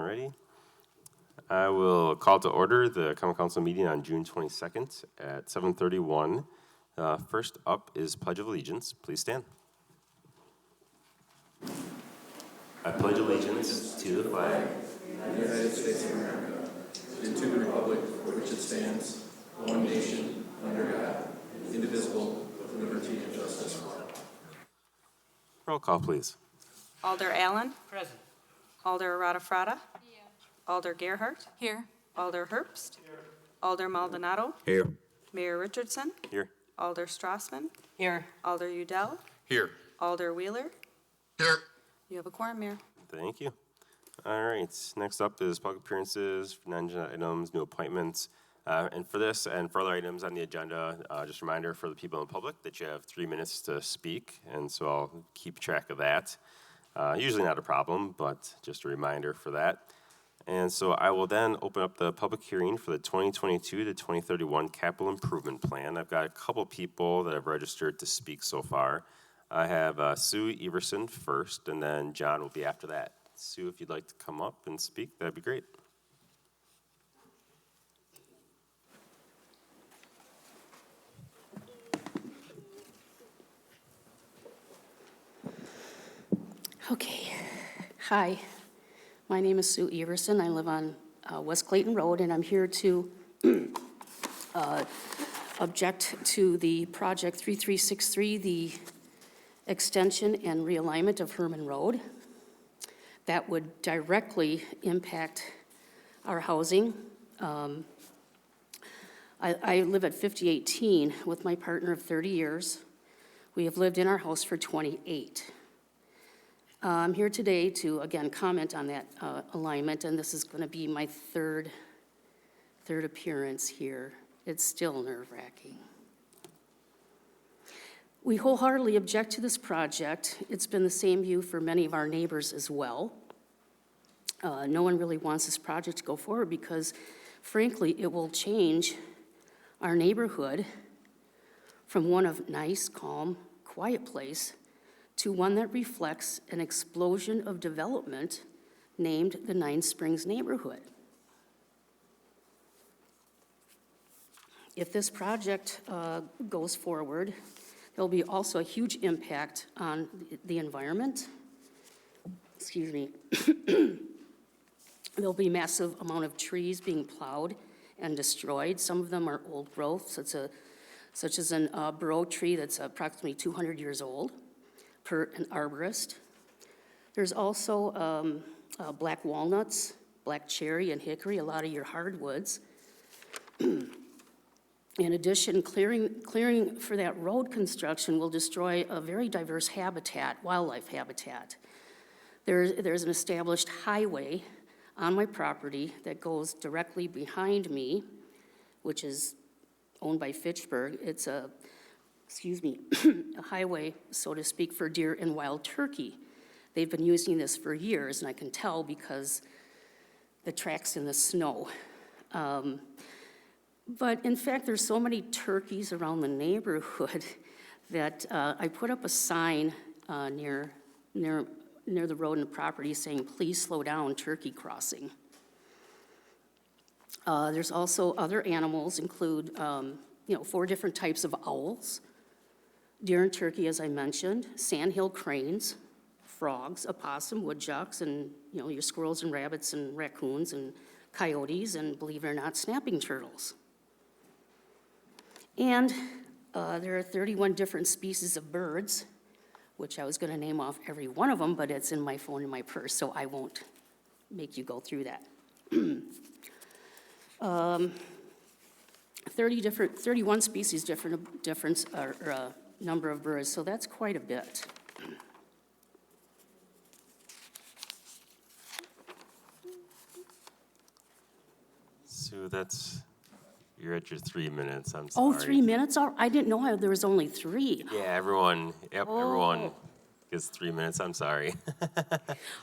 Alrighty. I will call to order the Common Council meeting on June 22nd at 7:31. First up is Pledge of Allegiance. Please stand. I pledge allegiance to the flag of the United States of America, and to the republic for which it stands, one nation, under God, indivisible, with liberty and justice for all. Roll call, please. Alder Allen. Present. Alder Radafrada. Here. Alder Gerhardt. Here. Alder Herbst. Here. Alder Maldonado. Here. Mayor Richardson. Here. Alder Strassman. Here. Alder Udell. Here. Alder Wheeler. Here. You have a quorum, Mayor. Thank you. All right. Next up is public appearances, non-agenda items, new appointments. And for this and for other items on the agenda, just a reminder for the people in the public that you have 3 minutes to speak, and so I'll keep track of that. Usually not a problem, but just a reminder for that. And so I will then open up the public hearing for the 2022 to 2031 Capital Improvement Plan. I've got a couple people that have registered to speak so far. I have Sue Everson first, and then John will be after that. Sue, if you'd like to come up and speak, that'd be great. Okay. Hi. My name is Sue Everson. I live on West Clayton Road, and I'm here to object to the Project 3363, the extension and realignment of Herman Road. That would directly impact our housing. I live at 5018 with my partner of 30 years. We have lived in our house for 28. I'm here today to, again, comment on that alignment, and this is going to be my third appearance here. It's still nerve-wracking. We wholeheartedly object to this project. It's been the same view for many of our neighbors as well. No one really wants this project to go forward because, frankly, it will change our neighborhood from one of nice, calm, quiet place to one that reflects an explosion of development named the Nine Springs neighborhood. If this project goes forward, there'll be also a huge impact on the environment. Excuse me. There'll be a massive amount of trees being plowed and destroyed. Some of them are old growth, such as an burrow tree that's approximately 200 years old per an arborist. There's also black walnuts, black cherry, and hickory, a lot of your hardwoods. In addition, clearing for that road construction will destroy a very diverse habitat, wildlife habitat. There's an established highway on my property that goes directly behind me, which is owned by Fitchburg. It's a highway, so to speak, for deer and wild turkey. They've been using this for years, and I can tell because the tracks in the snow. But in fact, there's so many turkeys around the neighborhood that I put up a sign near the road and the property saying, "Please slow down, turkey crossing." There's also other animals, include 4 different types of owls, deer and turkey, as I mentioned, sandhill cranes, frogs, opossum, woodchucks, and your squirrels and rabbits and raccoons and coyotes, and believe it or not, snapping turtles. And there are 31 different species of birds, which I was going to name off every one of them, but it's in my phone in my purse, so I won't make you go through that. 31 species, difference or number of birds, so that's quite a bit. Sue, you're at your 3 minutes. I'm sorry. Oh, 3 minutes? I didn't know there was only 3. Yeah, everyone gets 3 minutes. I'm sorry.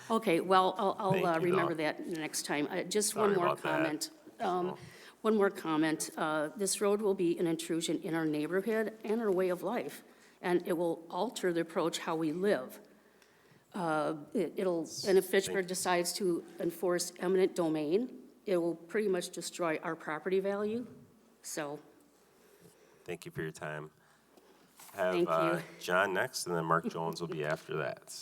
Okay, well, I'll you, remember though. that next time. Just Sorry one more about that. comment. One more comment. This road will be an intrusion in our neighborhood and our way of life, and it will alter the approach how we live. And if Fitchburg decides to enforce eminent domain, it will pretty much destroy our property value. So, Thank you for your time. Have Thank you. John next, and then Mark Jones will be after that.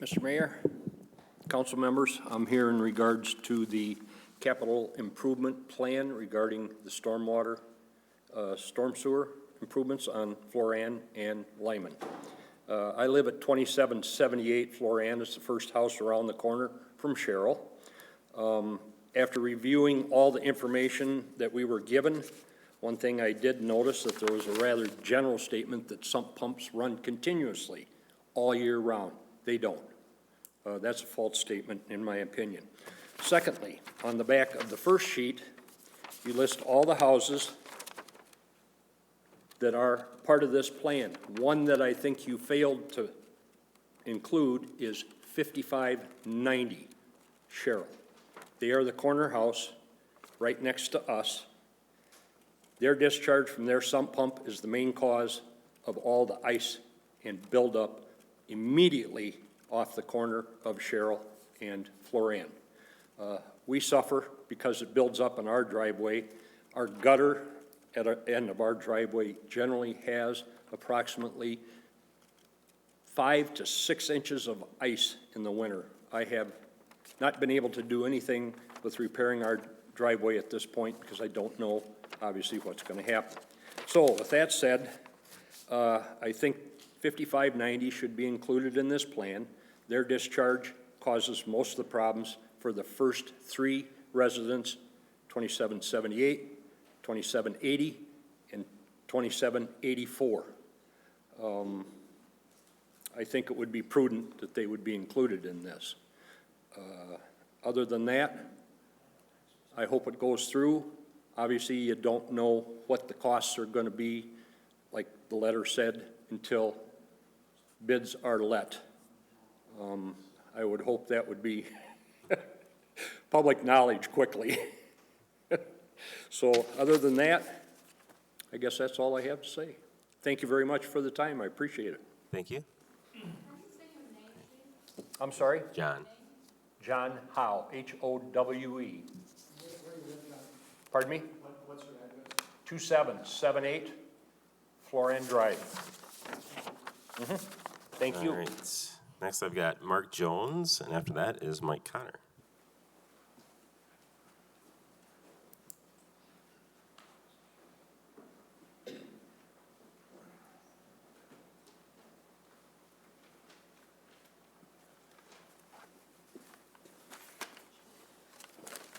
Mr. Mayor, council members, I'm here in regards to the capital improvement plan regarding the stormwater, storm sewer improvements on Floran and Lyman. I live at 2778 Floran. It's the first house around the corner from Cheryl. After reviewing all the information that we were given, one thing I did notice that there was a rather general statement that sump pumps run continuously all year round. They don't. That's a false statement, in my opinion. Secondly, on the back of the first sheet, you list all the houses that are part of this plan. One that I think you failed to include is 5590 Cheryl. They are the corner house right next to us. Their discharge from their sump pump is the main cause of all the ice and buildup immediately off the corner of Cheryl and Floran. We suffer because it builds up in our driveway. Our gutter at the end of our driveway generally has approximately 5 to 6 inches of ice in the winter. I have not been able to do anything with repairing our driveway at this point because I don't know, obviously, what's going to happen. So with that said, I think 5590 should be included in this plan. Their discharge causes most of the problems for the first 3 residents, 2778, 2780, and 2784. I think it would be prudent that they would be included in this. Other than that, I hope it goes through. Obviously, you don't know what the costs are going to be, like the letter said, until bids are let. I would hope that would be public knowledge quickly. So other than that, I guess that's all I have to say. Thank you very much for the time. I appreciate it. Thank you. I'm sorry? John. John Howe, Howe. Pardon me? What's your address? 2778 Floran Drive. Thank you. All right. Next, I've got Mark Jones, and after that is Mike Connor.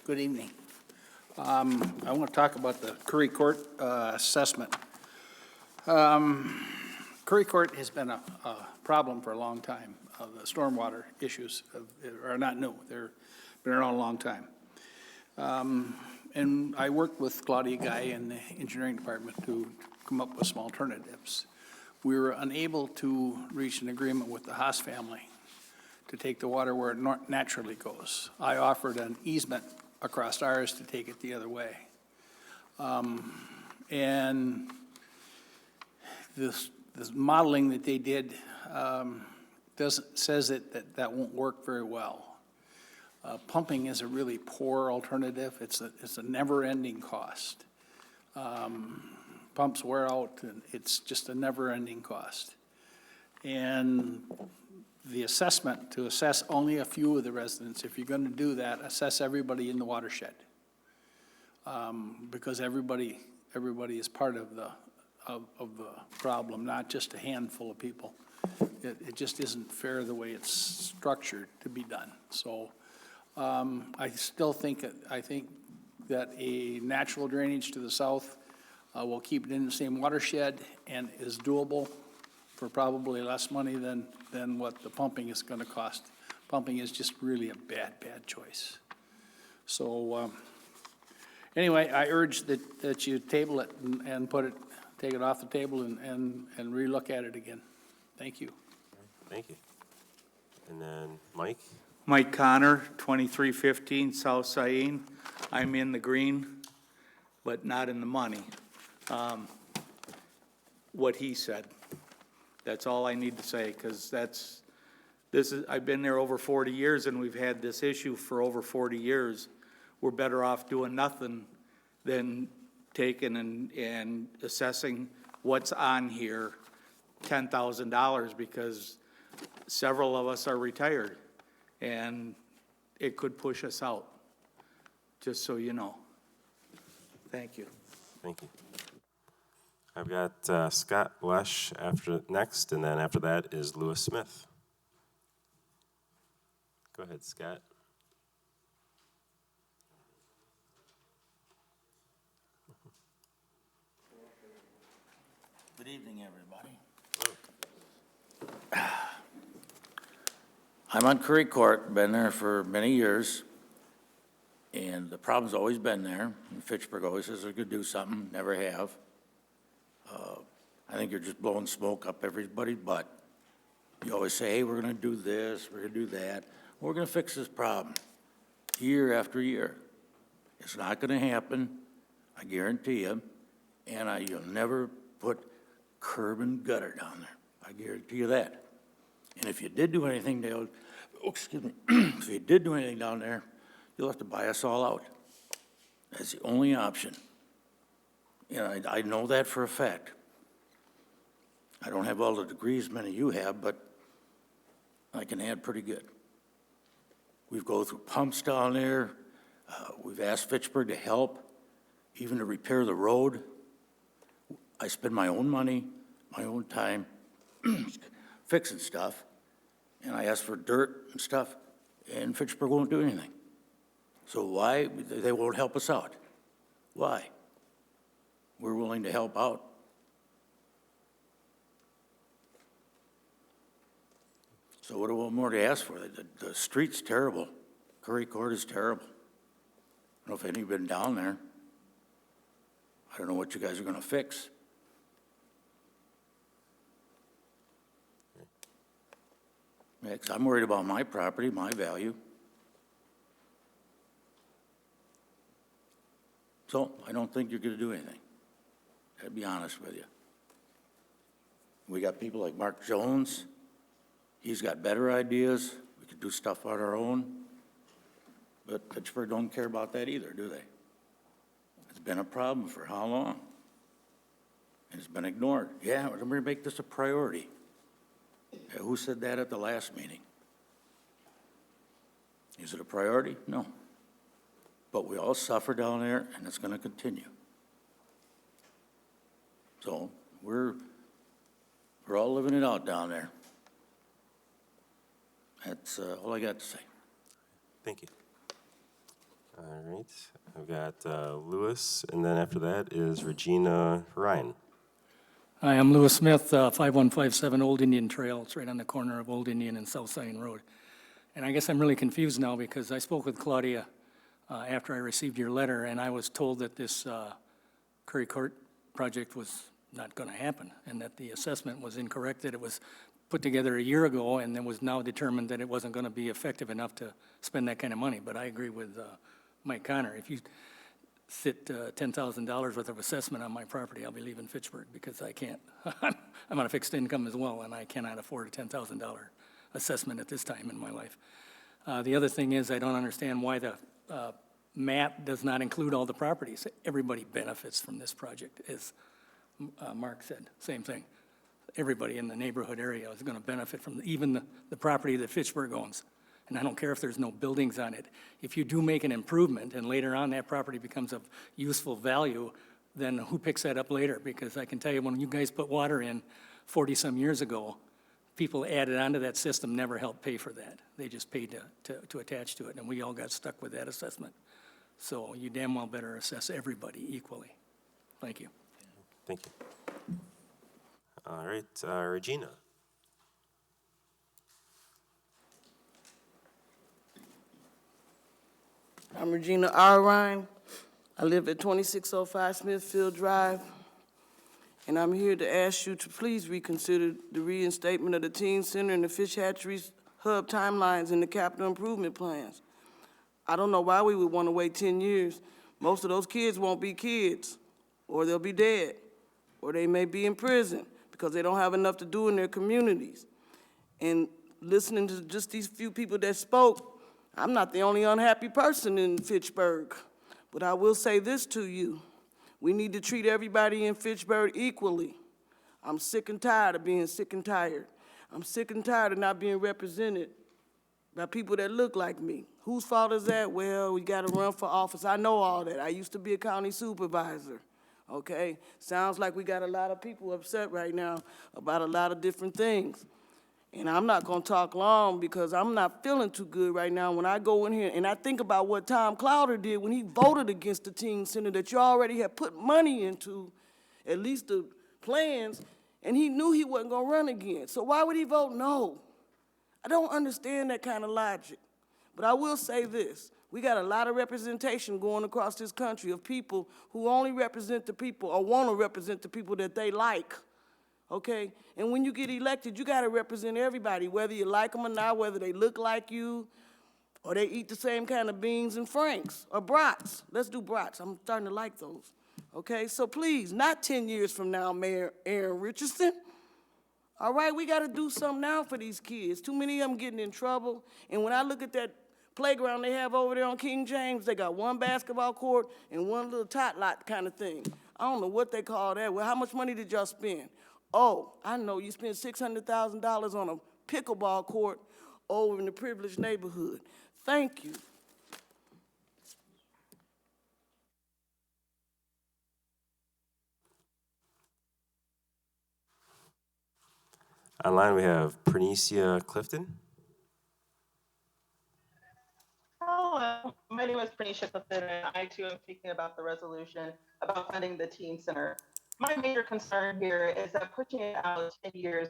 Good evening. I want to talk about the Curry Court assessment. Curry Court has been a problem for a long time. The stormwater issues are not new. They've been around a long time. And I worked with Claudia Guy in the engineering department to come up with some alternatives. We were unable to reach an agreement with the Haas family to take the water where it naturally goes. I offered an easement across ours to take it the other way. And this modeling that they did says that won't work very well. Pumping is a really poor alternative. It's a never-ending cost. Pumps wear out, and it's just a never-ending cost. And the assessment, to assess only a few of the residents, if you're going to do that, assess everybody in the watershed. Because everybody is part of the problem, not just a handful of people. It just isn't fair the way it's structured to be done. So I still think that a natural drainage to the south will keep it in the same watershed and is doable for probably less money than what the pumping is going to cost. Pumping is just really a bad choice. So anyway, I urge that you table it and take it off the table and relook at it again. Thank you. Thank you. And then Mike? Mike Connor, 2315 South Sain. I'm in the green, but not in the money. What he said. That's all I need to say, because I've been there over 40 years, and we've had this issue for over 40 years. We're better off doing nothing than taking and assessing what's on here, $10,000, because several of us are retired, and it could push us out, just so you know. Thank you. Thank you. I've got Scott Lesh next, and then after that is Lewis Smith. Go ahead, Scott. Good evening, everybody. I'm on Curry Court, been there for many years, and the problem's always been there. And Fitchburg always says they're gonna do something, never have. I think you're just blowing smoke up everybody's butt. You always say, hey, we're gonna do this, we're gonna do that, we're gonna fix this problem, year after year. It's not gonna happen, I guarantee you, and you'll never put curb and gutter down there. I guarantee you that. And if you did do anything, if you did do anything down there, you'll have to buy us all out. That's the only option. And I know that for a fact. I don't have all the degrees many of you have, but I can add pretty good. We've go through pumps down there. We've asked Fitchburg to help, even to repair the road. I spend my own money, my own time fixing stuff, and I ask for dirt and stuff, and Fitchburg won't do anything. So why? They won't help us out. Why? We're willing to help out. So what do we want more to ask for? The street's terrible. Curry Court is terrible. I don't know if any of you been down there. I don't know what you guys are gonna fix. Yeah, 'cause I'm worried about my property, my value. So I don't think you're gonna do anything. I'll be honest with you. We got people like Mark Jones. He's got better ideas. We could do stuff on our own. But Fitchburg don't care about that either, do they? It's been a problem for how long? And it's been ignored. Yeah, we're gonna make this a priority. Yeah, who said that at the last meeting? Is it a priority? No. But we all suffer down there, and it's gonna continue. So we're all living it out down there. That's all I got to say. Thank you. All right, I've got Lewis, and then after that is Regina Ryan. Hi, I'm Lewis Smith, 5157 Old Indian Trail. It's right on the corner of Old Indian and South Sain Road. And I guess I'm really confused now because I spoke with Claudia after I received your letter, and I was told that this Curry Court project was not going to happen, and that the assessment was incorrect, that it was put together a year ago, and it was now determined that it wasn't going to be effective enough to spend that kind of money. But I agree with Mike Connor. If you sit $10,000 worth of assessment on my property, I'll be leaving Fitchburg because I can't. I'm on a fixed income as well, and I cannot afford a $10,000 assessment at this time in my life. The other thing is I don't understand why the map does not include all the properties. Everybody benefits from this project, as Mark said, same thing. Everybody in the neighborhood area is going to benefit from even the property that Fitchburg owns. And I don't care if there's no buildings on it. If you do make an improvement and later on that property becomes of useful value, then who picks that up later? Because I can tell you, when you guys put water in 40-some years ago, people added onto that system never helped pay for that. They just paid to attach to it, and we all got stuck with that assessment. So you damn well better assess everybody equally. Thank you. Thank you. All right, Regina. I'm Regina Ryan. I live at 2605 Smithfield Drive, and I'm here to ask you to please reconsider the reinstatement of the teen center and the fish hatcheries hub timelines in the capital improvement plans. I don't know why we would want to wait 10 years. Most of those kids won't be kids, or they'll be dead, or they may be in prison because they don't have enough to do in their communities. And listening to just these few people that spoke, I'm not the only unhappy person in Fitchburg. But I will say this to you. We need to treat everybody in Fitchburg equally. I'm sick and tired of being sick and tired. I'm sick and tired of not being represented by people that look like me. Whose fault is that? Well, we got to run for office. I know all that. I used to be a county supervisor, okay? Sounds like we got a lot of people upset right now about a lot of different things. And I'm not going to talk long because I'm not feeling too good right now when I go in here and I think about what Tom Clowder did when he voted against the teen center that you already had put money into, at least the plans, and he knew he wasn't going to run again. So why would he vote no? I don't understand that kind of logic. But I will say this. We got a lot of representation going across this country of people who only represent the people or want to represent the people that they like, okay? And when you get elected, you got to represent everybody, whether you like them or not, whether they look like you, or they eat the same kind of beans and franks, or brats. Let's do brats. I'm starting to like those, okay? So please, not 10 years from now, Mayor Aaron Richardson. All right, we got to do something now for these kids. Too many of them getting in trouble. And when I look at that playground they have over there on King James, they got one basketball court and one little tot lot kind of thing. I don't know what they call that. Well, how much money did y'all spend? Oh, I know you spent $600,000 on a pickleball court over in the privileged neighborhood. Thank you. Online, we have Pernicia Clifton. Hello, my name is Pranisha Clifton, and I too am speaking about the resolution about funding the teen center. My major concern here is that pushing it out 10 years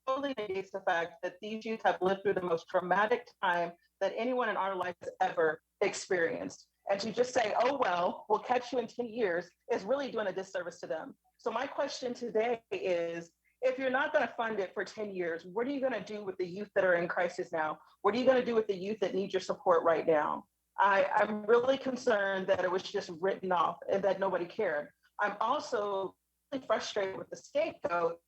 totally negates the fact that these youth have lived through the most traumatic time that anyone in our life has ever experienced. And to just say, oh, well, we'll catch you in 10 years is really doing a disservice to them. So my question today is, if you're not going to fund it for 10 years, what are you going to do with the youth that are in crisis now? What are you going to do with the youth that need your support right now? I'm really concerned that it was just written off and that nobody cared. I'm also really frustrated with the scapegoat.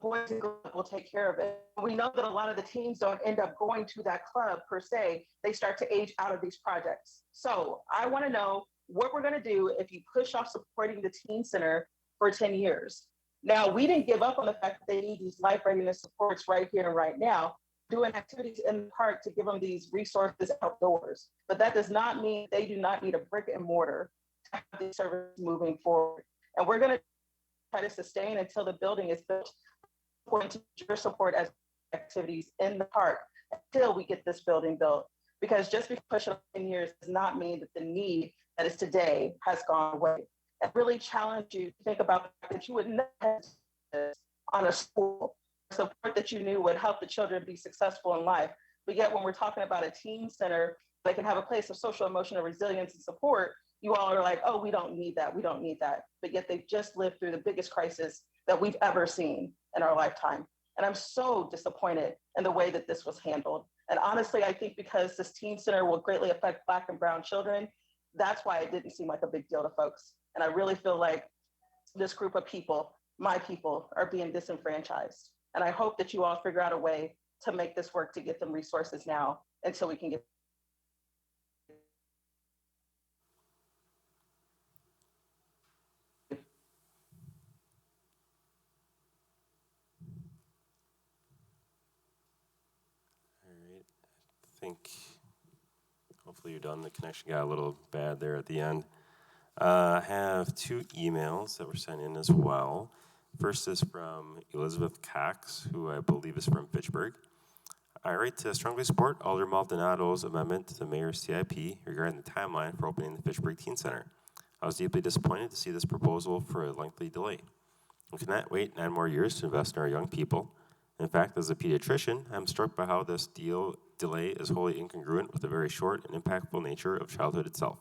Boys and girls will take care of it. We know that a lot of the teens don't end up going to that club per se. They start to age out of these projects. So I want to know what we're going to do if you push off supporting the teen center for 10 years. Now, we didn't give up on the fact that they need these life readiness supports right here and right now, doing activities in the park to give them these resources outdoors. But that does not mean they do not need a brick and mortar to have these services moving forward. And we're going to try to sustain until the building is built, according to your support as activities in the park until we get this building built. Because just because pushing 10 years does not mean that the need that is today has gone away. And really challenge you to think about the fact that you would never have this on a school support that you knew would help the children be successful in life. But yet when we're talking about a teen center, they can have a place of social emotional resilience and support, you all are like, oh, we don't need that, we don't need that. But yet they've just lived through the biggest crisis that we've ever seen in our lifetime. And I'm so disappointed in the way that this was handled. And honestly, I think because this teen center will greatly affect Black and brown children, that's why it didn't seem like a big deal to folks. And I really feel like this group of people, my people, are being disenfranchised. And I hope that you all figure out a way to make this work to get them resources now until we can get. All right, I think hopefully you're done. The connection got a little bad there at the end. I have two emails that were sent in as well. First is from Elizabeth Cox, who I believe is from Fitchburg. I write to strongly support Alder Maldonado's amendment to the mayor's CIP regarding the timeline for opening the Fitchburg Teen Center. I was deeply disappointed to see this proposal for a lengthy delay. We cannot wait 9 more years to invest in our young people. In fact, as a pediatrician, I'm struck by how this delay is wholly incongruent with the very short and impactful nature of childhood itself.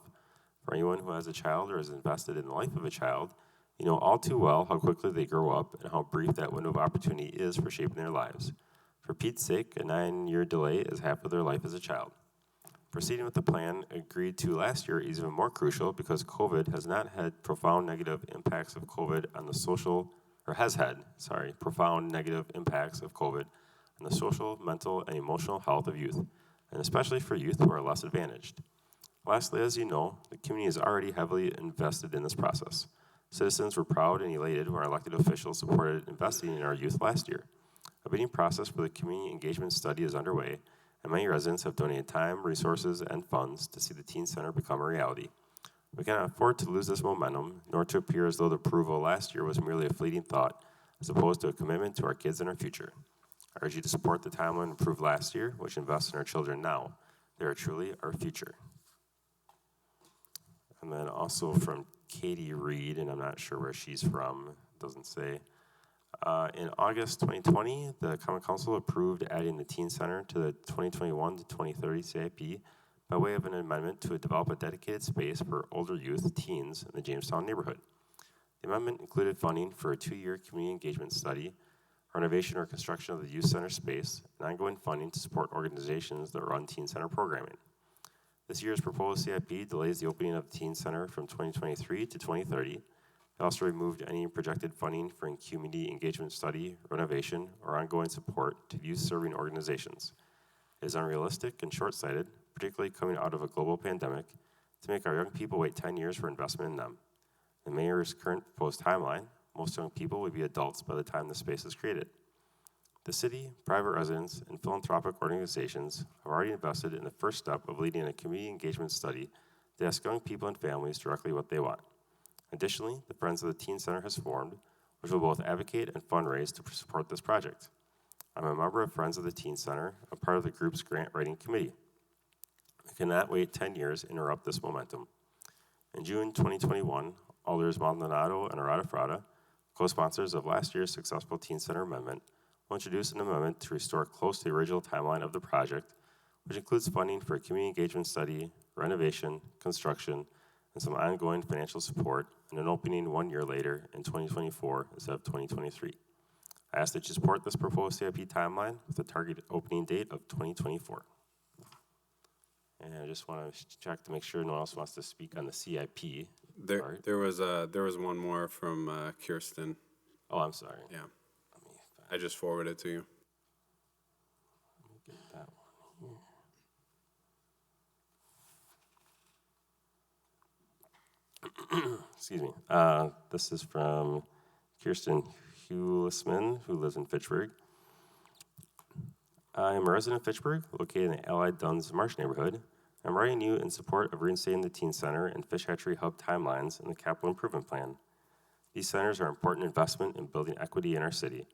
For anyone who has a child or is invested in the life of a child, you know all too well how quickly they grow up and how brief that window of opportunity is for shaping their lives. For Pete's sake, a 9-year delay is half of their life as a child. Proceeding with the plan agreed to last year is even more crucial because COVID has not had profound negative impacts of COVID on the social, or has had, profound negative impacts of COVID on the social, mental, and emotional health of youth, and especially for youth who are less advantaged. Lastly, as you know, the community is already heavily invested in this process. Citizens were proud and elated when our elected officials supported investing in our youth last year. A bidding process for the community engagement study is underway, and many residents have donated time, resources, and funds to see the teen center become a reality. We cannot afford to lose this momentum, nor to appear as though the approval last year was merely a fleeting thought, as opposed to a commitment to our kids and our future. I urge you to support the timeline approved last year, which invests in our children now. They are truly our future. And then also from Katie Reed, and I'm not sure where she's from, doesn't say. In August 2020, the Common Council approved adding the Teen Center to the 2021 to 2030 CIP by way of an amendment to develop a dedicated space for older youth, teens in the Jamestown neighborhood. The amendment included funding for a 2-year community engagement study, renovation or construction of the youth center space, and ongoing funding to support organizations that run Teen Center programming. This year's proposed CIP delays the opening of the Teen Center from 2023 to 2030. It also removed any projected funding for a community engagement study, renovation, or ongoing support to youth-serving organizations. It is unrealistic and short-sighted, particularly coming out of a global pandemic, to make our young people wait 10 years for investment in them. The mayor's current proposed timeline, most young people will be adults by the time the space is created. The city, private residents, and philanthropic organizations have already invested in the first step of leading a community engagement study to ask young people and families directly what they want. Additionally, the Friends of the Teen Center has formed, which will both advocate and fundraise to support this project. I'm a member of Friends of the Teen Center, a part of the group's grant writing committee. We cannot wait 10 years to interrupt this momentum. In June 2021, Alders Maldonado and Arata Frada, co-sponsors of last year's successful Teen Center amendment, will introduce an amendment to restore close to the original timeline of the project, which includes funding for a community engagement study, renovation, construction, and some ongoing financial support, and an opening 1 year later in 2024 instead of 2023. I ask that you support this proposed CIP timeline with a target opening date of 2024. And I just want to check to make sure no one else wants to speak on the CIP. There was one more from Kirsten. Oh, I'm sorry. Yeah, I just forwarded it to you. Let me get that one here. Excuse me. This is from Kirsten Hulisman, who lives in Fitchburg. I am a resident of Fitchburg, located in the Allied Duns Marsh neighborhood. I'm writing you in support of reinstating the Teen Center and Fish Hatchery Hub timelines in the capital improvement plan. These centers are an important investment in building equity in our city.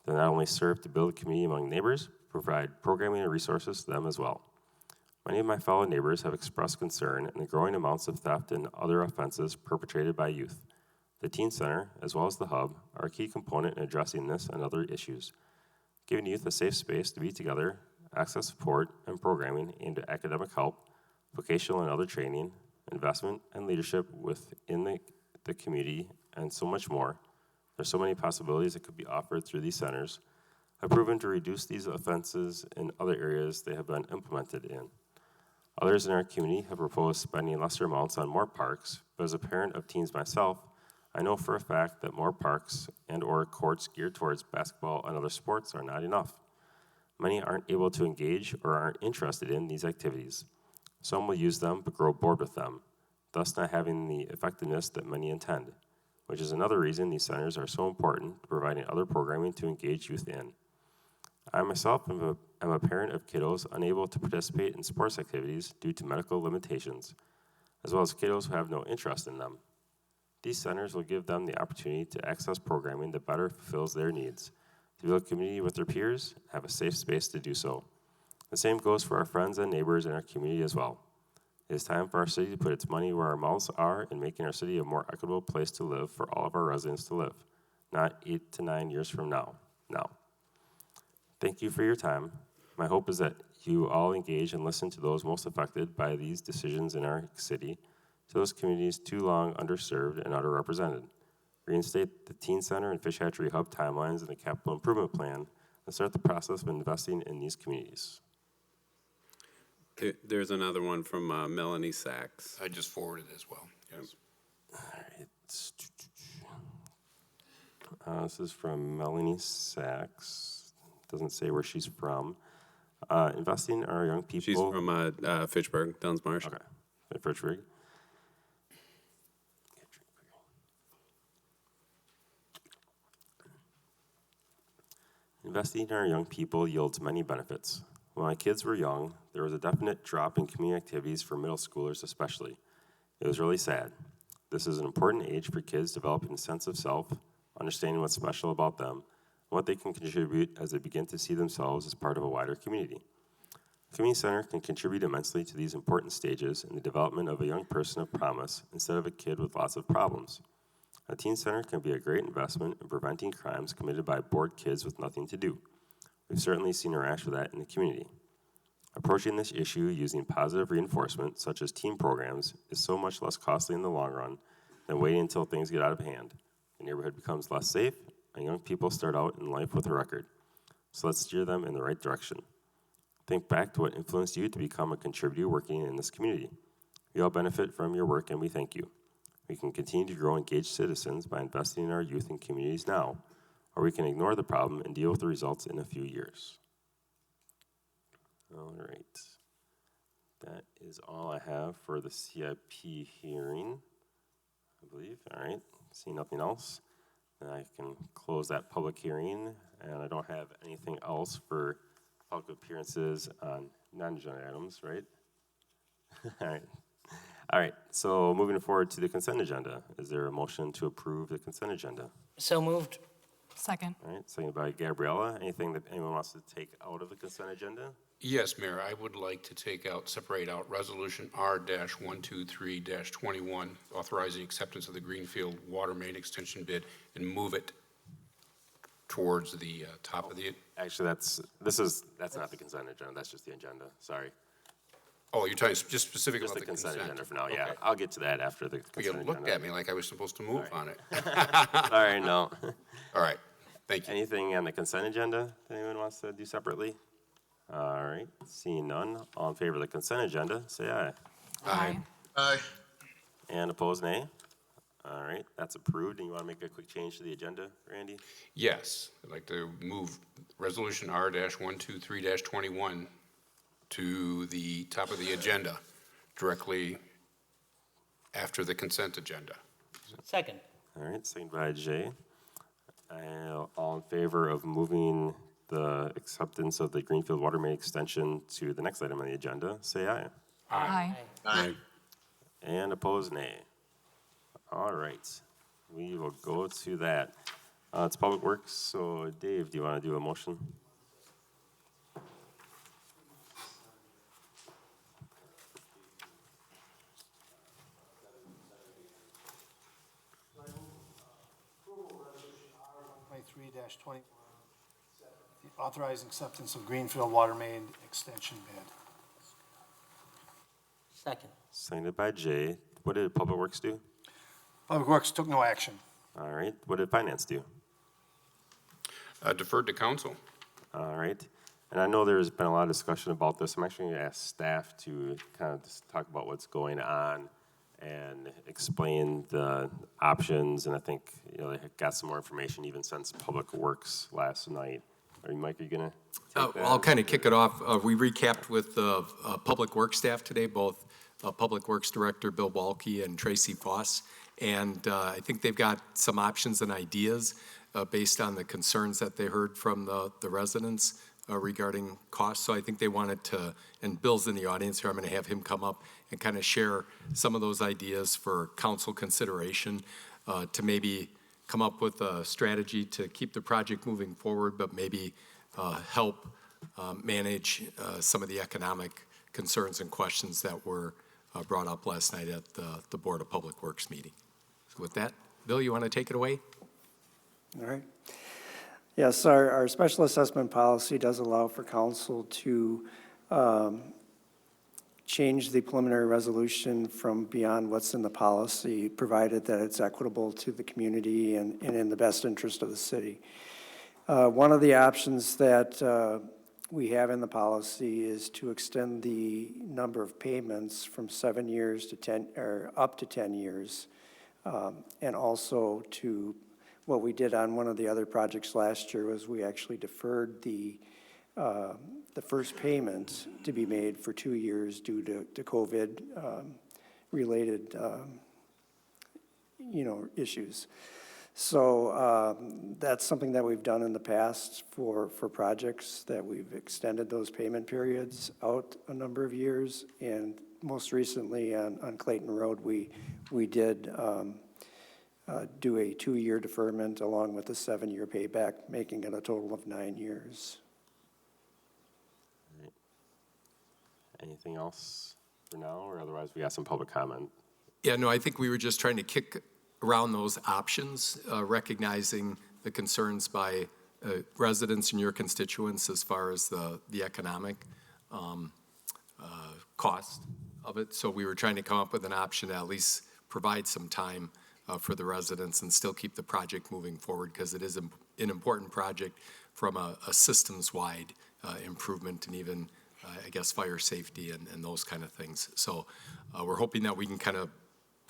They not only serve to build a community among neighbors, but provide programming and resources to them as well. Many of my fellow neighbors have expressed concern in the growing amounts of theft and other offenses perpetrated by youth. The Teen Center, as well as the Hub, are a key component in addressing this and other issues. Giving youth a safe space to be together, access support and programming aimed at academic help, vocational and other training, investment and leadership within the community, and so much more. There's so many possibilities that could be offered through these centers, have proven to reduce these offenses in other areas they have been implemented in. Others in our community have proposed spending lesser amounts on more parks, but as a parent of teens myself, I know for a fact that more parks and or courts geared towards basketball and other sports are not enough. Many aren't able to engage or aren't interested in these activities. Some will use them but grow bored with them, thus not having the effectiveness that many intend, which is another reason these centers are so important to providing other programming to engage youth in. I myself am a parent of kiddos unable to participate in sports activities due to medical limitations, as well as kiddos who have no interest in them. These centers will give them the opportunity to access programming that better fulfills their needs, to build community with their peers, and have a safe space to do so. The same goes for our friends and neighbors in our community as well. It is time for our city to put its money where our mouths are in making our city a more equitable place to live for all of our residents to live, not 8 to 9 years from now. Thank you for your time. My hope is that you all engage and listen to those most affected by these decisions in our city, to those communities too long underserved and underrepresented. Reinstate the Teen Center and Fish Hatchery Hub timelines in the capital improvement plan and start the process of investing in these communities. There's another one from Melanie Sachs. I just forwarded as well. Yes. All right. This is from Melanie Sachs. Doesn't say where she's from. Investing in our young people. She's from Fitchburg, Duns Marsh. Okay, Fitchburg. Investing in our young people yields many benefits. When my kids were young, there was a definite drop in community activities for middle schoolers especially. It was really sad. This is an important age for kids developing a sense of self, understanding what's special about them, and what they can contribute as they begin to see themselves as part of a wider community. The community center can contribute immensely to these important stages in the development of a young person of promise instead of a kid with lots of problems. A teen center can be a great investment in preventing crimes committed by bored kids with nothing to do. We've certainly seen a rash of that in the community. Approaching this issue using positive reinforcement, such as team programs, is so much less costly in the long run than waiting until things get out of hand. The neighborhood becomes less safe, and young people start out in life with a record. So let's steer them in the right direction. Think back to what influenced you to become a contributor working in this community. We all benefit from your work, and we thank you. We can continue to grow engaged citizens by investing in our youth and communities now, or we can ignore the problem and deal with the results in a few years. All right. That is all I have for the CIP hearing, I believe. All right. Seeing nothing else, then I can close that public hearing, and I don't have anything else for public appearances on non-agenda items, right? All right. All right, so moving forward to the consent agenda. Is there a motion to approve the consent agenda? So moved. Second. All right, seconded by Gabriella. Anything that anyone wants to take out of the consent agenda? Yes, Mayor, I would like to separate out Resolution R-123-21, authorizing acceptance of the Greenfield Water Main Extension bid, and move it towards the top of the... Actually, that's not the consent agenda. That's just the agenda. Sorry. Oh, you're talking just specifically Just about the consent agenda for now, Okay. yeah. I'll get to that after the But consent you agenda. looked at me like I was supposed to move on it. Sorry, no. All right, thank you. Anything on the consent agenda that anyone wants to do separately? All right, seeing none. All in favor of the consent agenda, say aye. Aye. Aye. And opposed, nay. All right, that's approved. And you want to make a quick change to the agenda, Randy? Yes, I'd like to move Resolution R-123-21 to the top of the agenda, directly after the consent agenda. Second. All right, second by Jay. All in favor of moving the acceptance of the Greenfield Water Main Extension to the next item on the agenda, say aye. Aye. Aye. And opposed, nay. All right, we will go to that. It's Public Works, so Dave, do you want to do a motion? R-123-21, authorizing acceptance of Greenfield Water Main Extension bid. Second. Seconded by Jay. What did Public Works do? Public Works took no action. All right, what did Finance do? Deferred to council. All right, and I know there's been a lot of discussion about this. I'm actually going to ask staff to kind of just talk about what's going on and explain the options, and I think, you know, they got some more information even since Public Works last night. Mike, are you going to take that? Well, I'll kind of kick it off. We recapped with the Public Works staff today, both Public Works Director Bill Balke and Tracy Foss, and I think they've got some options and ideas based on the concerns that they heard from the residents regarding costs. So I think they wanted to, and Bill's in the audience here, I'm going to have him come up and kind of share some of those ideas for council consideration to maybe come up with a strategy to keep the project moving forward, but maybe help manage some of the economic concerns and questions that were brought up last night at the Board of Public Works meeting. So with that, Bill, you want to take it away? All right. Yes, our special assessment policy does allow for council to change the preliminary resolution from beyond what's in the policy, provided that it's equitable to the community and in the best interest of the city. One of the options that we have in the policy is to extend the number of payments from 7 years to 10, or up to 10 years. And also to, what we did on one of the other projects last year was we actually deferred the first payment to be made for 2 years due to COVID related, issues. So that's something that we've done in the past for projects, that we've extended those payment periods out a number of years. And most recently on Clayton Road, we did do a 2-year deferment along with a 7-year payback, making it a total of 9 years. Right. Anything else for now, or otherwise we got some public comment? Yeah, no, I think we were just trying to kick around those options, recognizing the concerns by residents and your constituents as far as the economic cost of it. So we were trying to come up with an option to at least provide some time for the residents and still keep the project moving forward, because it is an important project from a systems-wide improvement and even, I guess, fire safety and those kind of things. So we're hoping that we can kind of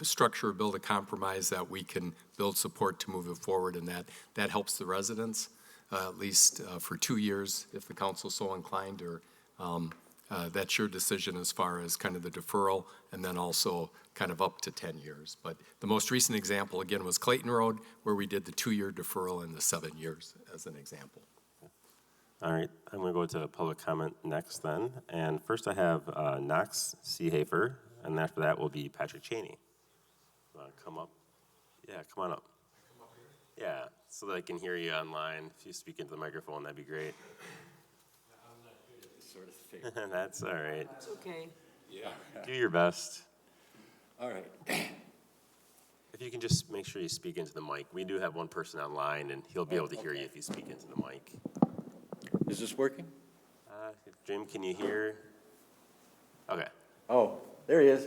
structure, build a compromise that we can build support to move it forward, and that helps the residents, at least for 2 years, if the council's so inclined, or that's your decision as far as kind of the deferral, and then also kind of up to 10 years. But the most recent example, again, was Clayton Road, where we did the 2-year deferral and the 7 years as an example. All right, I'm going to go to public comment next then. And first I have Knox Seehafer, and after that will be Patrick Cheney. Come up? Yeah, come on up. Yeah, so that I can hear you online. If you speak into the microphone, that'd be great. That's all right. It's okay. Yeah. Do your best. All right. If you can just make sure you speak into the mic. We do have one person online, and he'll be able to hear you if you speak into the mic. Is this working? Jim, can you hear? Okay. Oh, there he is.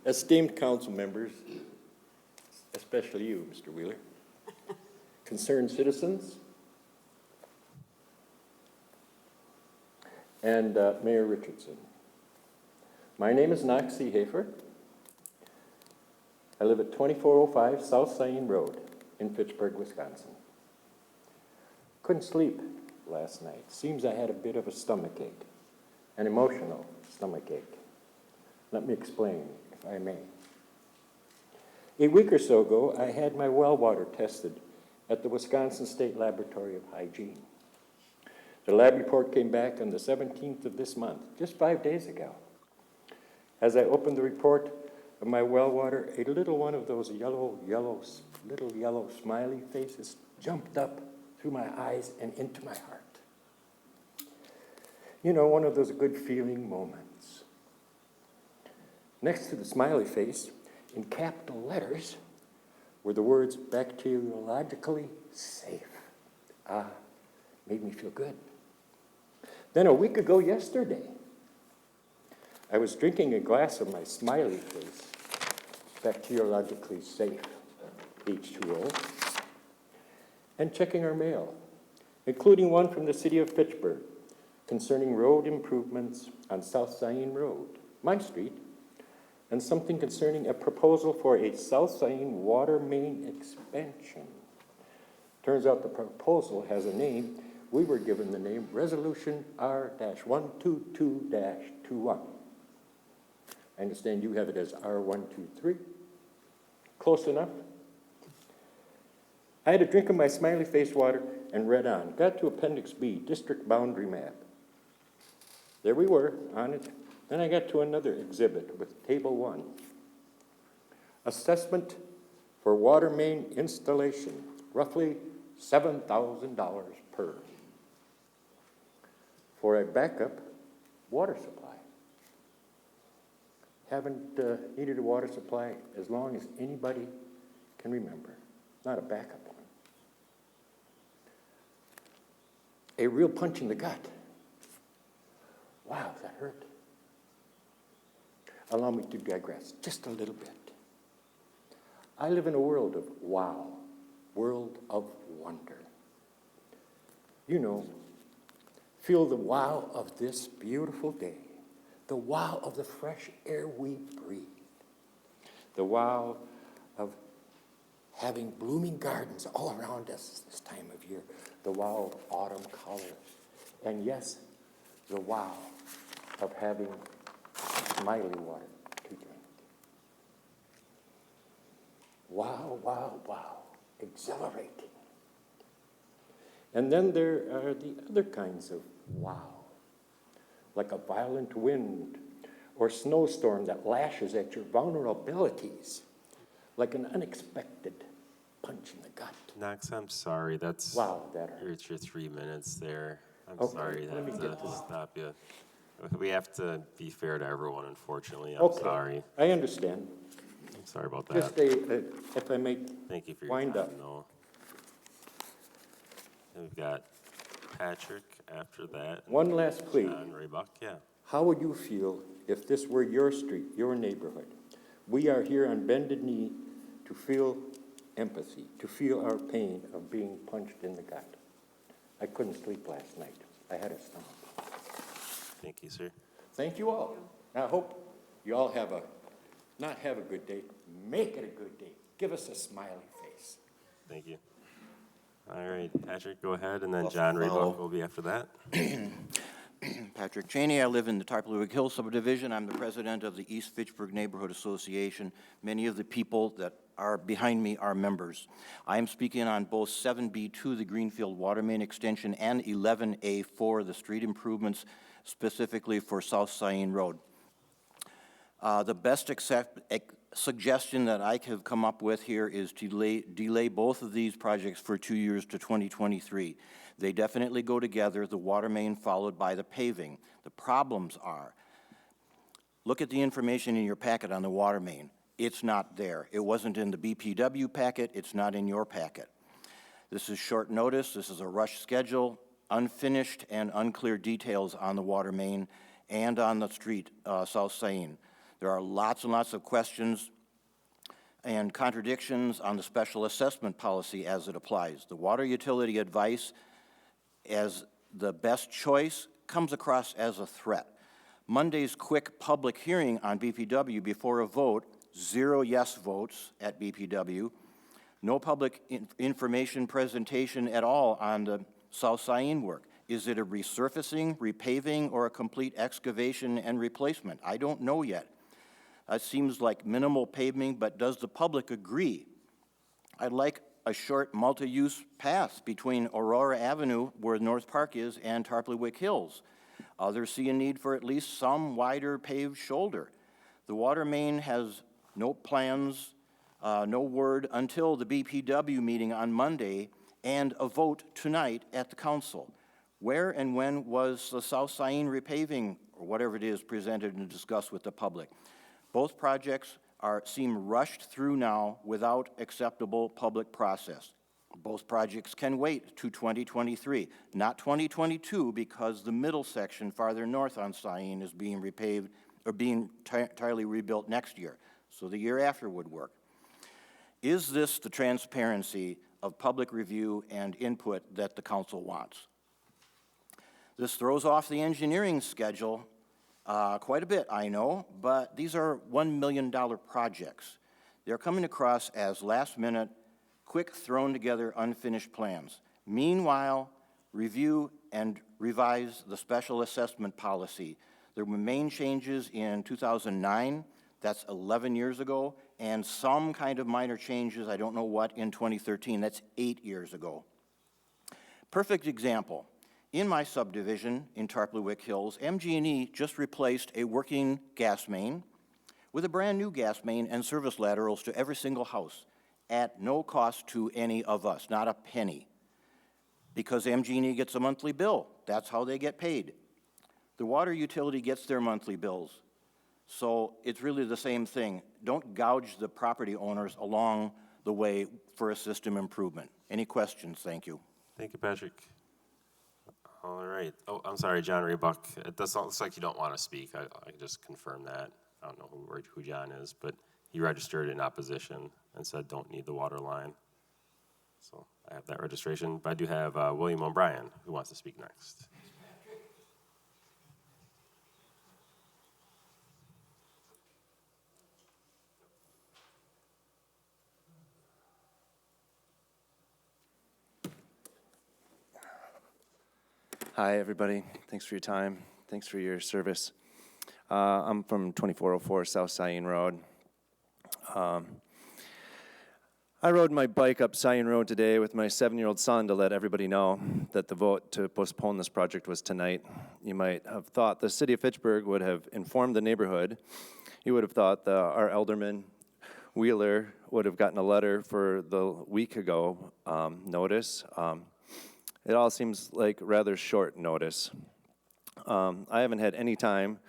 Esteemed council members, especially you, Mr. Wheeler, concerned citizens, and Mayor Richardson. My name is Knox Seehafer. I live at 2405 South Sain Road in Fitchburg, Wisconsin. Couldn't sleep last night. Seems I had a bit of a stomachache, an emotional stomachache. Let me explain, if I may. A week or so ago, I had my well water tested at the Wisconsin State Laboratory of Hygiene. The lab report came back on the 17th of this month, just 5 days ago. As I opened the report of my well water, a little one of those little yellow smiley faces jumped up through my eyes and into my heart. You know, one of those good feeling moments. Next to the smiley face, in capital letters, were the words bacteriologically safe. Made me feel good. Then a week ago yesterday, I was drinking a glass of my smiley face, bacteriologically safe H2O, and checking our mail, including one from the city of Fitchburg concerning road improvements on South Sain Road, my street, and something concerning a proposal for a South Sain water main expansion. Turns out the proposal has a name. We were given the name Resolution R-122-21. I understand you have it as R123. Close enough? I had a drink of my smiley face water and read on. Got to Appendix B, District Boundary Map. There we were on it. Then I got to another exhibit with Table 1. Assessment for water main installation, roughly $7,000 per, for a backup water supply. Haven't needed a water supply as long as anybody can remember. Not a backup one. A real punch in the gut. Wow, that hurt. Allow me to digress just a little bit. I live in a world of wow. world of wonder. You know, feel the wow of this beautiful day, the wow of the fresh air we breathe, the wow of having blooming gardens all around us this time of year, the wow of autumn colors, and yes, the wow of having smiley water to drink. Wow, wow, wow, exhilarating. And then there are the other kinds of wow, like a violent wind or snowstorm that lashes at your vulnerabilities, like an unexpected punch in the gut. Knox, I'm sorry. That's Wow, that hurt. it's your 3 minutes there. I'm Okay, sorry to let me have get to this. stop you. We have to be fair to everyone, unfortunately. I'm Okay, sorry. I understand. I'm sorry about that. Just if I may Thank you for your wind time, up. though. And we've got Patrick after that. and One last plea. John Raybuck, yeah. How would you feel if this were your street, your neighborhood? We are here on bended knee to feel empathy, to feel our pain of being punched in the gut. I couldn't sleep last night. I had a stomach. Thank you, sir. Thank you all. I hope you all not have a good day, make it a good day. Give us a smiley face. Thank you. All right, Patrick, go ahead, and then John Raybuck will be after that. Patrick Cheney. I live in the Tarpalowick Hills subdivision. I'm the president of the East Fitchburg Neighborhood Association. Many of the people that are behind me are members. I am speaking on both 7B2, the Greenfield Water Main Extension, and 11A4, the street improvements specifically for South Saline Road. The best suggestion that I have come up with here is to delay both of these projects for 2 years to 2023. They definitely go together, the water main followed by the paving. The problems are, look at the information in your packet on the water main. It's not there. It wasn't in the BPW packet. It's not in your packet. This is short notice. This is a rush schedule, unfinished and unclear details on the water main and on the street, South Saline. There are lots and lots of questions and contradictions on the special assessment policy as it applies. The water utility advice as the best choice comes across as a threat. Monday's quick public hearing on BPW before a vote, 0 yes votes at BPW, no public information presentation at all on the South Saline work. Is it a resurfacing, repaving, or a complete excavation and replacement? I don't know yet. It seems like minimal paving, but does the public agree? I'd like a short multi-use path between Aurora Avenue, where North Park is, and Tarpalowick Hills. Others see a need for at least some wider paved shoulder. The water main has no plans, no word until the BPW meeting on Monday and a vote tonight at the council. Where and when was the South Saline repaving, or whatever it is, presented and discussed with the public? Both projects seem rushed through now without acceptable public process. Both projects can wait to 2023, not 2022, because the middle section farther north on Saline is being repaved or being entirely rebuilt next year, so the year after would work. Is this the transparency of public review and input that the council wants? This throws off the engineering schedule quite a bit, I know, but these are $1 million projects. They're coming across as last-minute, quick, thrown-together, unfinished plans. Meanwhile, review and revise the special assessment policy. There were main changes in 2009, that's 11 years ago, and some kind of minor changes, I don't know what, in 2013, that's 8 years ago. Perfect example. In my subdivision in Tarpalowick Hills, MG&E just replaced a working gas main with a brand new gas main and service laterals to every single house at no cost to any of us, not a penny, because MG&E gets a monthly bill. That's how they get paid. The water utility gets their monthly bills. So it's really the same thing. Don't gouge the property owners along the way for a system improvement. Any questions? Thank you. Thank you, Patrick. All right. Oh, I'm sorry, John Raybuck. It looks like you don't want to speak. I can just confirm that. I don't know who John is, but he registered in opposition and said don't need the water line. So I have that registration, but I do have William O'Brien who wants to speak next. Hi, everybody. Thanks for your time. Thanks for your service. I'm from 2404 South Cyene Road. I rode my bike up Cyene Road today with my 7-year-old son to let everybody know that the vote to postpone this project was tonight. You might have thought the city of Fitchburg would have informed the neighborhood. You would have thought our alderman, Wheeler, would have gotten a letter for the week ago notice. It all seems like rather short notice. I haven't had any time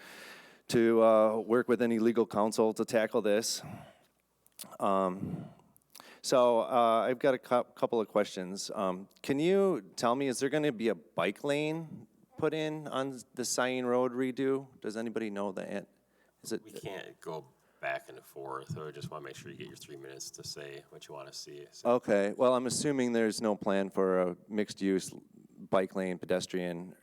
to work with any legal counsel to tackle this. So I've got a couple of questions. Can you tell me, is there going to be a bike lane put in on the Cyene Road redo? Does anybody know that? We can't go back and forth, so I just want to make sure you get your 3 minutes to say what you want to see. So. Okay, well, I'm assuming there's no plan for a mixed-use bike lane, pedestrian.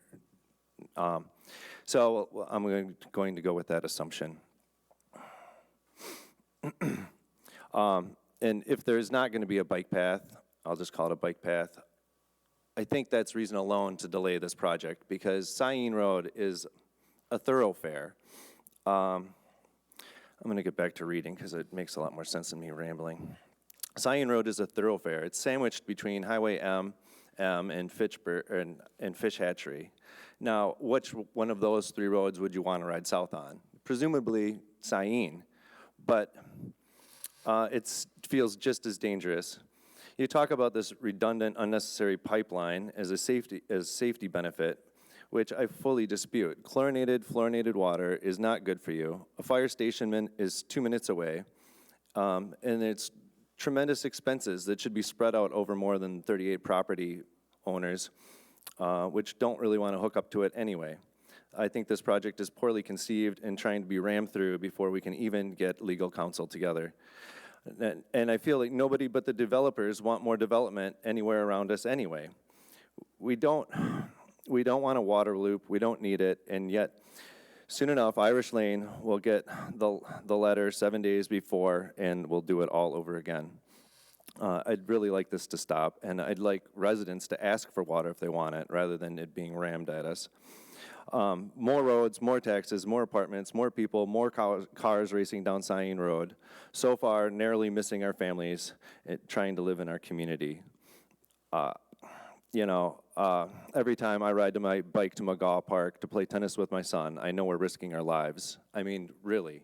So I'm going to go with that assumption. And if there's not going to be a bike path, I'll just call it a bike path. I think that's reason alone to delay this project because Cyene Road is a thoroughfare. I'm going to get back to reading because it makes a lot more sense than me rambling. Cyene Road is a thoroughfare. It's sandwiched between Highway M and Fitchburg and Fish Hatchery. Now, which one of those 3 roads would you want to ride south on? Presumably Cyene, but it feels just as dangerous. You talk about this redundant, unnecessary pipeline as a safety benefit, which I fully dispute. Fluorinated water is not good for you. A fire station is 2 minutes away, and it's tremendous expenses that should be spread out over more than 38 property owners, which don't really want to hook up to it anyway. I think this project is poorly conceived and trying to be rammed through before we can even get legal counsel together. And I feel like nobody but the developers want more development anywhere around us anyway. We don't want a water loop, we don't need it, and yet soon enough Irish Lane will get the letter 7 days before and we'll do it all over again. I'd really like this to stop, and I'd like residents to ask for water if they want it rather than it being rammed at us. More roads, more taxes, more apartments, more people, more cars racing down Cyene Road. So far, narrowly missing our families, trying to live in our community. Every time I ride my bike to McGaw Park to play tennis with my son, I know we're risking our lives. I mean, really.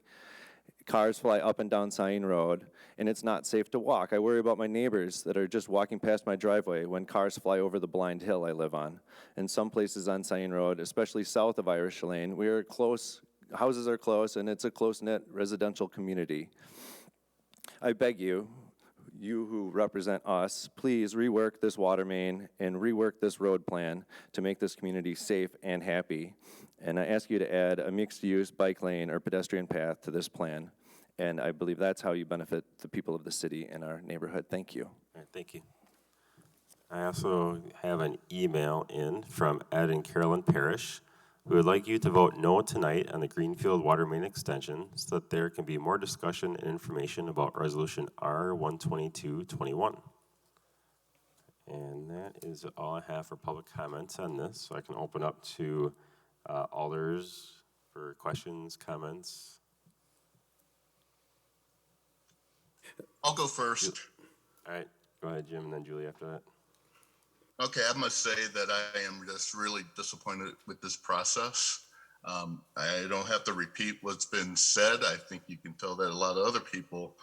Cars fly up and down Cyene Road, and it's not safe to walk. I worry about my neighbors that are just walking past my driveway when cars fly over the blind hill I live on. In some places on Cyene Road, especially south of Irish Lane, we are close, houses are close, and it's a close-knit residential community. I beg you who represent us, please rework this water main and rework this road plan to make this community safe and happy. And I ask you to add a mixed-use bike lane or pedestrian path to this plan. And I believe that's how you benefit the people of the city and our neighborhood. Thank you. All right, thank you. I also have an email in from Ed and Carolyn Parrish, who would like you to vote no tonight on the Greenfield Water Main Extension so that there can be more discussion and information about Resolution R-12221. And that is all I have for public comments on this, so I can open up to alders for questions, comments. I'll go first. All right, go ahead, Jim, and then Julie after that. Okay, I must say that I am just really disappointed with this process. I don't have to repeat what's been said. I think you can tell that a lot of other people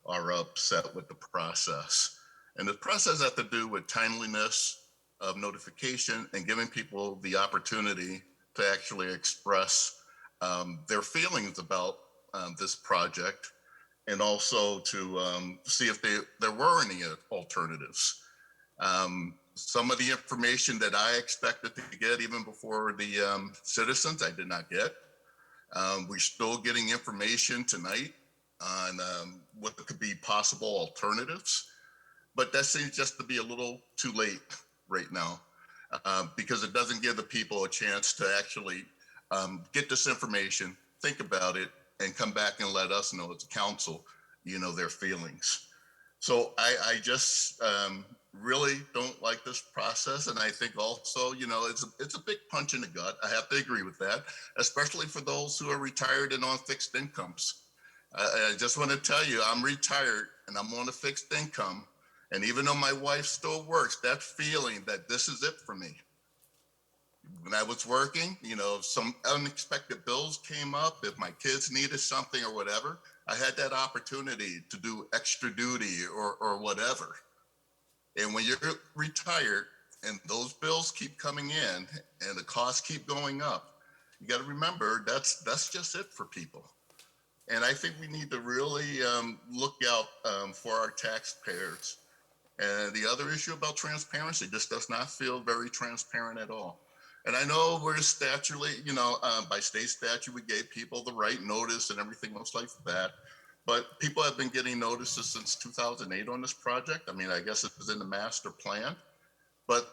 are upset with the process. And the process has to do with timeliness of notification and giving people the opportunity to actually express their feelings about this project, and also to see if there were any alternatives. Some of the information that I expected to get even before the citizens, I did not get. We're still getting information tonight on what could be possible alternatives. but that seems just to be a little too late right now, because it doesn't give the people a chance to actually get this information, think about it, and come back and let us know as a council, their feelings. So I just really don't like this process. And I think also, it's a big punch in the gut. I have to agree with that, especially for those who are retired and on fixed incomes. I just want to tell you, I'm retired and I'm on a fixed income. And even though my wife still works, that feeling that this is it for me. When I was working, if some unexpected bills came up, if my kids needed something or whatever, I had that opportunity to do extra duty or whatever. And when you're retired and those bills keep coming in and the costs keep going up, you got to remember that's just it for people. And I think we need to really look out for our taxpayers. And the other issue about transparency, this does not feel very transparent at all. And I know we're statutorily, by state statute, we gave people the right notice and everything else like that. But people have been getting notices since 2008 on this project. I mean, I guess it was in the master plan, but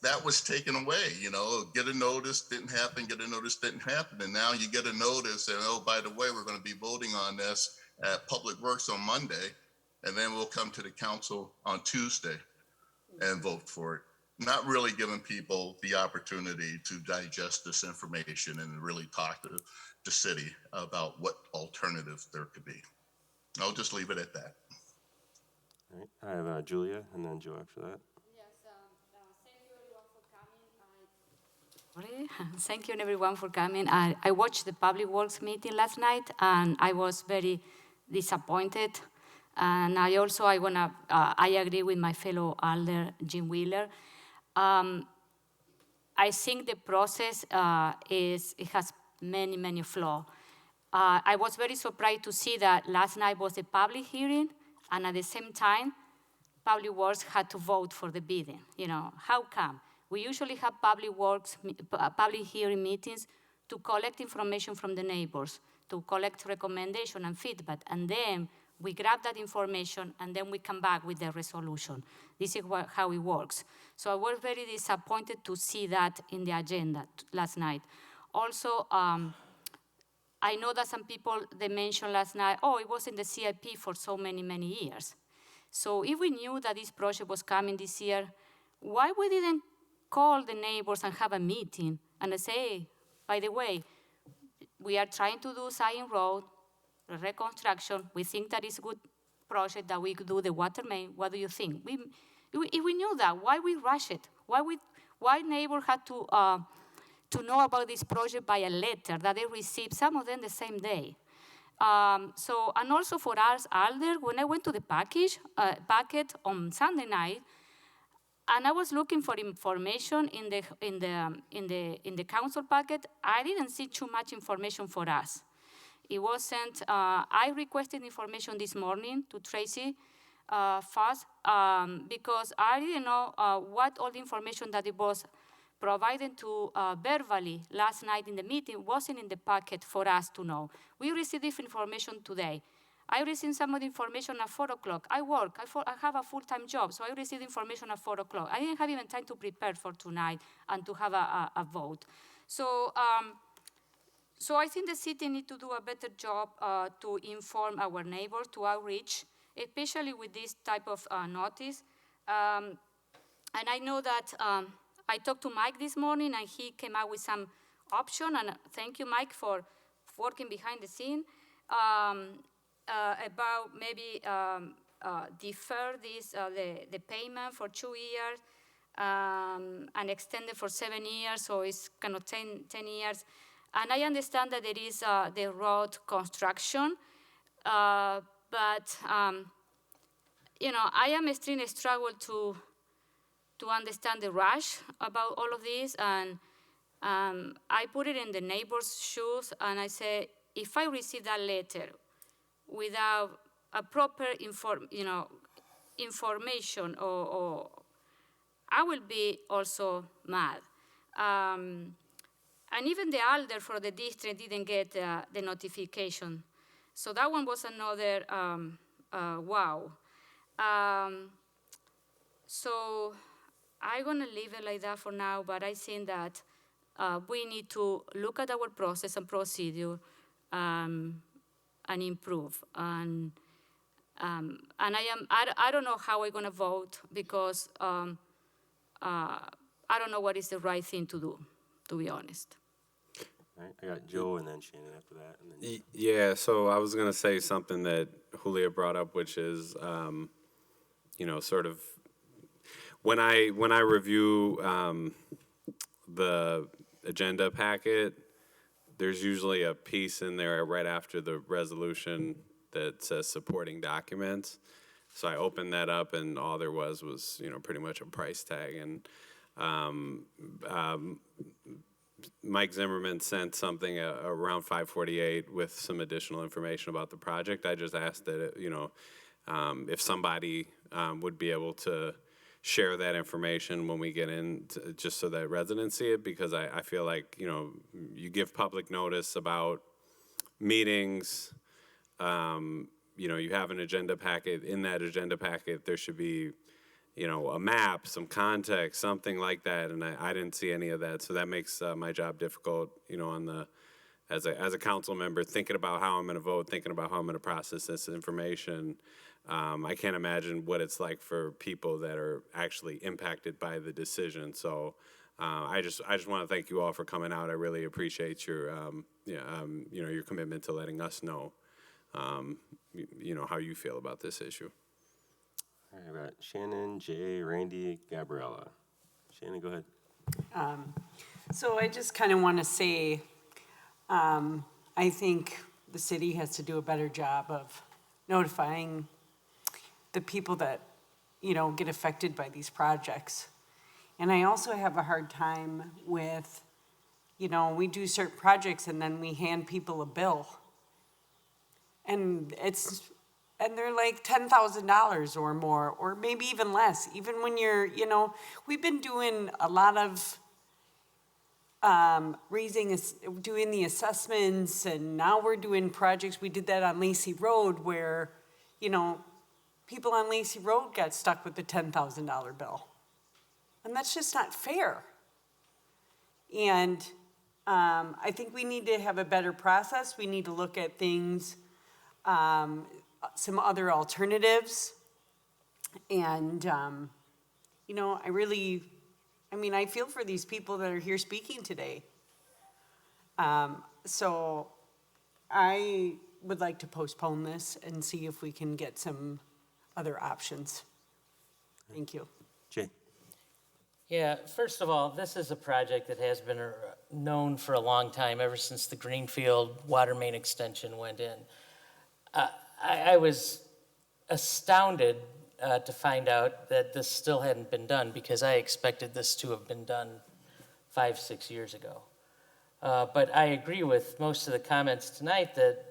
that was taken away. Get a notice, didn't happen, get a notice, didn't happen. And now you get a notice and, oh, by the way, we're going to be voting on this at Public Works on Monday. And then we'll come to the council on Tuesday and vote for it. Not really giving people the opportunity to digest this information and really talk to the city about what alternatives there could be. I'll just leave it at that. All right, I have Julia and then Joe after that. Thank you everyone for coming. I watched the Public Works meeting last night and I was very disappointed. And I agree with my fellow Alder, Jim Wheeler. I think the process it has many flaws. I was very surprised to see that last night was a public hearing, and at the same time, Public Works had to vote for the bidding. How come? We usually have public hearing meetings to collect information from the neighbors, to collect recommendation and feedback, and then we grab that information and then we come back with the resolution. This is how it works. So I was very disappointed to see that in the agenda last night. Also, I know that some people, they mentioned last night, oh, it was in the CIP for so many years. So if we knew that this project was coming this year, why we didn't call the neighbors and have a meeting and say, hey, by the way, we are trying to do Zion Road, reconstruction. We think that is a good project that we could do the water main. What do you think? If we knew that, why we rush it? Why neighbor had to know about this project by a letter that they received, some of them the same day? And also for us, Alder, when I went to the packet on Sunday night, and I was looking for information in the council packet, I didn't see too much information for us. It wasn't, I requested information this morning to Tracy Foss because I didn't know what all the information that it was provided to verbally last night in the meeting wasn't in the packet for us to know. We received this information today. I received some of the information at 4 o'clock. I work, I have a full-time job, so I received information at 4 o'clock. I didn't have even time to prepare for tonight and to have a vote. So I think the city needs to do a better job to inform our neighbors, to outreach, especially with this type of notice. And I know that I talked to Mike this morning, and he came out with some option, and thank you, Mike, for working behind the scene, about maybe defer the payment for 2 years and extend it for 7 years, so it's kind of 10 years. And I understand that there is the road construction, but I am extremely struggle to understand the rush about all of this, and I put it in the neighbor's shoes, and I say, if I receive that letter without a proper information, or I will be also mad. And even the Alder for the district didn't get the notification. So that one was another wow. So I'm gonna leave it like that for now, but I think that we need to look at our process and procedure and improve. And I don't know how I'm gonna vote because I don't know what is the right thing to do, to be honest. All right, I got Joe and then Shannon after that. And then Yeah, so I was going to say something that Julia brought up, which is, sort of, when I review the agenda packet, there's usually a piece in there right after the resolution that says supporting documents. So I opened that up, and all there was, pretty much a price tag. And Mike Zimmerman sent something around 5:48 with some additional information about the project. I just asked that, if somebody would be able to share that information when we get in, just so that residents see it, because I feel like, you give public notice about meetings, you have an agenda packet. In that agenda packet, there should be, a map, some context, something like that, and I didn't see any of that, so that makes my job difficult, as a council member, thinking about how I'm going to vote, thinking about how I'm going to process this information. I can't imagine what it's like for people that are actually impacted by the decision. So I just want to thank you all for coming out. I really appreciate your your commitment to letting us know how you feel about this issue. all right, we got Shannon, Jay, Randy, Gabriella. Shannon, go ahead. So I just kind of want to say, I think the city has to do a better job of notifying the people that, get affected by these projects. And I also have a hard time with, we do certain projects and then we hand people a bill. And they're like $10,000 or more, or maybe even less. Even when you're, we've been doing a lot of doing the assessments, and now we're doing projects. We did that on Lacey Road where, people on Lacey Road got stuck with the $10,000 bill. And that's just not fair. And I think we need to have a better process. We need to look at things, some other alternatives. And, I feel for these people that are here speaking today. So I would like to postpone this and see if we can get some other options. Thank you. Jay. Yeah, first of all, this is a project that has been known for a long time, ever since the Greenfield water main extension went in. I was astounded to find out that this still hadn't been done, because I expected this to have been done 5-6 years ago. But I agree with most of the comments tonight that,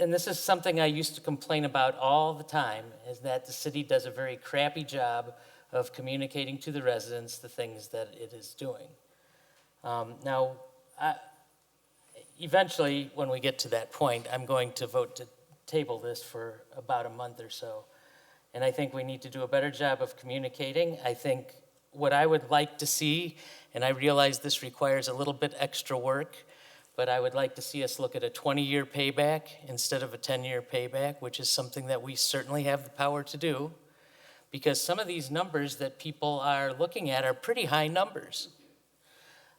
and this is something I used to complain about all the time, is that the city does a very crappy job of communicating to the residents the things that it is doing. Now, eventually, when we get to that point, I'm going to vote to table this for about a month or so. And I think we need to do a better job of communicating. I think what I would like to see, and I realize this requires a little bit extra work, but I would like to see us look at a 20-year payback instead of a 10-year payback, which is something that we certainly have the power to do, because some of these numbers that people are looking at are pretty high numbers.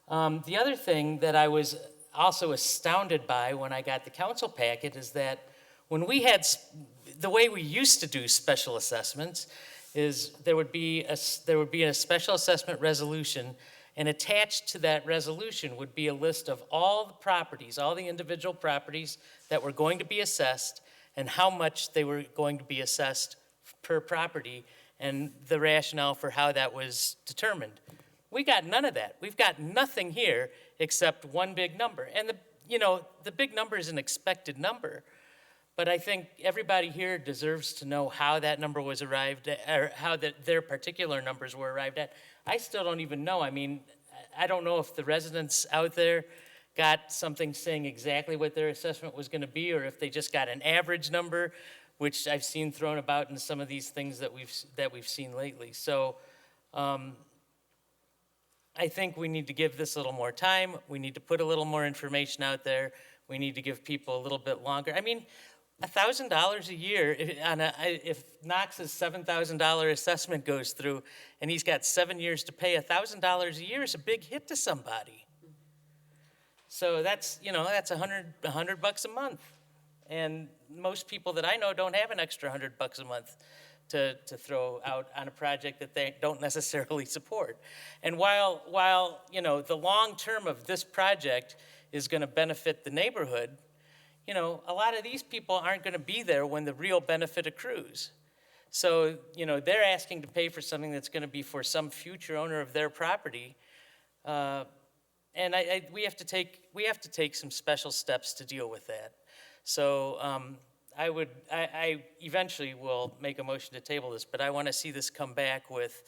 The other thing that I was also astounded by when I got the council packet is that when we had, the way we used to do special assessments is there would be a special assessment resolution, and attached to that resolution would be a list of all the properties, all the individual properties that were going to be assessed and how much they were going to be assessed per property and the rationale for how that was determined. We got none of that. We've got nothing here except one big number. And the big number is an expected number. But I think everybody here deserves to know how that number was arrived at, or how their particular numbers were arrived at. I still don't even know. I don't know if the residents out there got something saying exactly what their assessment was going to be, or if they just got an average number. which I've seen thrown about in some of these things that we've seen lately. So I think we need to give this a little more time. We need to put a little more information out there. We need to give people a little bit longer. I mean, $1,000 a year, if Knox's $7,000 assessment goes through and he's got 7 years to pay, $1,000 a year is a big hit to somebody. So that's, that's $100 a month. And most people that I know don't have an extra $100 a month to throw out on a project that they don't necessarily support. And while the long term of this project is going to benefit the neighborhood, a lot of these people aren't going to be there when the real benefit accrues. So, they're asking to pay for something that's going to be for some future owner of their property. And we have to take some special steps to deal with that. So I eventually will make a motion to table this, but I want to see this come back with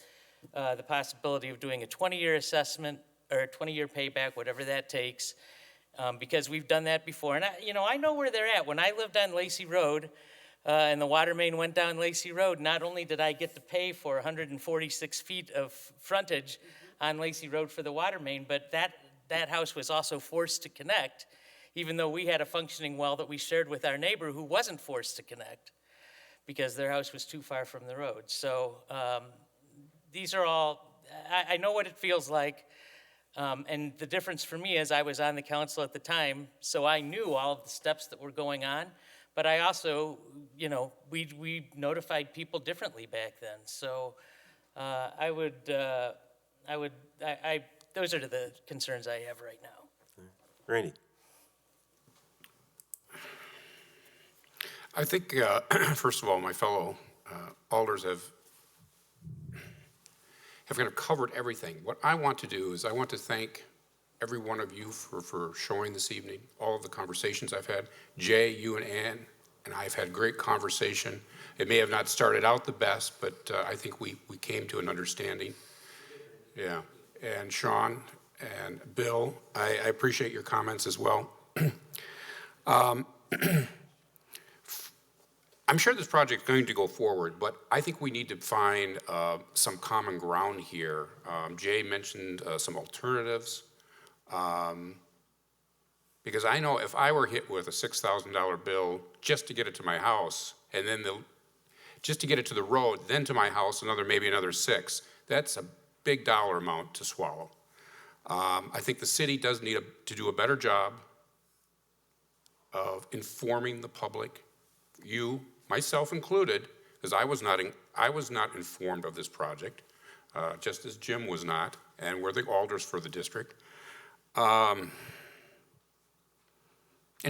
the possibility of doing a 20-year assessment or a 20-year payback, whatever that takes. Because we've done that before. And I know where they're at. When I lived on Lacey Road and the water main went down Lacey Road, not only did I get to pay for 146 feet of frontage on Lacey Road for the water main, but that house was also forced to connect, even though we had a functioning well that we shared with our neighbor who wasn't forced to connect because their house was too far from the road. So these are all, I know what it feels like. And the difference for me is I was on the council at the time, so I knew all of the steps that were going on. But I also, we notified people differently back then. So those are the concerns I have right now. Randy. I think, first of all, my fellow alders have kind of covered everything. What I want to do is I want to thank every one of you for showing this evening, all of the conversations I've had. Jay, you and Ann and I have had great conversation. It may have not started out the best, but I think we came to an understanding. Yeah, and Sean and Bill, I appreciate your comments as well. I'm sure this project is going to go forward, but I think we need to find some common ground here. Jay mentioned some alternatives. Because I know if I were hit with a $6,000 bill just to get it to my house, and then just to get it to the road, then to my house, maybe another $6,000, that's a big dollar amount to swallow. I think the city does need to do a better job of informing the public, you, myself included, because I was not informed of this project, just as Jim was not, and we're the alders for the district. And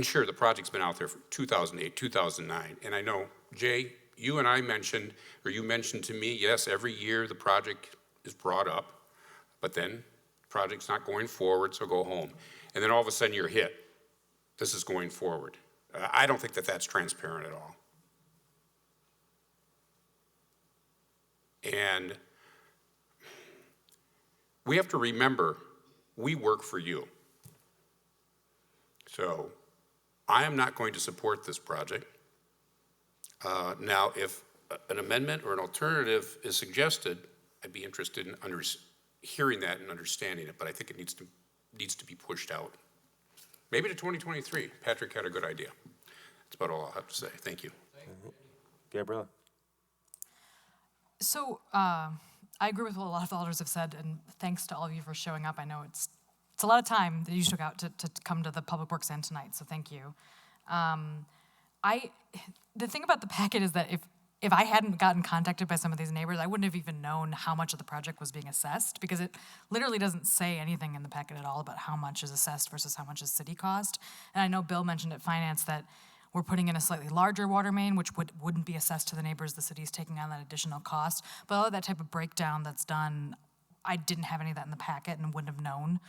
sure, the project's been out there for 2008, 2009, and I know, Jay, you and I mentioned, or you mentioned to me, yes, every year the project is brought up, but then the project's not going forward, so go home. And then all of a sudden you're hit. This is going forward. I don't think that that's transparent at all. And we have to remember, we work for you. So I am not going to support this project. Now, if an amendment or an alternative is suggested, I'd be interested in hearing that and understanding it, but I think it needs to be pushed out. Maybe to 2023. Patrick had a good idea. That's about all I'll have to say. Thank you. Gabriella. So I agree with what a lot of the alders have said, and thanks to all of you for showing up. I know it's a lot of time that you took out to come to the Public Works End tonight, so thank you. The thing about the packet is that if I hadn't gotten contacted by some of these neighbors, I wouldn't have even known how much of the project was being assessed, because it literally doesn't say anything in the packet at all about how much is assessed versus how much is city cost. And I know Bill mentioned at Finance that we're putting in a slightly larger water main, which wouldn't be assessed to the neighbors. The city's taking on that additional cost. But all of that type of breakdown that's done, I didn't have any of that in the packet and wouldn't have known.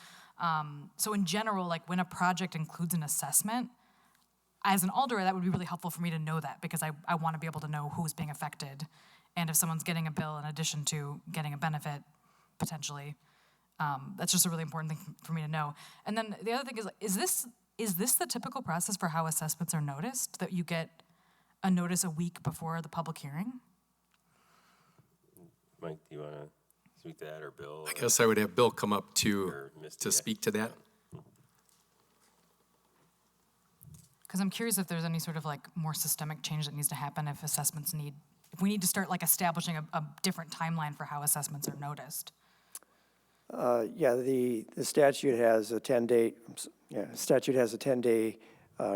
So in general, like when a project includes an assessment, as an alder, that would be really helpful for me to know that, because I want to be able to know who's being affected, and if someone's getting a bill in addition to getting a benefit, potentially. That's just a really important thing for me to know. And then the other thing is this the typical process for how assessments are noticed? That you get a notice a week before the public hearing? Mike, do you want to speak to that, or Bill? I guess I would have Bill come up Or Misty, to speak to that. Because I'm curious if there's any sort of like more systemic change that needs to happen if assessments need, if we need to start like establishing a different timeline for how assessments are noticed. Yeah, the statute has a 10-day, statute has a 10-day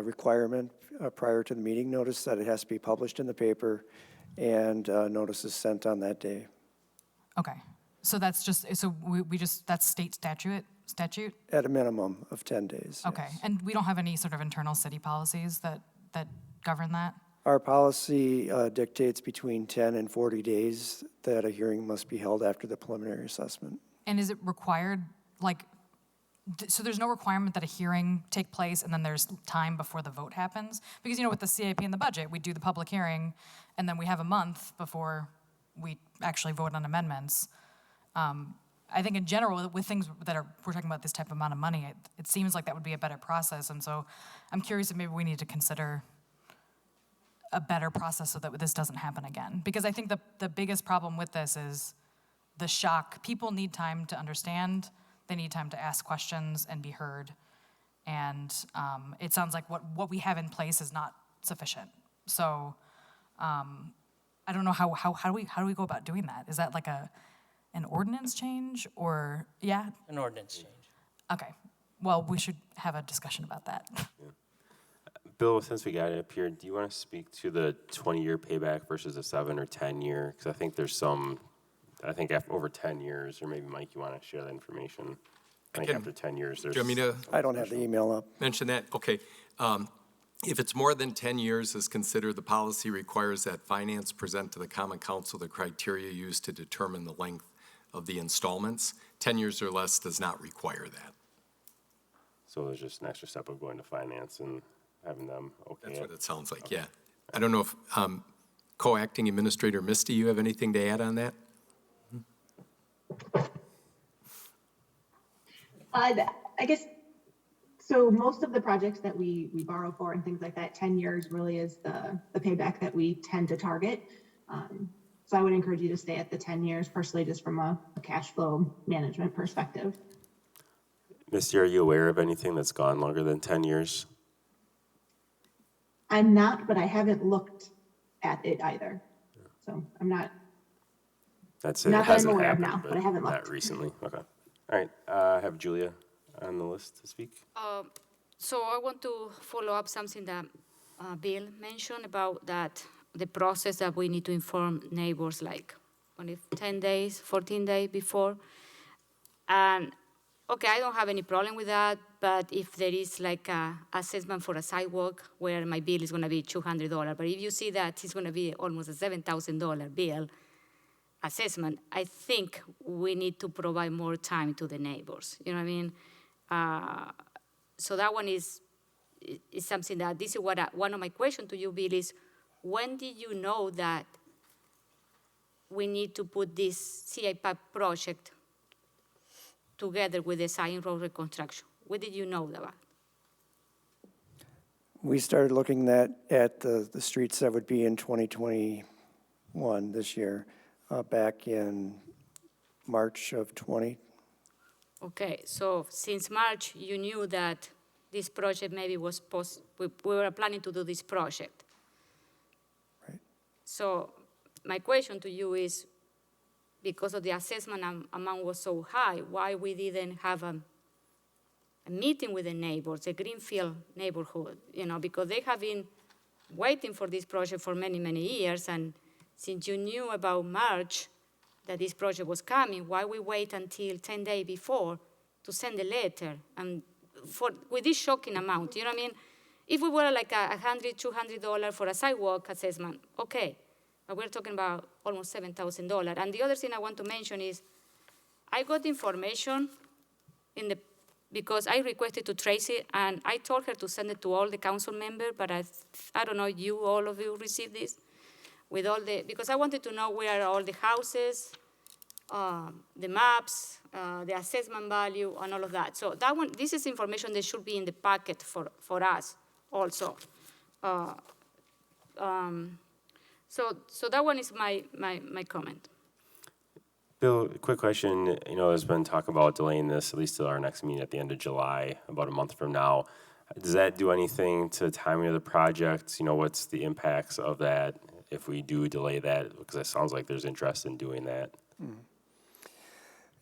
requirement prior to the meeting notice that it has to be published in the paper, and notice is sent on that day. Okay, so that's just, so we just, that's state statute? At a minimum of 10 days. Okay, and we don't have any sort of internal city policies that govern that? Our policy dictates between 10 and 40 days that a hearing must be held after the preliminary assessment. And is it required, like, so there's no requirement that a hearing take place and then there's time before the vote happens? Because, with the CIP and the budget, we do the public hearing and then we have a month before we actually vote on amendments. I think in general, with things that we're talking about this type of amount of money, it seems like that would be a better process. And so I'm curious if maybe we need to consider a better process so that this doesn't happen again. Because I think the biggest problem with this is the shock. People need time to understand. They need time to ask questions and be heard. And it sounds like what we have in place is not sufficient. So I don't know how do we go about doing that? Is that like an ordinance change or, yeah? An ordinance change. Okay, well, we should have a discussion about that. Bill, since we got it up here, do you want to speak to the 20-year payback versus a 7 or 10-year? Because I think there's some, after over 10 years, or maybe Mike, you want to share that information. I think after 10 years, there's. Do you want me to? I don't have the email up. Mention that? Okay. If it's more than 10 years as considered, the policy requires that finance present to the Common Council the criteria used to determine the length of the installments. 10 years or less does not require that. So there's just an extra step of going to finance and having them okay. That's what it sounds like, yeah. I don't know if co-acting Administrator Misty, you have anything to add on that? I guess, so most of the projects that we borrow for and things like that, 10 years really is the payback that we tend to target. So I would encourage you to stay at the 10 years, personally, just from a cash flow management perspective. Misty, are you aware of anything that's gone longer than 10 years? I'm not, but I haven't looked at it either. So I'm not. That's it. Not It that I'm hasn't aware of happened, now, but I haven't not looked. recently. Okay. All right. I have Julia on the list to speak. So I want to follow up something that Bill mentioned about that the process that we need to inform neighbors, like 10 days, 14 days before. And okay, I don't have any problem with that, but if there is like a assessment for a sidewalk where my bill is going to be $200, but if you see that it's going to be almost a $7,000 bill assessment, I think we need to provide more time to the neighbors. You know what I mean? So that one is something that, this is what one of my questions to you, Bill, is when did you know that we need to put this CIP project together with the Zion Road reconstruction? When did you know that? We started looking at the streets that would be in 2021 this year, back in March of 20. Okay, so since March, you knew that this project maybe was we were planning to do this project. Right. So my question to you is, because of the assessment amount was so high, why we didn't have a meeting with the neighbors, the Greenfield neighborhood, because they have been waiting for this project for many, many years, and since you knew about March that this project was coming, why we wait until 10 days before to send a letter and with this shocking amount, you know what I mean? If we were like $100, $200 for a sidewalk assessment, okay, but we're talking about almost $7,000. And the other thing I want to mention is I got information because I requested to Tracy, and I told her to send it to all the council members, but I don't know, all of you received this? Because I wanted to know where are all the houses, the maps, the assessment value, and all of that. So that one, this is information that should be in the packet for us also. So that one is my comment. Bill, quick question. There's been talk about delaying this at least till our next meeting at the end of July, about a month from now. Does that do anything to the timing of the project? What's the impacts of that if we do delay that? Because it sounds like there's interest in doing that.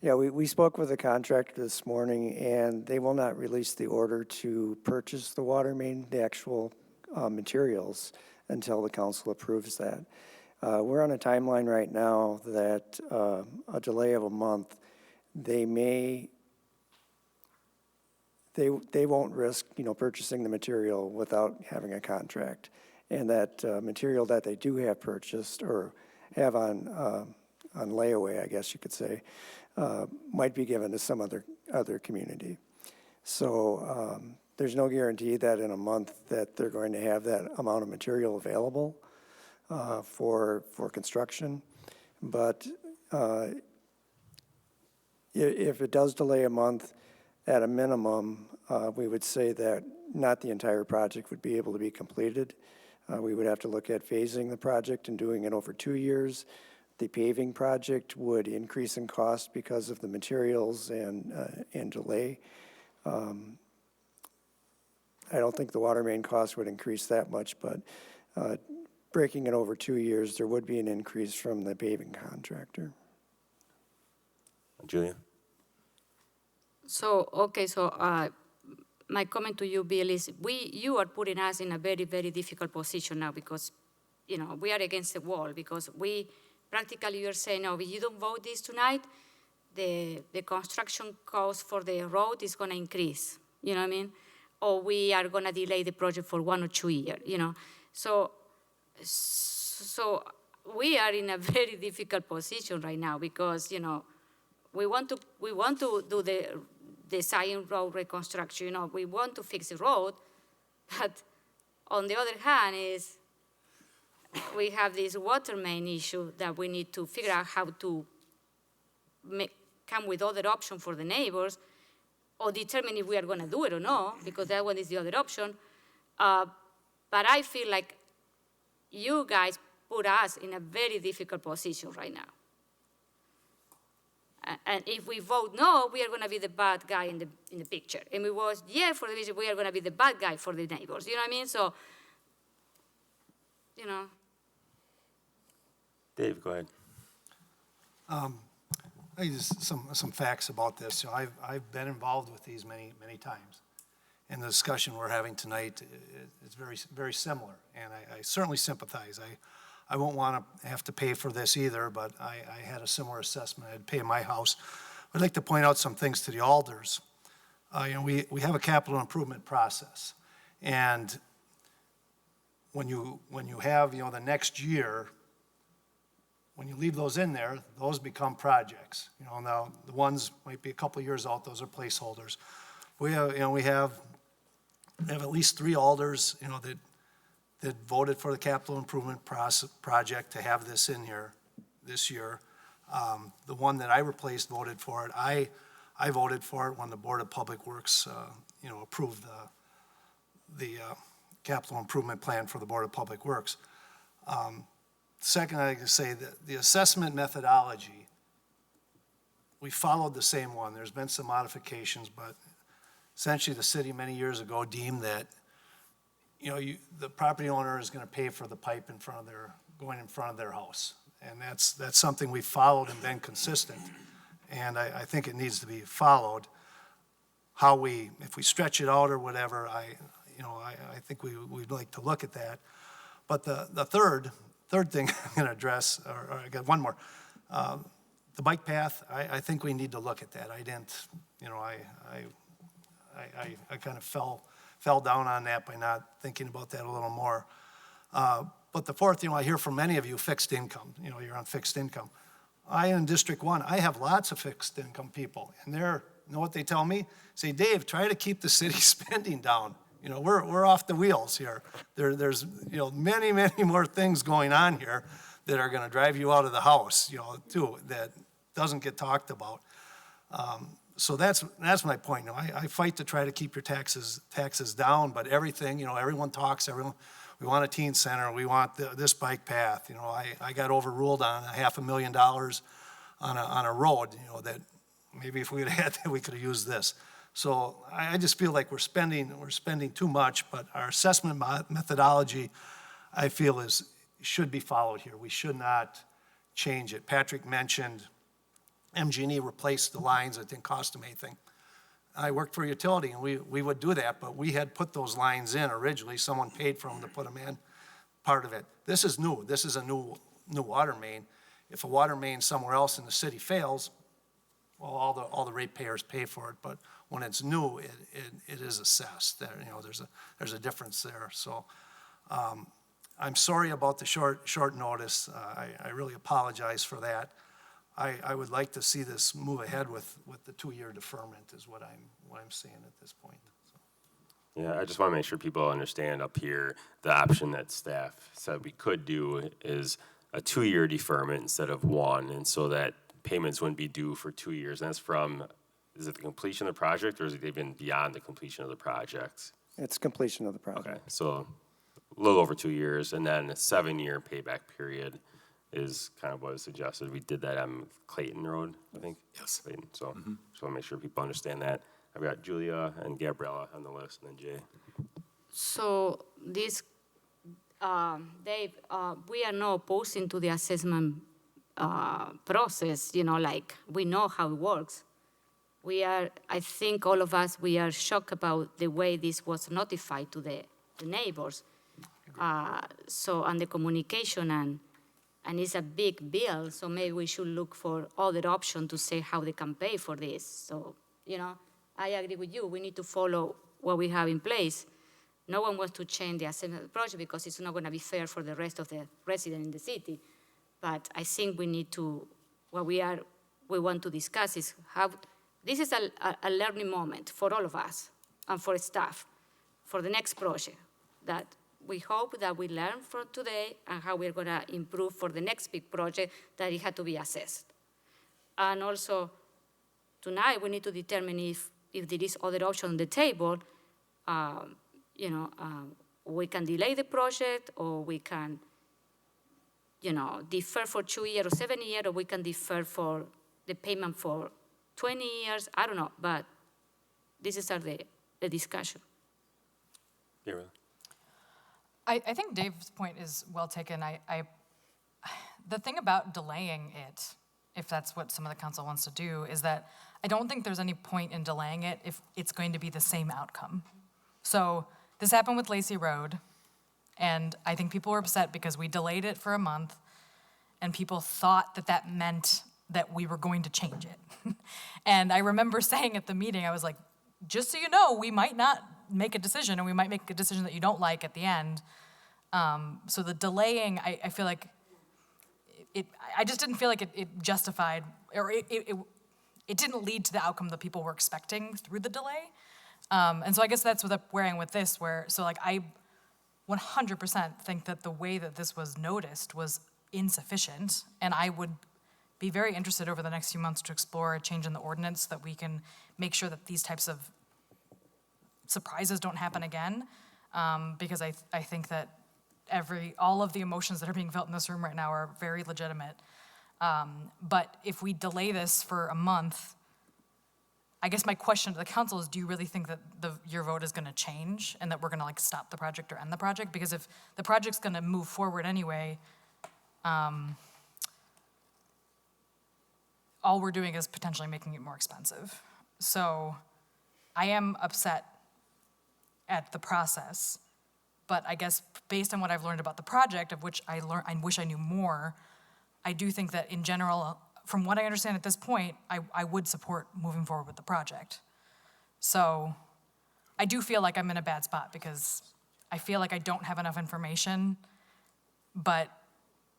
Yeah, we spoke with the contractor this morning, and they will not release the order to purchase the water main, the actual materials, until the council approves that. We're on a timeline right now that a delay of a month, they won't risk, purchasing the material without having a contract. And that material that they do have purchased or have on layaway, I guess you could say, might be given to some other community. So there's no guarantee that in a month that they're going to have that amount of material available for construction. But if it does delay a month, at a minimum, we would say that not the entire project would be able to be completed. We would have to look at phasing the project and doing it over 2 years. The paving project would increase in cost because of the materials and delay. I don't think the water main cost would increase that much, but breaking it over 2 years, there would be an increase from the paving contractor. Julia? So my comment to you, Bill, is you are putting us in a very, very difficult position now because, we are against the wall because practically you're saying, no, if you don't vote this tonight, the construction cost for the road is going to increase, you know what I mean? Or we are going to delay the project for 1 or 2 years, So we are in a very difficult position right now because, we want to do the Zion Road reconstruction, we want to fix the road, but on the other hand we have this water main issue that we need to figure out how to come with other options for the neighbors or determine if we are going to do it or not, because that one is the other option. But I feel like you guys put us in a very difficult position right now. And if we vote no, we are going to be the bad guy in the picture. And we vote yeah for the vision, we are going to be the bad guy for the neighbors. You know what I mean? So, Dave, go ahead. Just some facts about this. I've been involved with these many times. And the discussion we're having tonight is very, very similar. And I certainly sympathize. I won't want to have to pay for this either, but I had a similar assessment I'd pay in my house. I'd like to point out some things to the alders. We have a capital improvement process. And when you have, the next year, when you leave those in there, those become projects. Now the ones might be a couple of years out, those are placeholders. We have at least 3 alders, that voted for the capital improvement project to have this in here this year. The one that I replaced voted for it. I voted for it when the Board of Public Works, approved the capital improvement plan for the Board of Public Works. Second, I can say that the assessment methodology, we followed the same one. There's been some modifications, but essentially the city many years ago deemed that the property owner is going to pay for the pipe going in front of their house. And that's something we've followed and been consistent. And I think it needs to be followed. If we stretch it out or whatever, I think we'd like to look at that. But the third thing I'm going to address, or I got one more. The bike path, I think we need to look at that. I didn't, I kind of fell down on that by not thinking about that a little more. But the fourth, I hear from many of you fixed income. You're on fixed income. In District 1, I have lots of fixed income people. And you know what they tell me? Say, Dave, try to keep the city spending down. We're off the wheels here. There's many more things going on here that are going to drive you out of the house, too, that doesn't get talked about. So that's my point. I fight to try to keep your taxes down, but everything, everyone talks, we want a teen center, we want this bike path. I got overruled on $500,000 on a road, that maybe if we had had that, we could have used this. So I just feel like we're spending too much, but our assessment methodology, I feel, should be followed here. We should not change it. Patrick mentioned MG&E replaced the lines. It didn't cost them anything. I worked for a utility, and we would do that, but we had put those lines in originally. Someone paid for them to put them in, part of it. This is new. This is a new water main. If a water main somewhere else in the city fails, well, all the ratepayers pay for it, but when it's new, it is assessed. There's a difference there. So I'm sorry about the short notice. I really apologize for that. I would like to see this move ahead with the 2-year deferment is what I'm seeing at this point. So. Yeah, I just want to make sure people understand up here, the option that staff said we could do is a 2-year deferment instead of 1, and so that payments wouldn't be due for 2 years. And that's from, is it the completion of the project, or is it even beyond the completion of the project? It's completion of the project. Okay, so a little over 2 years, and then a 7-year payback period is kind of what is suggested. We did that on Clayton Road, I think. Yes. Clayton. So just want to make sure people understand that. I've got Julia and Gabriella on the list, and then Jay. So this, Dave, we are not opposing to the assessment process, like we know how it works. I think all of us, we are shocked about the way this was notified to the neighbors. And the communication, and it's a big bill, so maybe we should look for other options to say how they can pay for this. So, I agree with you. We need to follow what we have in place. No one wants to change the assessment project because it's not going to be fair for the rest of the residents in the city. But I think we need to, what we want to discuss is how, this is a learning moment for all of us and for staff for the next project, that we hope that we learn from today and how we're going to improve for the next big project that it had to be assessed. And also, tonight we need to determine if there is other option on the table, we can delay the project, or we can, defer for 2 years or 7 years, or we can defer for the payment for 20 years. I don't know, but this is the discussion. Yeah, really. I think Dave's point is well taken. The thing about delaying it, if that's what some of the council wants to do, is that I don't think there's any point in delaying it if it's going to be the same outcome. So this happened with Lacey Road, and I think people were upset because we delayed it for a month, and people thought that meant that we were going to change it. And I remember saying at the meeting, I was like, just so you know, we might not make a decision, and we might make a decision that you don't like at the end. So the delaying, I feel like I just didn't feel like it justified, or it didn't lead to the outcome that people were expecting through the delay. And so I guess that's where I'm with this, I 100% think that the way that this was noticed was insufficient, and I would be very interested over the next few months to explore a change in the ordinance so that we can make sure that these types of surprises don't happen again, because I think that all of the emotions that are being felt in this room right now are very legitimate. But if we delay this for a month, I guess my question to the council is, do you really think that your vote is going to change and that we're going to stop the project or end the project? Because if the project's going to move forward anyway, all we're doing is potentially making it more expensive. So I am upset at the process, but I guess based on what I've learned about the project, of which I wish I knew more, I do think that in general, from what I understand at this point, I would support moving forward with the project. So I do feel like I'm in a bad spot because I feel like I don't have enough information. But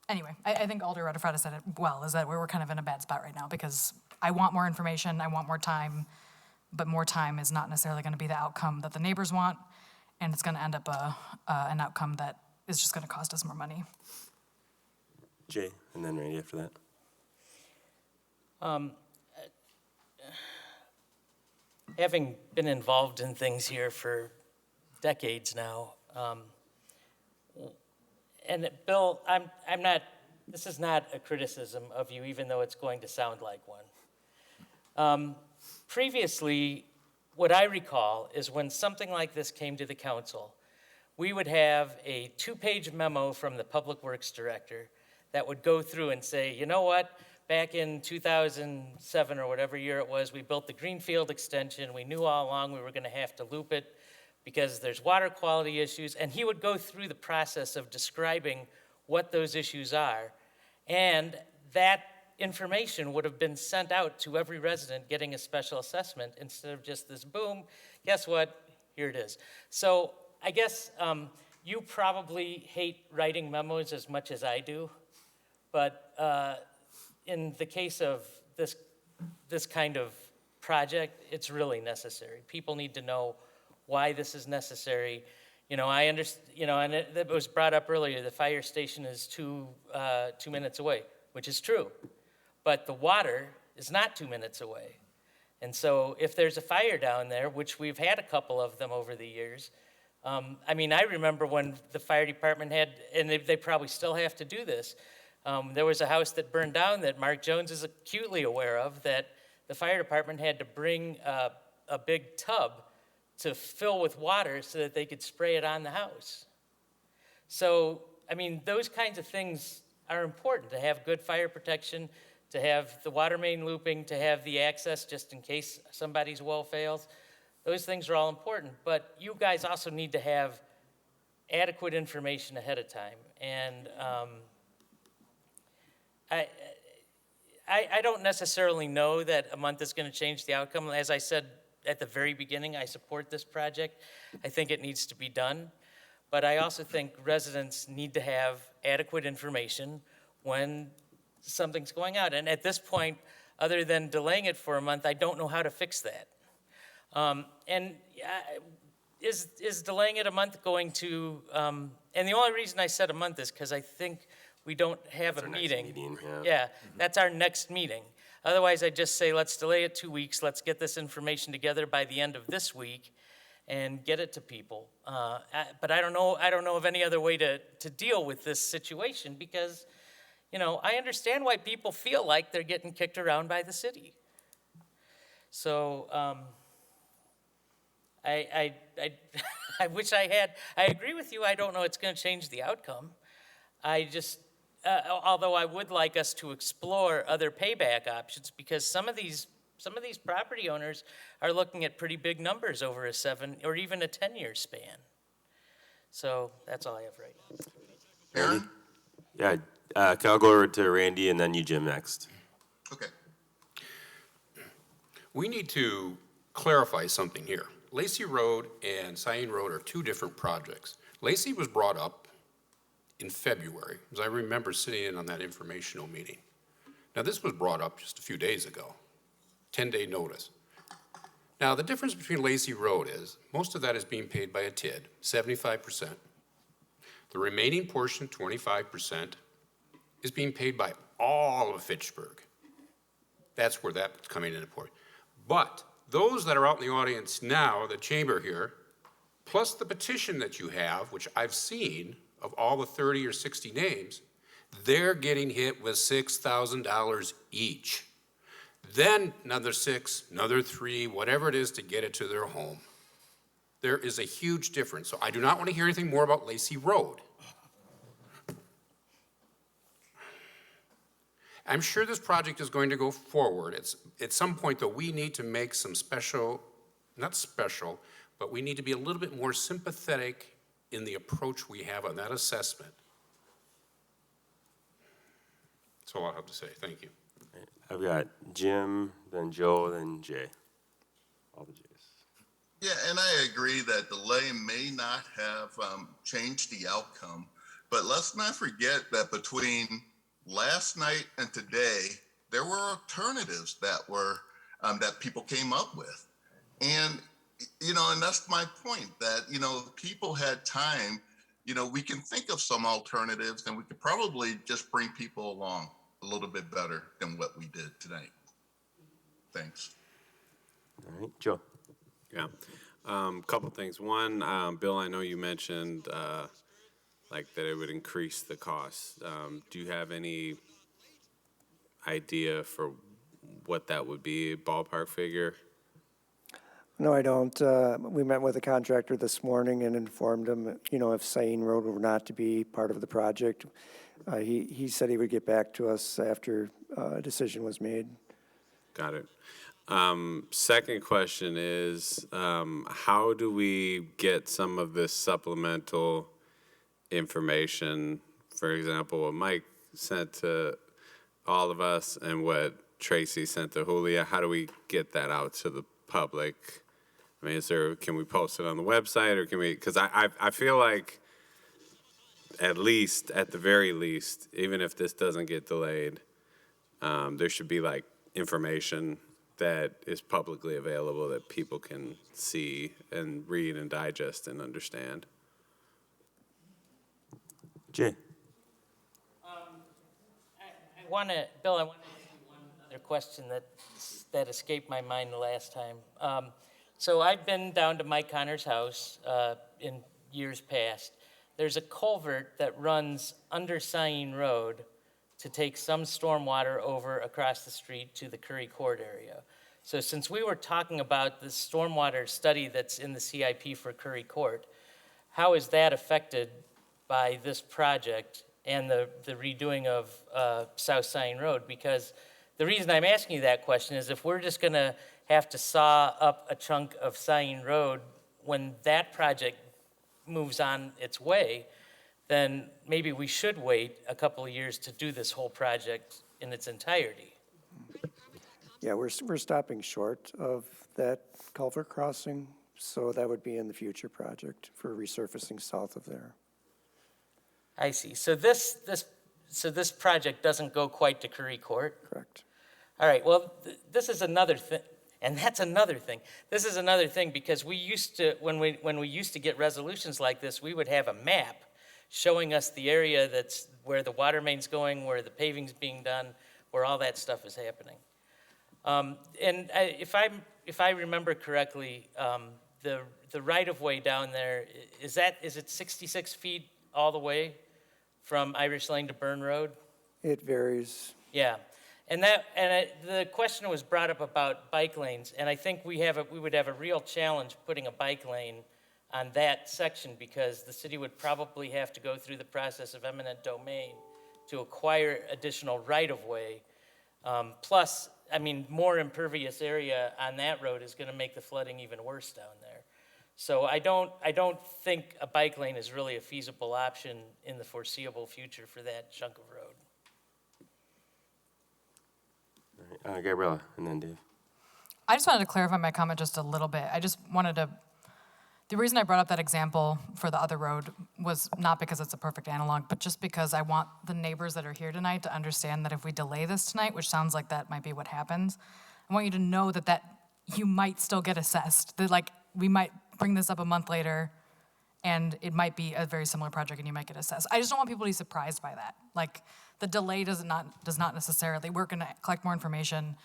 anyway, I think Alder Rutherford said it well, is that we're kind of in a bad spot right now because I want more information, I want more time, but more time is not necessarily going to be the outcome that the neighbors want, and it's going to end up an outcome that is just going to cost us more money. Jay, and then Randy after that. having been involved in things here for decades now, and Bill, I'm not, this is not a criticism of you, even though it's going to sound like one. Previously, what I recall is when something like this came to the council, we would have a 2-page memo from the Public Works Director that would go through and say, you know what, back in 2007 or whatever year it was, we built the Greenfield extension. We knew all along we were going to have to loop it because there's water quality issues. And he would go through the process of describing what those issues are. And that information would have been sent out to every resident getting a special assessment instead of just this boom, guess what, here it is. So I guess you probably hate writing memos as much as I do, but in the case of this kind of project, it's really necessary. People need to know why this is necessary. You know, I understand, you know, and it was brought up earlier, the fire station is 2 minutes away, which is true. But the water is not 2 minutes away. And so if there's a fire down there, which we've had a couple of them over the years, I mean, I remember when the fire department had, and they probably still have to do this, there was a house that burned down that Mark Jones is acutely aware of, that the fire department had to bring a big tub to fill with water so that they could spray it on the house. So, I mean, those kinds of things are important, to have good fire protection, to have the water main looping, to have the access just in case somebody's well fails. Those things are all important, but you guys also need to have adequate information ahead of time. And I don't necessarily know that a month is going to change the outcome. As I said at the very beginning, I support this project. I think it needs to be done. But I also think residents need to have adequate information when something's going out. And at this point, other than delaying it for a month, I don't know how to fix that. Is delaying it a month going to, and the only reason I said a month is because I think we don't have a meeting. Yeah, that's our next meeting. Otherwise, I'd just say, let's delay it 2 weeks. Let's get this information together by the end of this week and get it to people. But I don't know of any other way to deal with this situation because, you know, I understand why people feel like they're getting kicked around by the city. So I wish I agree with you. I don't know it's going to change the outcome. I just, although I would like us to explore other payback options because some of these property owners are looking at pretty big numbers over a 7 or even a 10-year span. So that's all I have right now. Aaron? Yeah, I'll go over to Randy and then you, Jim, next. Okay. We need to clarify something here. Lacey Road and Cyene Road are 2 different projects. Lacey was brought up in February, as I remember sitting in on that informational meeting. Now, this was brought up just a few days ago, 10-day notice. Now, the difference between Lacey Road is most of that is being paid by a TID, 75%. The remaining portion, 25%, is being paid by all of Fitchburg. That's where that's coming into play. But those that are out in the audience now, the chamber here, plus the petition that you have, which I've seen of all the 30 or 60 names, they're getting hit with $6,000 each. Then another 6, another 3, whatever it is to get it to their home. There is a huge difference. So I do not want to hear anything more about Lacey Road. I'm sure this project is going to go forward. At some point, though, we need to make some special, not special, but we need to be a little bit more sympathetic in the approach we have on that assessment. That's all I have to say. Thank you. I've got Jim, then Joe, then Jay. All the J's. Yeah, and I agree that delay may not have changed the outcome, but let's not forget that between last night and today, there were alternatives that were that people came up with, and and that's my point. That people had time. We can think of some alternatives, and we could probably just bring people along a little bit better than what we did tonight. Thanks. All right, Joe. Yeah. Couple things. One, Bill, I know you mentioned like that it would increase the cost. Do you have any idea for what that would be, ballpark figure? No, I don't. We met with a contractor this morning and informed him, if Sain Road were not to be part of the project, he said he would get back to us after a decision was made. Got it. Second question is, how do we get some of this supplemental information, for example, what Mike sent to all of us and what Tracy sent to Julia? How do we get that out to the public? I mean, can we post it on the website, or can we, because I feel like at the very least, even if this doesn't get delayed, there should be like information that is publicly available that people can see and read and digest and understand. Jay. Bill, I want to ask you one other question that escaped my mind the last time. So I've been down to Mike Connor's house in years past. There's a culvert that runs under Sain Road to take some stormwater over across the street to the Curry Court area. So since we were talking about the stormwater study that's in the CIP for Curry Court, how is that affected by this project and the redoing of South Sain Road? Because the reason I'm asking you that question is if we're just going to have to saw up a chunk of Sain Road when that project moves on its way, then maybe we should wait a couple of years to do this whole project in its entirety. Yeah, we're stopping short of that culvert crossing, so that would be in the future project for resurfacing south of there. I see. So this project doesn't go quite to Curry Court? Correct. All right, well, this is another thing, and that's another thing. This is another thing because we used to, when we used to get resolutions like this, we would have a map showing us the area that's where the water main's going, where the paving's being done, where all that stuff is happening. If I remember correctly, the right-of-way down there, is it 66 feet all the way from Irish Lane to Burn Road? It varies. Yeah, the question was brought up about bike lanes, and I think we would have a real challenge putting a bike lane on that section because the city would probably have to go through the process of eminent domain to acquire additional right-of-way. Plus, I mean, more impervious area on that road is going to make the flooding even worse down there. So I don't think a bike lane is really a feasible option in the foreseeable future for that chunk of road. All right, Gabriella, and then Dave. I just wanted to clarify my comment just a little bit. The reason I brought up that example for the other road was not because it's a perfect analog, but just because I want the neighbors that are here tonight to understand that if we delay this tonight, which sounds like that might be what happens, I want you to know that you might still get assessed. That we might bring this up a month later and it might be a very similar project and you might get assessed. I just don't want people to be surprised by that. The delay does not necessarily, we're gonna collect more information,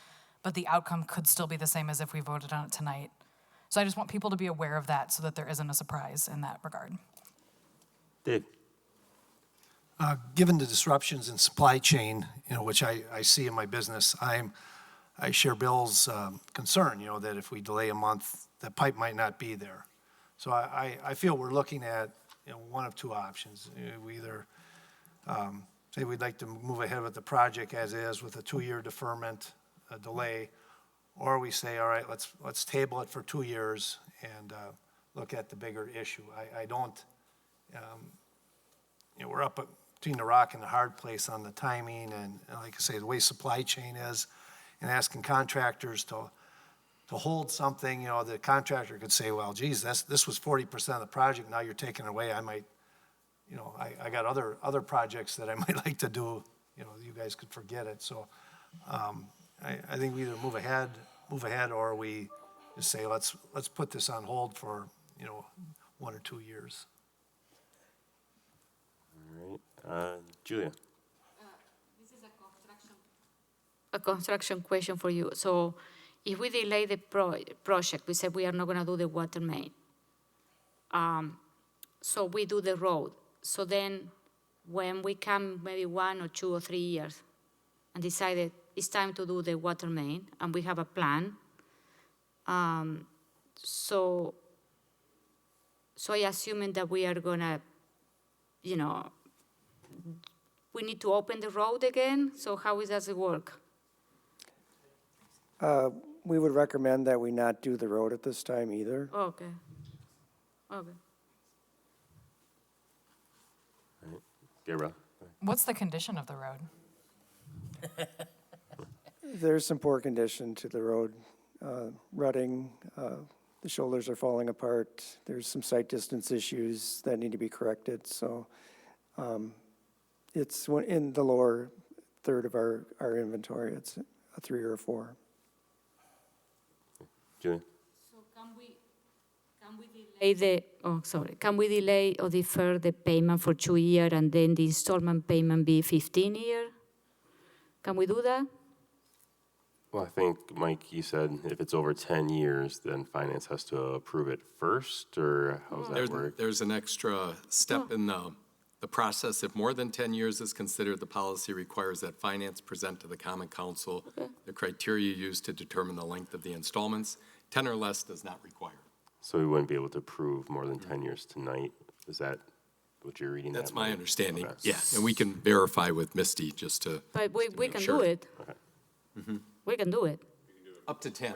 but the outcome could still be the same as if we voted on it tonight. So I just want people to be aware of that so that there isn't a surprise in that regard. Dave. Given the disruptions in supply chain, which I see in my business, I share Bill's concern, that if we delay a month, the pipe might not be there. So I feel we're looking at, one of two options. We either say we'd like to move ahead with the project as is with a 2-year deferment, delay, or we say, all right, let's table it for 2 years and look at the bigger issue. I don't, we're up between the rock and the hard place on the timing and like I say, the way supply chain is, and asking contractors to hold something, the contractor could say, well, geez, this was 40% of the project, now you're taking it away. I might, I got other projects that I might like to do, you guys could forget it. So I think we either move ahead or we just say, let's put this on hold for, 1 or 2 years. All right, Julia. This is a construction question for you. So if we delay the project, we said we are not going to do the water main. So we do the road. So then when we come maybe 1 or 2 or 3 years and decided it's time to do the water main and we have a plan, so I assuming that we are going to, we need to open the road again. So how does it work? We would recommend that we not do the road at this time either. Okay. Okay. Gabriel? What's the condition of the road? There's some poor condition to the road, rutting, the shoulders are falling apart. There's some sight distance issues that need to be corrected. So it's in the lower third of our inventory. It's a 3 or a 4. Julian? So can we delay can we delay or defer the payment for 2 years and then the installment payment be 15 years? Can we do that? Well, I think, Mike, you said if it's over 10 years, then finance has to approve it first, or how does that work? There's an extra step in the process. If more than 10 years is considered, the policy requires that finance present to the Common Council the criteria used to determine the length of the installments. 10 or less does not require. So we wouldn't be able to approve more than 10 years tonight? Is that what you're reading? That's that my way? understanding, Okay. yeah. And we can verify with Misty just to But we make can sure. do it. Okay. We can do it. Up to 10.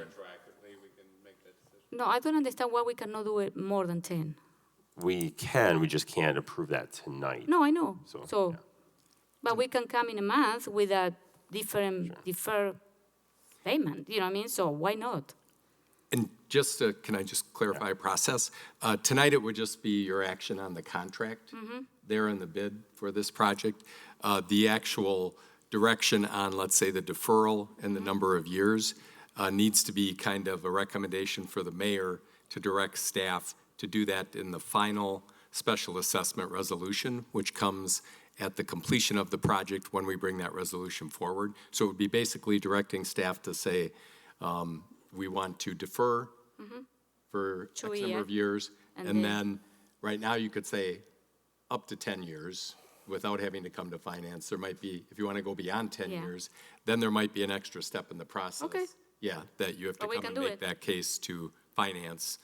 No, I don't understand why we cannot do it more than 10. We can, we just can't approve that tonight. No, I know. So, yeah. But we can come in a month with a different deferred payment. You know what I mean? So why not? And just can I just clarify a process? Tonight, it would just be your action on the contract there in the bid for this project. The actual direction on, let's say, the deferral and the number of years needs to be kind of a recommendation for the mayor to direct staff to do that in the final special assessment resolution, which comes at the completion of the project when we bring that resolution forward. So it would be basically directing staff to say, we want to defer for X number of years. And then right now you could say up to 10 years without having to come to finance. There might be, if you want to go beyond 10 years, then there might be an extra step in the process. Okay. Yeah, that you have to come and make that case to finance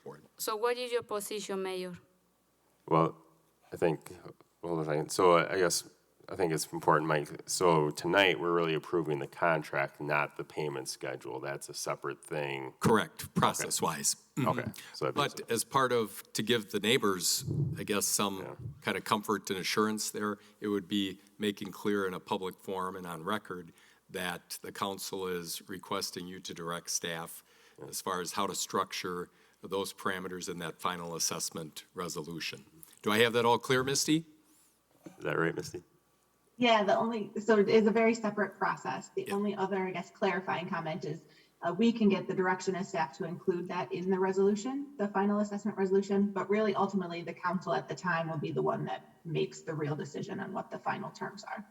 for it. So what is your position, Mayor? Well, I think, hold on a second. So I think it's important, Mike. So tonight, we're really approving the contract, not the payment schedule. That's a separate thing. Correct, process-wise. Okay. So that makes But as part of, to give the neighbors, I guess, some kind of comfort and assurance there, it would be making clear in a public forum and on record that the council is requesting you to direct staff as far as how to structure those parameters in that final assessment resolution. Do I have that all clear, Misty? Is that right, Misty? Yeah, so it is a very separate process. The only other, I guess, clarifying comment is we can get the direction as staff to include that in the resolution, the final assessment resolution, but really ultimately the council at the time will be the one that makes the real decision on what the final terms are.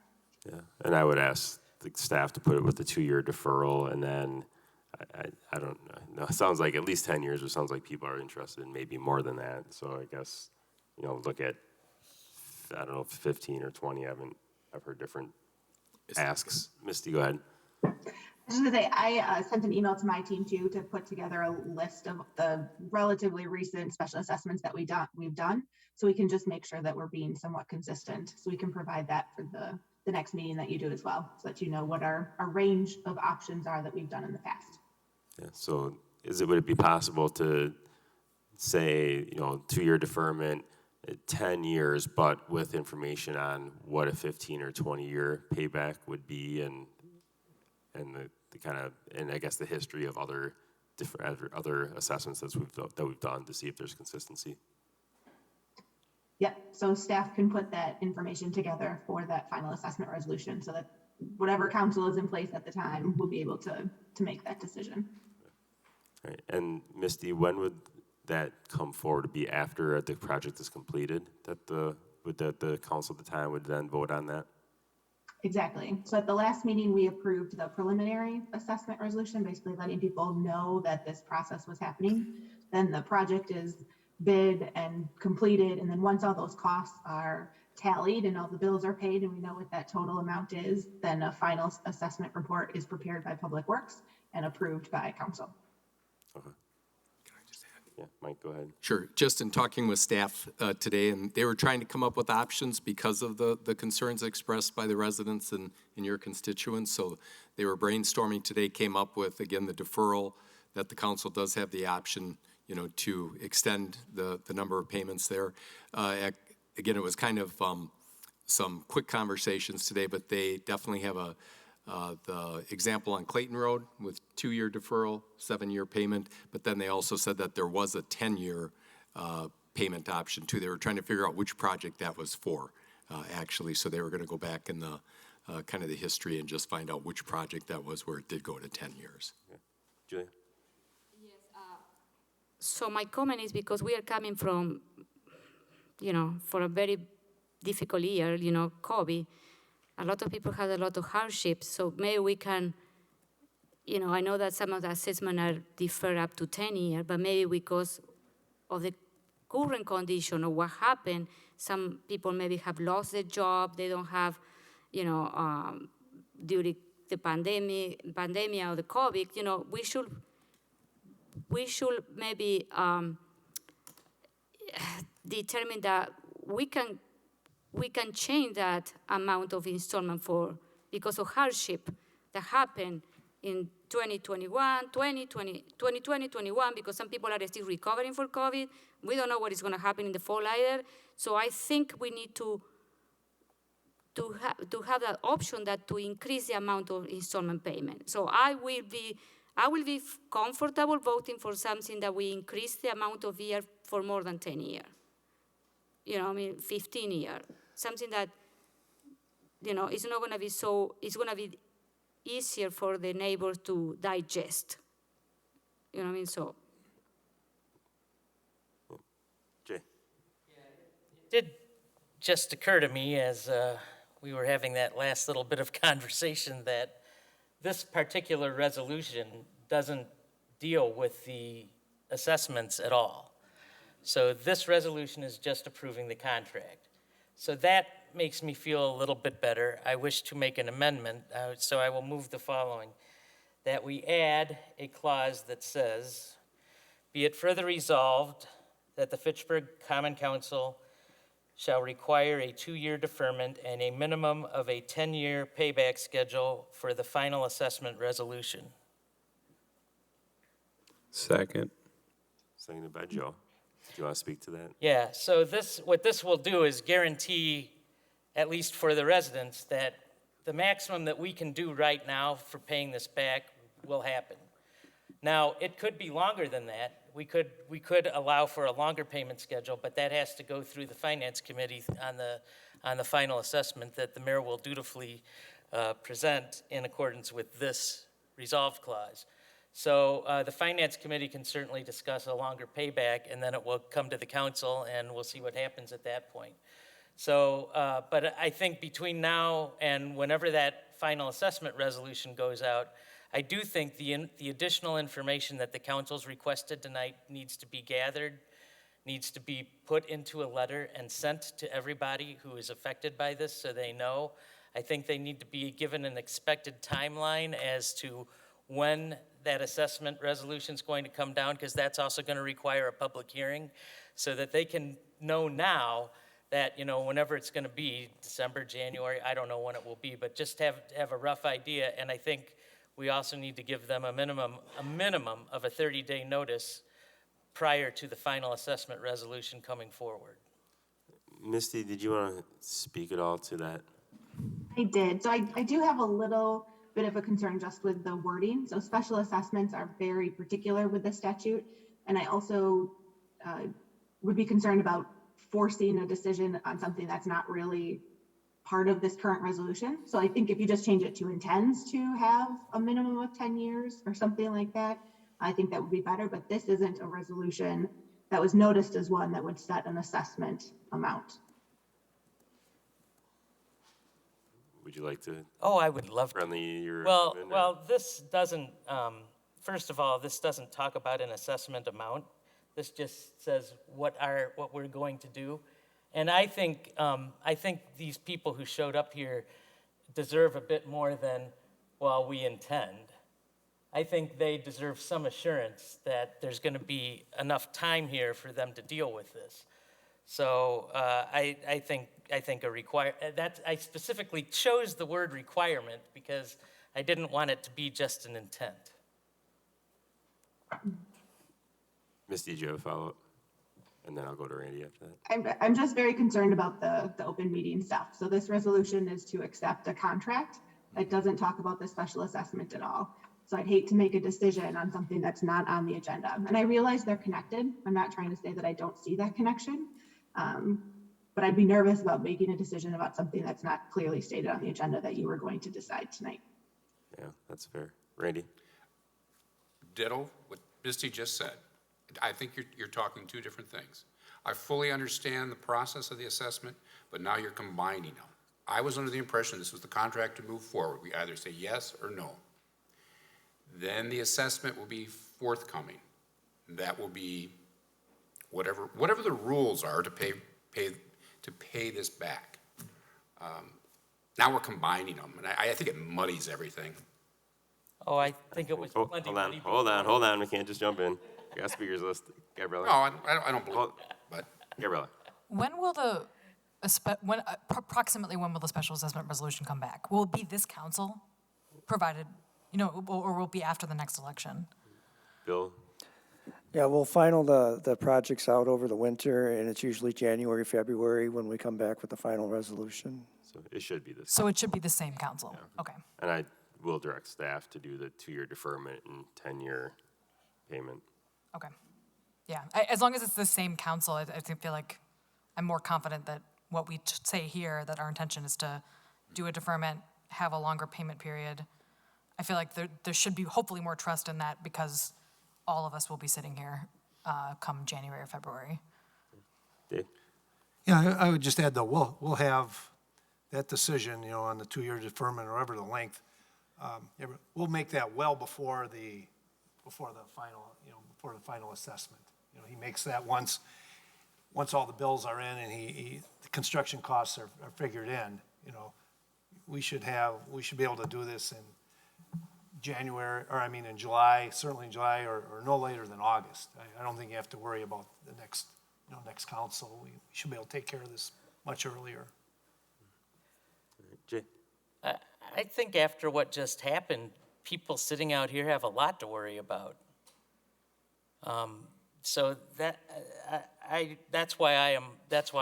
Yeah. And I would ask the staff to put it with the 2-year deferral, and then I don't know. It sounds like at least 10 years, it sounds like people are interested in maybe more than that. So I guess, look at, I don't know, 15 or 20. I've heard different asks. Misty, go ahead. I was going to say, I sent an email to my team too to put together a list of the relatively recent special assessments that we've done, so we can just make sure that we're being somewhat consistent. So we can provide that for the next meeting that you do as well, so that you know what our range of options are that we've done in the past. Yeah. So would it be possible to say, 2-year deferment, 10 years, but with information on what a 15 or 20-year payback would be, and the kind of, and I guess the history of other assessments that we've done to see if there's consistency. Yeah, so staff can put that information together for that final assessment resolution, so that whatever council is in place at the time will be able to make that decision. All right. And Misty, when would that come forward? To be after the project is completed, that the council at the time would then vote on that? Exactly. So at the last meeting, we approved the preliminary assessment resolution, basically letting people know that this process was happening. Then the project is bid and completed. And then once all those costs are tallied and all the bills are paid and we know what that total amount is, then a final assessment report is prepared by Public Works and approved by council. Okay. Yeah, Mike, go ahead. Sure. Just in talking with staff today, and they were trying to come up with options because of the concerns expressed by the residents and your constituents. So they were brainstorming today, came up with, again, the deferral, that the council does have the option, to extend the number of payments there. Again, it was kind of some quick conversations today, but they definitely have the example on Clayton Road with 2-year deferral, 7-year payment, but then they also said that there was a 10-year payment option too. They were trying to figure out which project that was for, actually, so they were going to go back in the kind of the history and just find out which project that was where it did go to 10 years. Yeah. Julia? So my comment is because we are coming from, for a very difficult year, COVID. A lot of people had a lot of hardships, so maybe we can, I know that some of the assessments are deferred up to 10 years, but maybe because of the current condition of what happened, some people maybe have lost their job, they don't have, during the pandemic or the COVID, we should maybe determine that we can change that amount of installment because of hardship that happened in 2021, 2020, 2021, because some people are still recovering from COVID. We don't know what is going to happen in the fall either. So I think we need to have that option to increase the amount of installment payment. So I will be comfortable voting for something that we increase the amount of years for more than 10 years. 15 years. Something that, it's not going to be it's going to be easier for the neighbors to digest. You know what I mean? So. Jay? It did just occur to me as we were having that last little bit of conversation that this particular resolution doesn't deal with the assessments at all. So this resolution is just approving the contract. So that makes me feel a little bit better. I wish to make an amendment, so I will move the following. That we add a clause that says, be it further resolved that the Fitchburg Common Council shall require a 2-year deferment and a minimum of a 10-year payback schedule for the final assessment resolution. Second. Seconded by Joe. Do you want to speak to that? Yeah, so what this will do is guarantee, at least for the residents, that the maximum that we can do right now for paying this back will happen. Now, it could be longer than that. We could allow for a longer payment schedule, but that has to go through the Finance Committee on the final assessment that the mayor will dutifully present in accordance with this resolve clause. So the Finance Committee can certainly discuss a longer payback, and then it will come to the council, and we'll see what happens at that point. So, but I think between now and whenever that final assessment resolution goes out, I do think the additional information that the council's requested tonight needs to be gathered, needs to be put into a letter and sent to everybody who is affected by this so they know. I think they need to be given an expected timeline as to when that assessment resolution is going to come down, because that's also going to require a public hearing, so that they can know now that, whenever it's going to be, December, January, I don't know when it will be, but just have a rough idea. And I think we also need to give them a minimum of a 30-day notice prior to the final assessment resolution coming forward. Misty, did you want to speak at all to that? I did. So I do have a little bit of a concern just with the wording. So special assessments are very particular with the statute. And I also would be concerned about forcing a decision on something that's not really part of this current resolution. So I think if you just change it to intends to have a minimum of 10 years or something like that, I think that would be better. But this isn't a resolution that was noticed as one that would set an assessment amount. would you like to Oh, I would love to. friendly your Well, amendment, or- well, this doesn't, first of all, this doesn't talk about an assessment amount. This just says what we're going to do. And I think these people who showed up here deserve a bit more than, well, we intend. I think they deserve some assurance that there's going to be enough time here for them to deal with this. So I think I specifically chose the word requirement because I didn't want it to be just an intent. Misty, do you have a follow-up? And then I'll go to Randy after that. I'm just very concerned about the open meeting stuff. So this resolution is to accept a contract. It doesn't talk about the special assessment at all. So I'd hate to make a decision on something that's not on the agenda. And I realize they're connected. I'm not trying to say that I don't see that connection. But I'd be nervous about making a decision about something that's not clearly stated on the agenda that you were going to decide tonight. Yeah, that's fair. Randy? Ditto what Misty just said. I think you're talking two different things. I fully understand the process of the assessment, but now you're combining them. I was under the impression this was the contract to move forward. We either say yes or no. Then the assessment will be forthcoming. That will be whatever the rules are to pay this back. Now we're combining them, and I think it muddies everything. Oh, I think it was plenty money. Hold on. We can't just jump in. You got speakers list. Gabriella? No, I don't believe it, but. Gabriella? When will approximately when will the special assessment resolution come back? Will it be this council provided, or will it be after the next election? Bill? Yeah, we'll final the projects out over the winter, and it's usually January, February when we come back with the final resolution. So it should be this. So it should be the same council? Yeah. Okay. And I will direct staff to do the 2-year deferment and 10-year payment. Okay. Yeah, as long as it's the same council, I feel like I'm more confident that what we say here, that our intention is to do a deferment, have a longer payment period. I feel like there should be hopefully more trust in that because all of us will be sitting here come January or February. Dave? Yeah, I would just add though, we'll have that decision, on the 2-year deferment or whatever the length. We'll make that well before the final assessment. He makes that once all the bills are in and the construction costs are figured in. We should be able to do this in in July, certainly in July or no later than August. I don't think you have to worry about the next council. We should be able to take care of this much earlier. Jay? I think after what just happened, people sitting out here have a lot to worry about. So that's why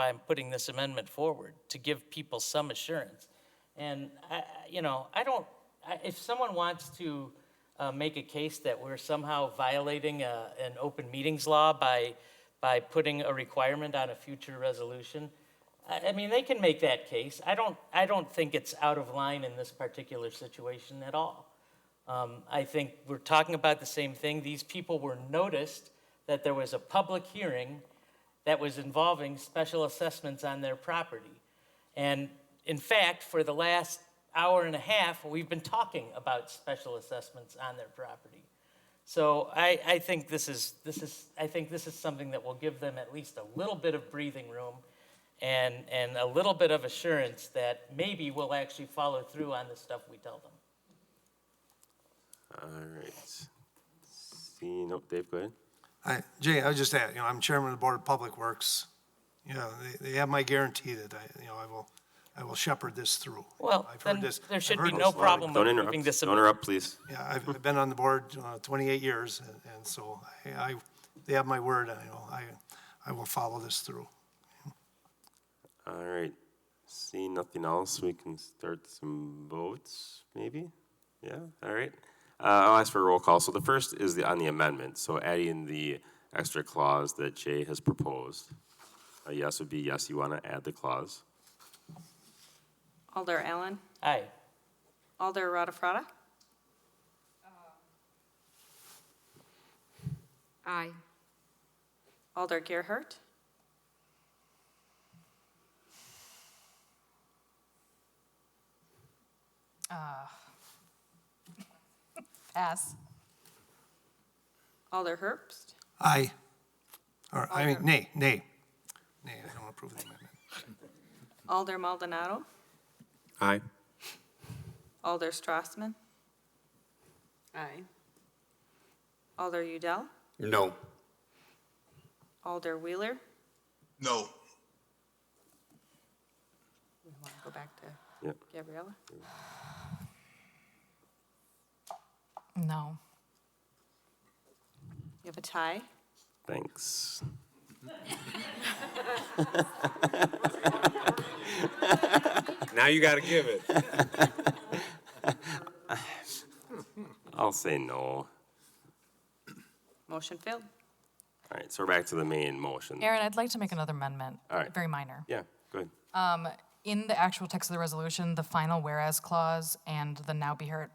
I'm putting this amendment forward, to give people some assurance. And if someone wants to make a case that we're somehow violating an open meetings law by putting a requirement on a future resolution, I mean, they can make that case. I don't think it's out of line in this particular situation at all. I think we're talking about the same thing. These people were noticed that there was a public hearing that was involving special assessments on their property. And in fact, for the last hour and a half, we've been talking about special assessments on their property. So I think this is something that will give them at least a little bit of breathing room and a little bit of assurance that maybe we'll actually follow through on the stuff we tell them. All right. Nope, Dave, go ahead. Jay, I was just add, I'm chairman of the Board of Public Works. They have my guarantee that I will shepherd this through. Well, I've heard then this. there should I've be heard no this problem Don't with interrupt. moving this. Don't interrupt, please. Yeah, I've been on the board 28 years, and so they have my word. I will follow this through. All right. Seeing nothing else, we can start some votes, maybe? Yeah, all right. I'll ask for a roll call. So the first is on the amendment, so adding the extra clause that Jay has proposed. A yes would be yes, you want to add the clause. Alder Allen. Aye. Alder Rada. Aye. Alder Gerhart. Pass. Alder Herbst, Aye. Or, I mean, nay. Nay, I don't approve the amendment. Alder Maldonado, Aye. Alder Strassman, Aye. Alder Udell, No. Alder Wheeler. No. We want to go back to Yep. Gabriella. No. You have a tie. Thanks. Now you got to give it. I'll say no. Motion failed. All right, so we're back to the main motion. Aaron, I'd like to make another amendment. All right. Very minor. Yeah, go ahead. In the actual text of the resolution, the final whereas clause and the now be heard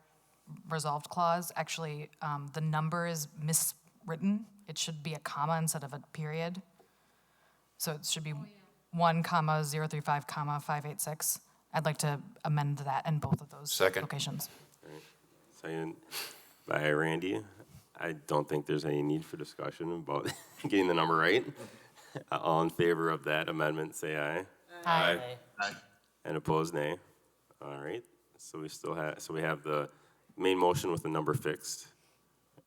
resolved clause, actually, the number is miswritten. It should be a comma instead of a period. So it should be 1,035,586. I'd like to amend that in both of those Second. locations. All right. Second by Randy. I don't think there's any need for discussion about getting the number right. All in favor of that amendment, say aye. Aye. Aye. And opposed, nay. All right, so we still have, so we have the main motion with the number fixed.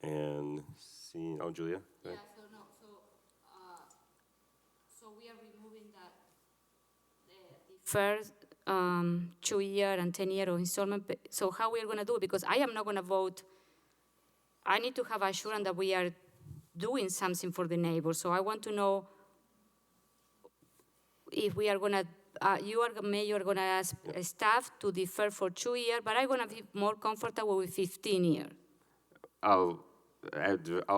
And see, oh, Julia? Go ahead. So we are removing that, the first 2-year and 10-year of installment. So how we are going to do it? Because I am not going to vote. I need to have assurance that we are doing something for the neighbors. So I want to know if we are going to, Mayor, going to ask staff to defer for 2 years, but I'm going to be more comfortable with 15 years. I'll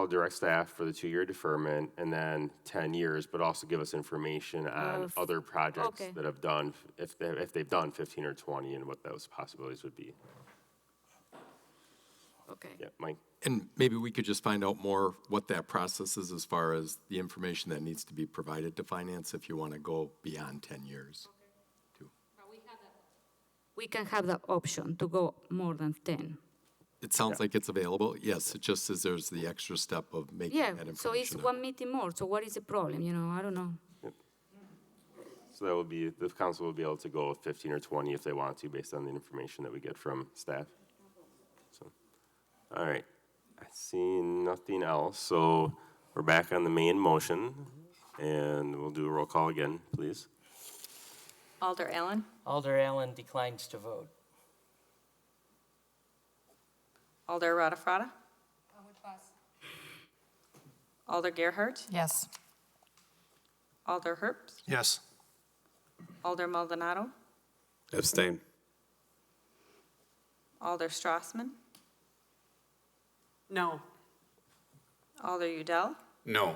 direct staff for the 2-year deferment and then 10 years, but also give us information on other projects that have done, if they've done 15 or 20 and what those possibilities would be. Okay. Yeah, Mike? And maybe we could just find out more what that process is as far as the information that needs to be provided to finance if you want to go beyond 10 years. But we can have the option to go more than 10. It sounds like it's available. Yes, it just says there's the extra step of making Yeah, that information. so it's one meeting more. So what is the problem? I don't know. So that would be, the council will be able to go with 15 or 20 if they want to, based on the information that we get from staff. So, all right, I see nothing else. So we're back on the main motion, and we'll do a roll call again, please. Alder Allen, Alder Allen declines to vote. Alder Rada. Alder Gerhart, Yes. Alder Herbst, Yes. Alder Maldonado, Abstain. Alder Strassman, No. Alder Udell, No.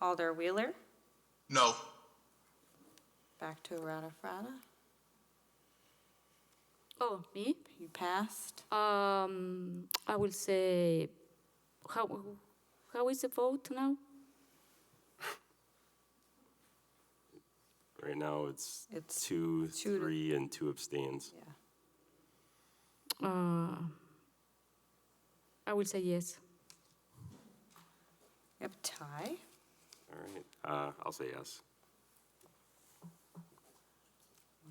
Alder Wheeler, No. back to Rada. Oh, me? You passed. I will say, how is the vote now? Right now, it's two 2, 3, and 2 abstains. Yeah. I will say yes. You have a tie. All right, I'll say yes.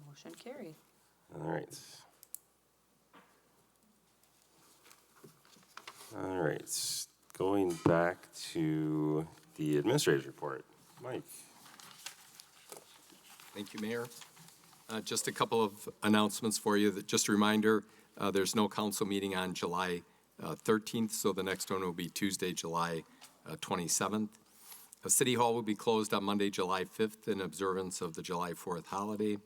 Motion carried. All right. All right, going back to the administrator's report. Mike? Thank you, Mayor. Just a couple of announcements for you. Just a reminder, there's no council meeting on July 13th, so the next one will be Tuesday, July 27th. City Hall will be closed on Monday, July 5th in observance of the July 4th holiday.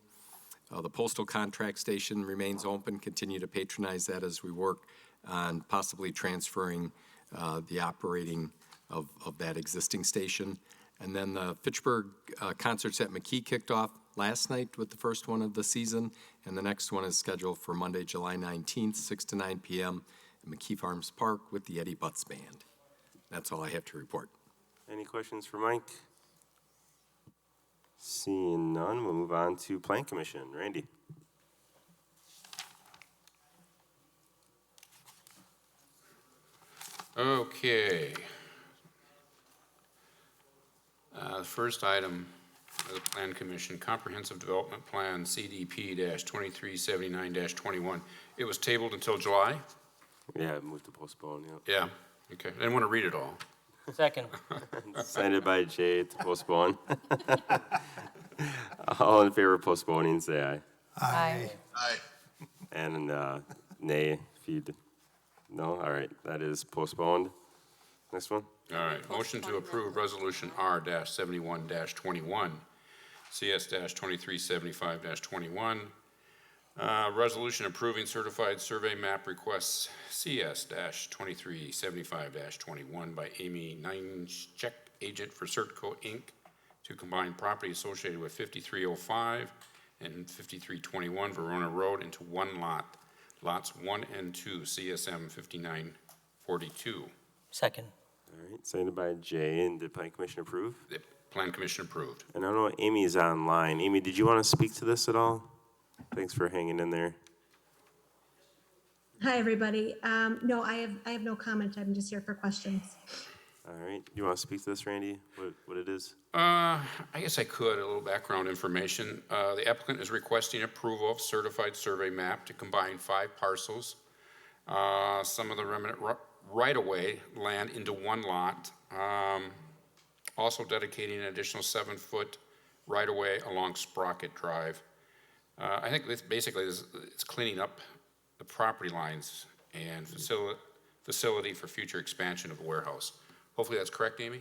The postal contract station remains open. Continue to patronize that as we work on possibly transferring the operating of that existing station. And then the Fitchburg concerts at McKee kicked off last night with the first one of the season, and the next one is scheduled for Monday, July 19th, 6 to 9 p.m. at McKee Farms Park with the Eddie Butts Band. That's all I have to report. Any questions for Mike? Seeing none, we'll move on to Plan Commission. Randy? Okay. The first item of the Plan Commission, Comprehensive Development Plan, CDP-2379-21. It was tabled until July? Yeah, move to postpone, yeah. Yeah, okay. I didn't want to read it all. Second. Signed by Jay to postpone. All in favor of postponing, say aye. Aye. Aye. And nay, if you, no? All right, that is postponed. Next one? All right, motion to approve Resolution R-71-21, CS-2375-21. Resolution approving certified survey map requests CS-2375-21 by Amy Ninescheck, agent for CertCo, Inc., to combine property associated with 5305 and 5321 Verona Road into one lot, lots 1 and 2, CSM 5942. Second. All right, signed by Jay, and did Plan Commission approve? The Plan Commission approved. And I know Amy's online. Amy, did you want to speak to this at all? Thanks for hanging in there. Hi, everybody. No, I have no comment. I'm just here for questions. All right, you want to speak to this, Randy, what it is? I guess I could, a little background information. The applicant is requesting approval of certified survey map to combine 5 parcels, some of the remnant right-of-way land into one lot, also dedicating an additional 7-foot right-of-way along Sprocket Drive. I think this basically it's cleaning up the property lines and facility for future expansion of the warehouse. Hopefully that's correct, Amy?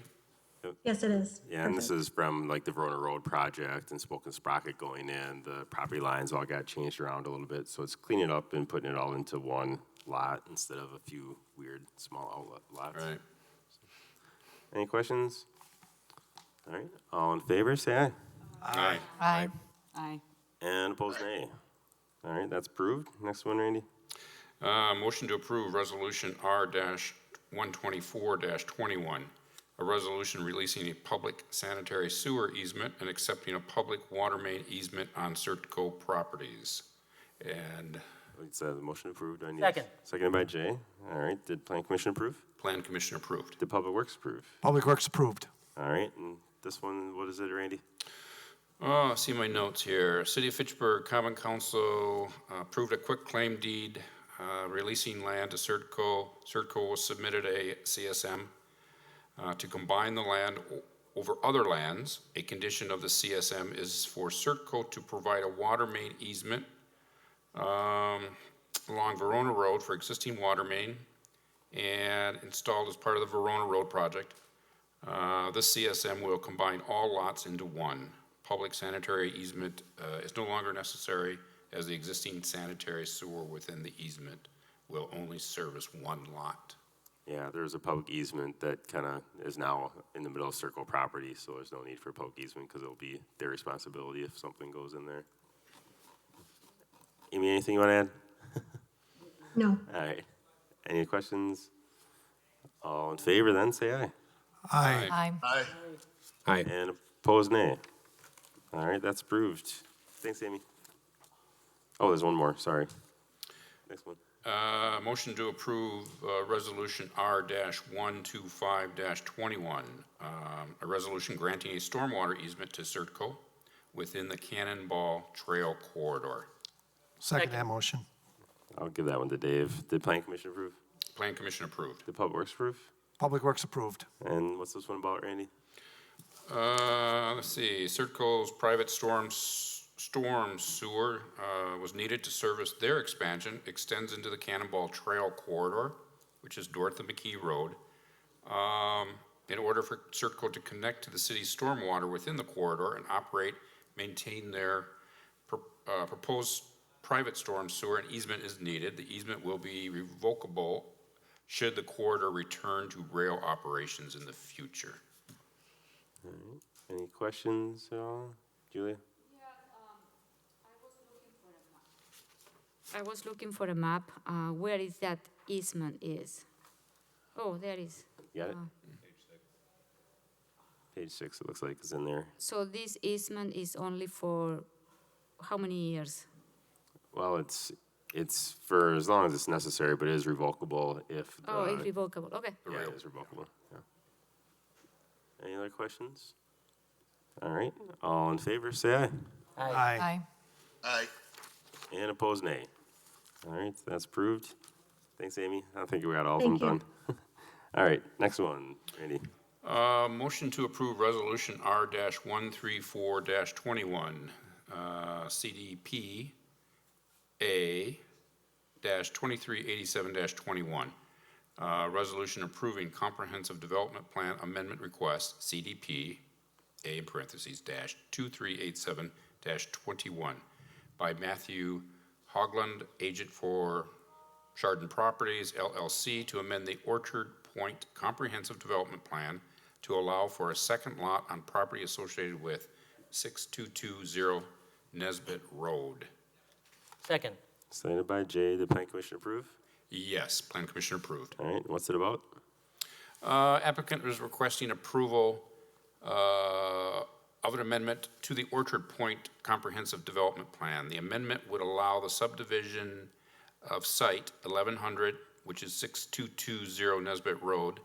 Yes, it is. Yeah, and this is from like the Verona Road project and Spoken Sprocket going in. The property lines all got changed around a little bit, so it's cleaning up and putting it all into one lot instead of a few weird small outlet lots. Right. Any questions? All right, all in favor, say aye. Aye. Aye. Aye. And opposed, nay. All right, that's approved. Next one, Randy. Motion to approve Resolution R-124-21, a resolution releasing a public sanitary sewer easement and accepting a public water main easement on CertCo properties. And It's the motion approved. Do I need Second. Seconded by Jay. All right, did Plan Commission approve? Plan Commission approved. Did Public Works approve? Public Works approved. All right, and this one, what is it, Randy? Oh, I see my notes here. City of Fitchburg Common Council approved a quitclaim deed releasing land to CertCo. CertCo submitted a CSM to combine the land over other lands. A condition of the CSM is for CertCo to provide a water main easement along Verona Road for existing water main and installed as part of the Verona Road project. This CSM will combine all lots into one. Public sanitary easement is no longer necessary as the existing sanitary sewer within the easement will only service one lot. Yeah, there's a public easement that kind of is now in the middle of CertCo property, so there's no need for a public easement because it'll be their responsibility if something goes in there. Amy, anything you want to add? No. All right. Any questions? All in favor, then say aye. Aye. Aye. Aye. Aye. And opposed, nay. All right, that's approved. Thanks, Amy. Oh, there's one more, sorry. Next one. Motion to approve Resolution R-125-21, a resolution granting a stormwater easement to CertCo within the Cannonball Trail Corridor. Second that motion. I'll give that one to Dave. Did Plan Commission approve? Plan Commission approved. Did Public Works approve? Public Works approved. And what's this one about, Randy? Let's see, CertCo's private storm sewer was needed to service their expansion, extends into the Cannonball Trail Corridor, which is north of McKee Road. In order for CertCo to connect to the city's stormwater within the corridor and operate, maintain their proposed private storm sewer, an easement is needed. The easement will be revocable should the corridor return to rail operations in the future. All right. Any questions at all? Julia? I was looking for a map. Where is that easement is? Oh, there is. You got it? Page 6, it looks like, is in there. So this easement is only for how many years? Well, it's It's for as long as it's necessary, but it is revocable if. Oh, it's revocable, okay. Yeah, it is revocable, yeah. Any other questions? All right, all in favor, say aye. Aye. Aye. And opposed, nay. All right, that's approved. Thanks, Amy. I think we got all of Thank them you. done. All right, next one, Randy. Motion to approve Resolution R-134-21, CDP A-2387-21. Resolution approving Comprehensive Development Plan Amendment Request, CDP, A in parentheses, dash 2387-21, by Matthew Hogland, agent for Chardon Properties, LLC, to amend the Orchard Point Comprehensive Development Plan to allow for a second lot on property associated with 6220 Nesbit Road. Second. Seconded by Jay. Did Plan Commission approve? Yes, Plan Commission approved. All right, what's it about? Applicant is requesting approval of an amendment to the Orchard Point Comprehensive Development Plan. The amendment would allow the subdivision of site 1100, which is 6220 Nesbit Road.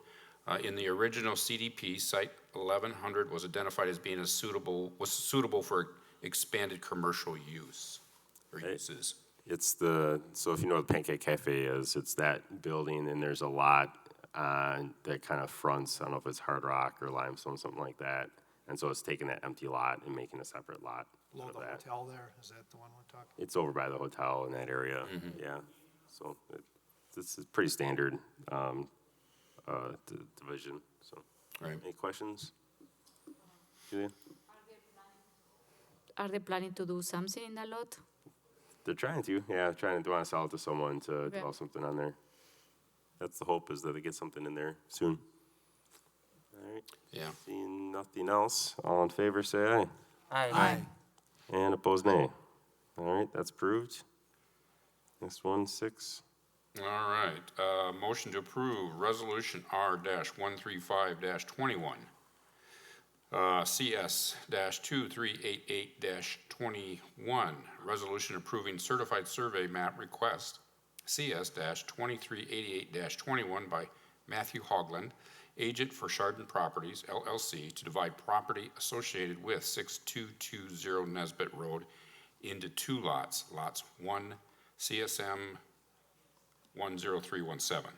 In the original CDP, site 1100 was identified as being suitable for expanded commercial use or uses. It's so if you know what the Pancake Cafe is, it's that building, and there's a lot that kind of fronts, I don't know if it's hard rock or limestone, something like that. And so it's taking that empty lot and making a separate lot. Below of the that. hotel there, is that the one we're talking? It's over by the hotel in that area, yeah. So this is pretty standard division, so. Right. Any questions? Julia? Are they planning to do something in that lot? They're trying to, yeah, trying to want to sell it to someone to develop something on there. That's the hope, is that they get something in there soon. All right. Yeah. Seeing nothing else, all in favor, say aye. Aye. And opposed, nay. All right, that's approved. Next one, 6. All right, motion to approve Resolution R-135-21, CS-2388-21, resolution approving certified survey map request, CS-2388-21 by Matthew Hogland, agent for Chardon Properties, LLC, to divide property associated with 6220 Nesbit Road into 2 lots, lots 1 CSM 10317.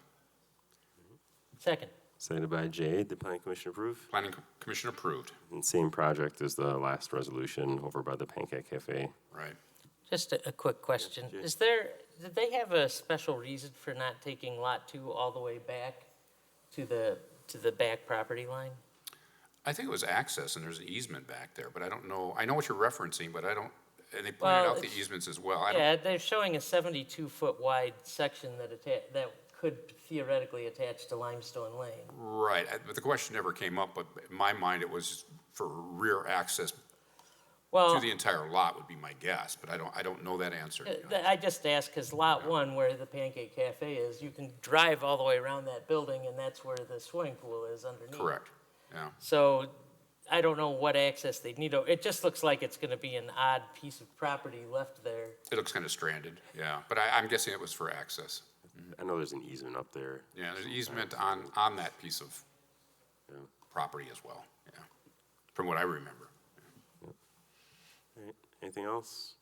Second. Seconded by Jay. Did Planning Commission approve? Planning Commission approved. And same project as the last resolution over by the Pancake Cafe. Right. Just a quick question. Did they have a special reason for not taking Lot 2 all the way back to the back property line? I think it was access, and there's an easement back there, but I don't know. I know what you're referencing, but I don't, and they pointed out the easements as well. Yeah, they're showing a 72-foot wide section that could theoretically attach to Limestone Lane. Right, but the question never came up, but in my mind, it was for rear access to the entire lot would be my guess, but I don't know that answer. I just asked because Lot 1, where the Pancake Cafe is, you can drive all the way around that building, and that's where the swimming pool is underneath. Correct, yeah. So I don't know what access they'd need. It just looks like it's going to be an odd piece of property left there. It looks kind of stranded, yeah, but I'm guessing it was for access. I know there's an easement up there. Yeah, there's an easement on that piece of property as well, yeah, from what I remember. All right. Anything else?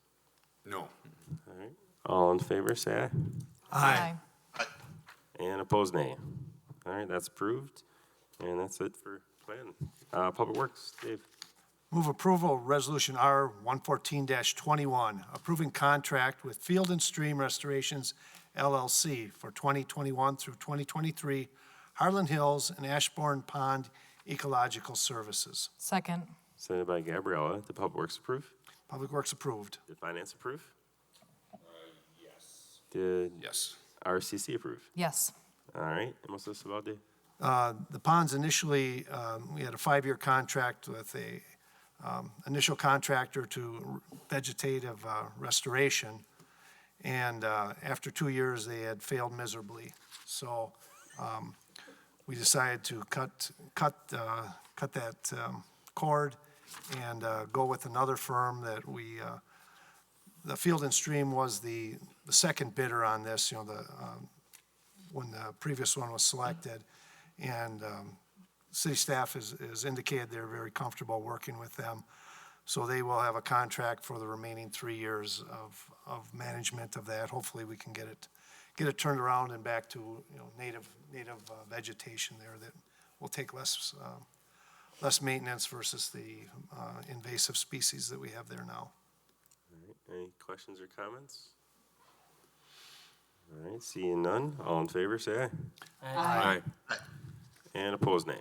No. All right. All in favor, say aye. Aye. And opposed, nay. All right, that's approved. And that's it for plan. Public Works, Dave. Move approval of Resolution R-114-21, approving contract with Field and Stream Restorations, LLC for 2021 through 2023, Harlan Hills and Ashbourne Pond Ecological Services. Second. Seconded by Gabriella. Did Public Works approve? Public Works approved. Did Finance approve? Yes. Did Yes. RCC approve? Yes. All right. And what's this about, Dave? The ponds initially, we had a 5-year contract with a initial contractor to vegetative restoration, and after 2 years, they had failed miserably. So we decided to cut that cord and go with another firm that we the Field and Stream was the second bidder on this, when the previous one was selected. And city staff has indicated they're very comfortable working with them. So they will have a contract for the remaining 3 years of management of that. Hopefully, we can get it turned around and back to, native vegetation there that will take less maintenance versus the invasive species that we have there now. All right, any questions or comments? All right, seeing none, all in favor, say aye. Aye. Aye. And opposed, nay.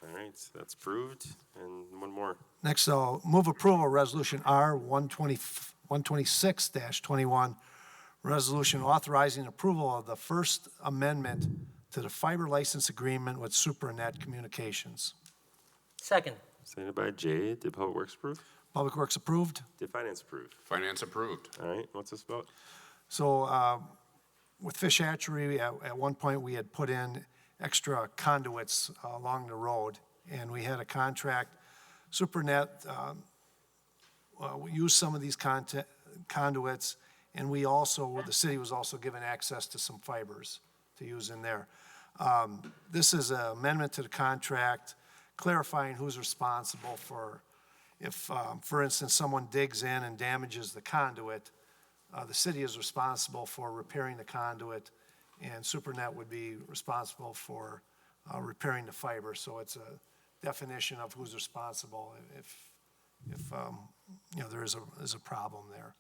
All right, so that's approved, and one more. Next, I'll move approval of Resolution R 126-21, resolution authorizing approval of the First Amendment to the fiber license agreement with SuperNet Communications. Second. Seconded by Jay. Did Public Works approve? Public Works approved. Did Finance approve? Finance approved. All right, what's this about? So with Fish Hatchery, at one point, we had put in extra conduits along the road, and we had a contract. SuperNet we used some of these conduits, and we also, the city was also given access to some fibers to use in there. This is an amendment to the contract clarifying who's responsible for, if, for instance, someone digs in and damages the conduit, the city is responsible for repairing the conduit, and SuperNet would be responsible for repairing the fiber. So it's a definition of who's responsible if there is a problem there.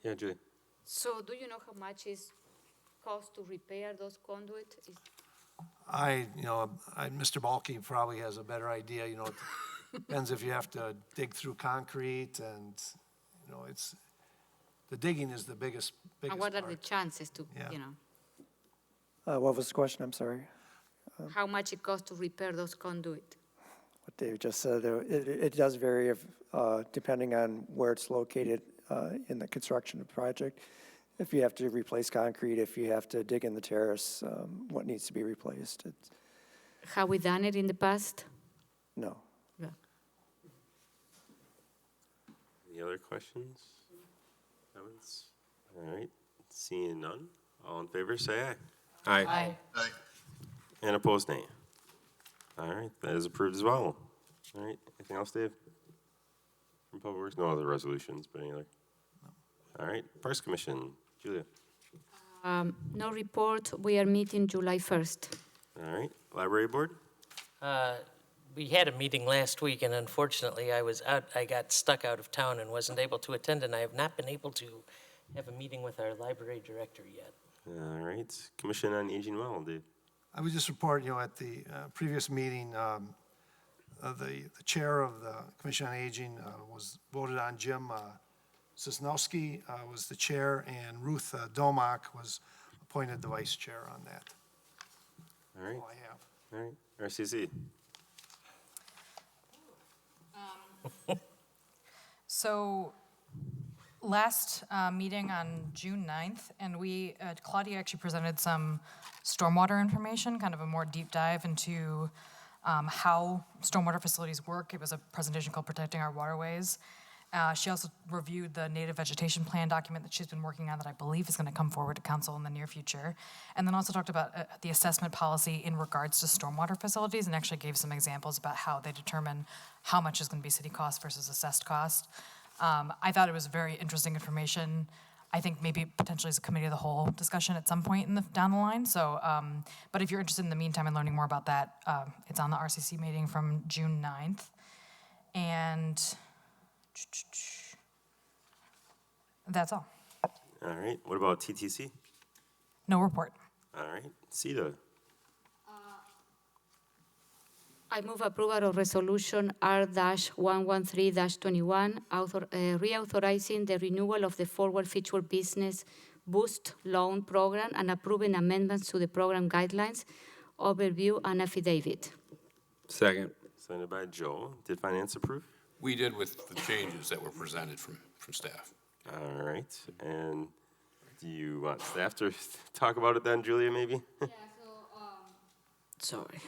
Yeah, Julie. So do you know how much it costs to repair those conduits? Mr. Balke probably has a better idea. It depends if you have to dig through concrete, and the digging is the biggest And what are part. the chances to, Yeah. What was the question? I'm sorry. how much it costs to repair those conduit? What Dave just said, it does vary depending on where it's located in the construction of the project. If you have to replace concrete, if you have to dig in the terrace, what needs to be replaced. Have we done it in the past? No. Yeah. Any other questions? Comments? All right, seeing none, all in favor, say aye. Aye. Aye. And opposed, nay. All right, that is approved as well. All right, anything else, Dave? From Public Works? No other resolutions, but any other? All right, Parks Commission, Julia. No report. We are meeting July 1st. All right, Library Board? We had a meeting last week, and unfortunately, I got stuck out of town and wasn't able to attend, and I have not been able to have a meeting with our library director yet. All right, Commission on Aging well, Dave. I would just report, at the previous meeting, the chair of the Commission on Aging was voted on. Jim Sosnowski was the chair, and Ruth Domak was appointed the vice chair on that. All right. All I have. All right, RCC. So last meeting on June 9th, and Claudia actually presented some stormwater information, kind of a more deep dive into how stormwater facilities work. It was a presentation called Protecting Our Waterways. She also reviewed the native vegetation plan document that she's been working on that I believe is going to come forward to council in the near future. And then also talked about the assessment policy in regards to stormwater facilities, and actually gave some examples about how they determine how much is going to be city cost versus assessed cost. I thought it was very interesting information. I think maybe potentially as a committee of the whole discussion at some point down the line. So, but if you're interested in the meantime in learning more about that, it's on the RCC meeting from June 9th. And that's all. All right, what about TTC? No report. All right, CETA. I move approval of resolution R-113-21, reauthorizing the renewal of the Forward Fitchburg Business Boost Loan Program and approving amendments to the program guidelines, overview, and affidavit. Second. Signed by Joe. Did Finance approve? We did with the changes that were presented from staff. All right, and do you want staff to talk about it then, Julia, maybe? Yeah, so, sorry.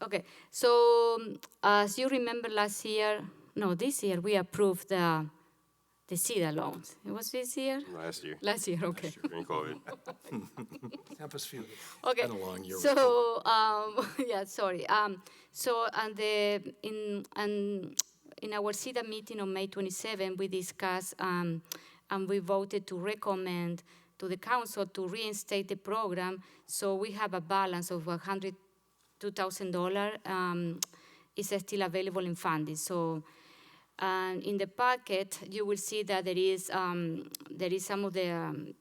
Okay, so as you remember last year, no, this year we approved the CEDA loans. It was this year? Last year. Last year, okay. During COVID. Tempest Fugue. Okay. Been a long year with So, yeah, sorry. So, in our CEDA meeting on May 27, we discussed and we voted to recommend to the council to reinstate the program. So we have a balance of $102,000 is still available in funding. So. And in the packet, you will see that there is some of the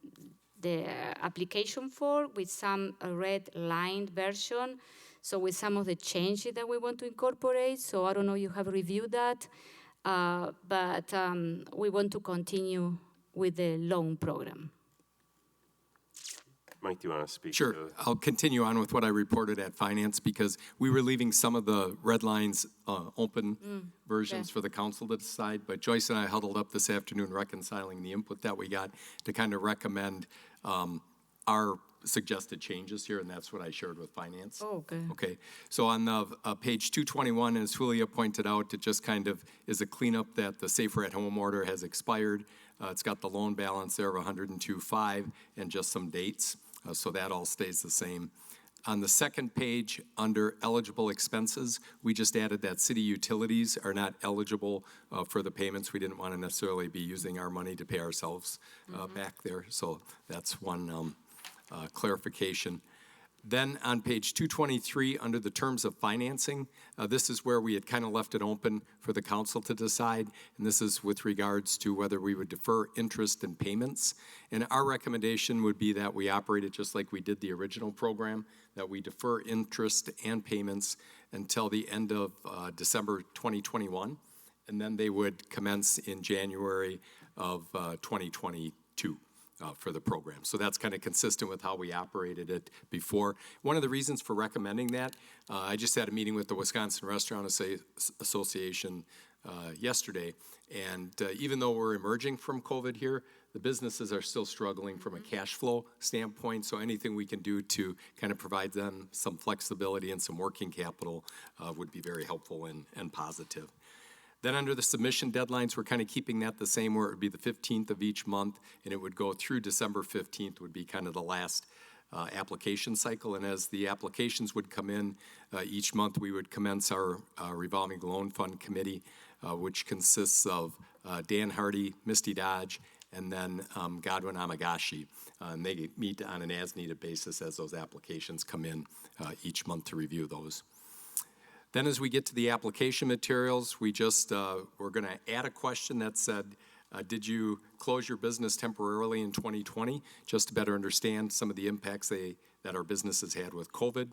application form with some red line version, so with some of the changes that we want to incorporate. So I don't know if you have reviewed that, but we want to continue with the loan program. Mike, do you want to speak? Sure. I'll continue on with what I reported at Finance because we were leaving some of the red lines open versions for the council to decide. But Joyce and I huddled up this afternoon reconciling the input that we got to kind of recommend our suggested changes here, and that's what I shared with Finance. Oh, okay. Okay. So on the page 221, as Julia pointed out, it just kind of is a cleanup that the Safer at Home order has expired. It's got the loan balance there of $102,500 and just some dates. So that all stays the same. On the second page, under eligible expenses, we just added that city utilities are not eligible for the payments. We didn't want to necessarily be using our money to pay ourselves back there. So that's one clarification. Then on page 223, under the terms of financing, this is where we had kind of left it open for the council to decide, and this is with regards to whether we would defer interest and payments. And our recommendation would be that we operate it just like we did the original program, that we defer interest and payments until the end of December 2021, and then they would commence in January of 2022. For the program. So that's kind of consistent with how we operated it before. One of the reasons for recommending that, I just had a meeting with the Wisconsin Restaurant Association yesterday, and even though we're emerging from COVID here, the businesses are still struggling from a cash flow standpoint, so anything we can do to kind of provide them some flexibility and some working capital would be very helpful and positive. Then under the submission deadlines, we're kind of keeping that the same, where it would be the 15th of each month, and it would go through December 15th would be kind of the last application cycle. And as the applications would come in each month, we would commence our revolving loan fund committee, which consists of Dan Hardy, Misty Dodge, and then Godwin Amagashi. And they meet on an as-needed basis as those applications come in each month to review those. Then as we get to the application materials, we just, we're going to add a question that said, did you close your business temporarily in 2020? Just to better understand some of the impacts that our businesses had with COVID.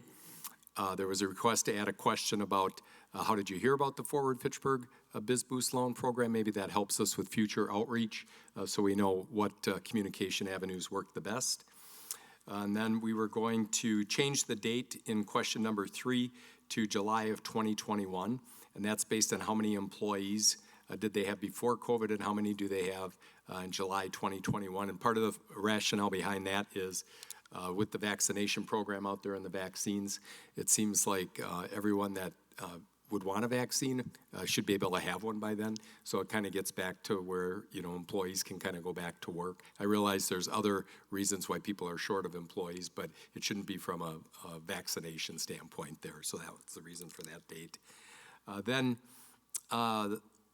There was a request to add a question about how did you hear about the Forward Fitchburg Biz Boost Loan Program? Maybe that helps us with future outreach so we know what communication avenues work the best. And then we were going to change the date in question number 3 to July of 2021, and that's based on how many employees did they have before COVID and how many do they have in July 2021. And part of the rationale behind that is with the vaccination program out there and the vaccines, it seems like everyone that would want a vaccine should be able to have one by then. So it kind of gets back to where, you know, employees can kind of go back to work. I realize there's other reasons why people are short of employees, but it shouldn't be from a vaccination standpoint there. So that was the reason for that date. Then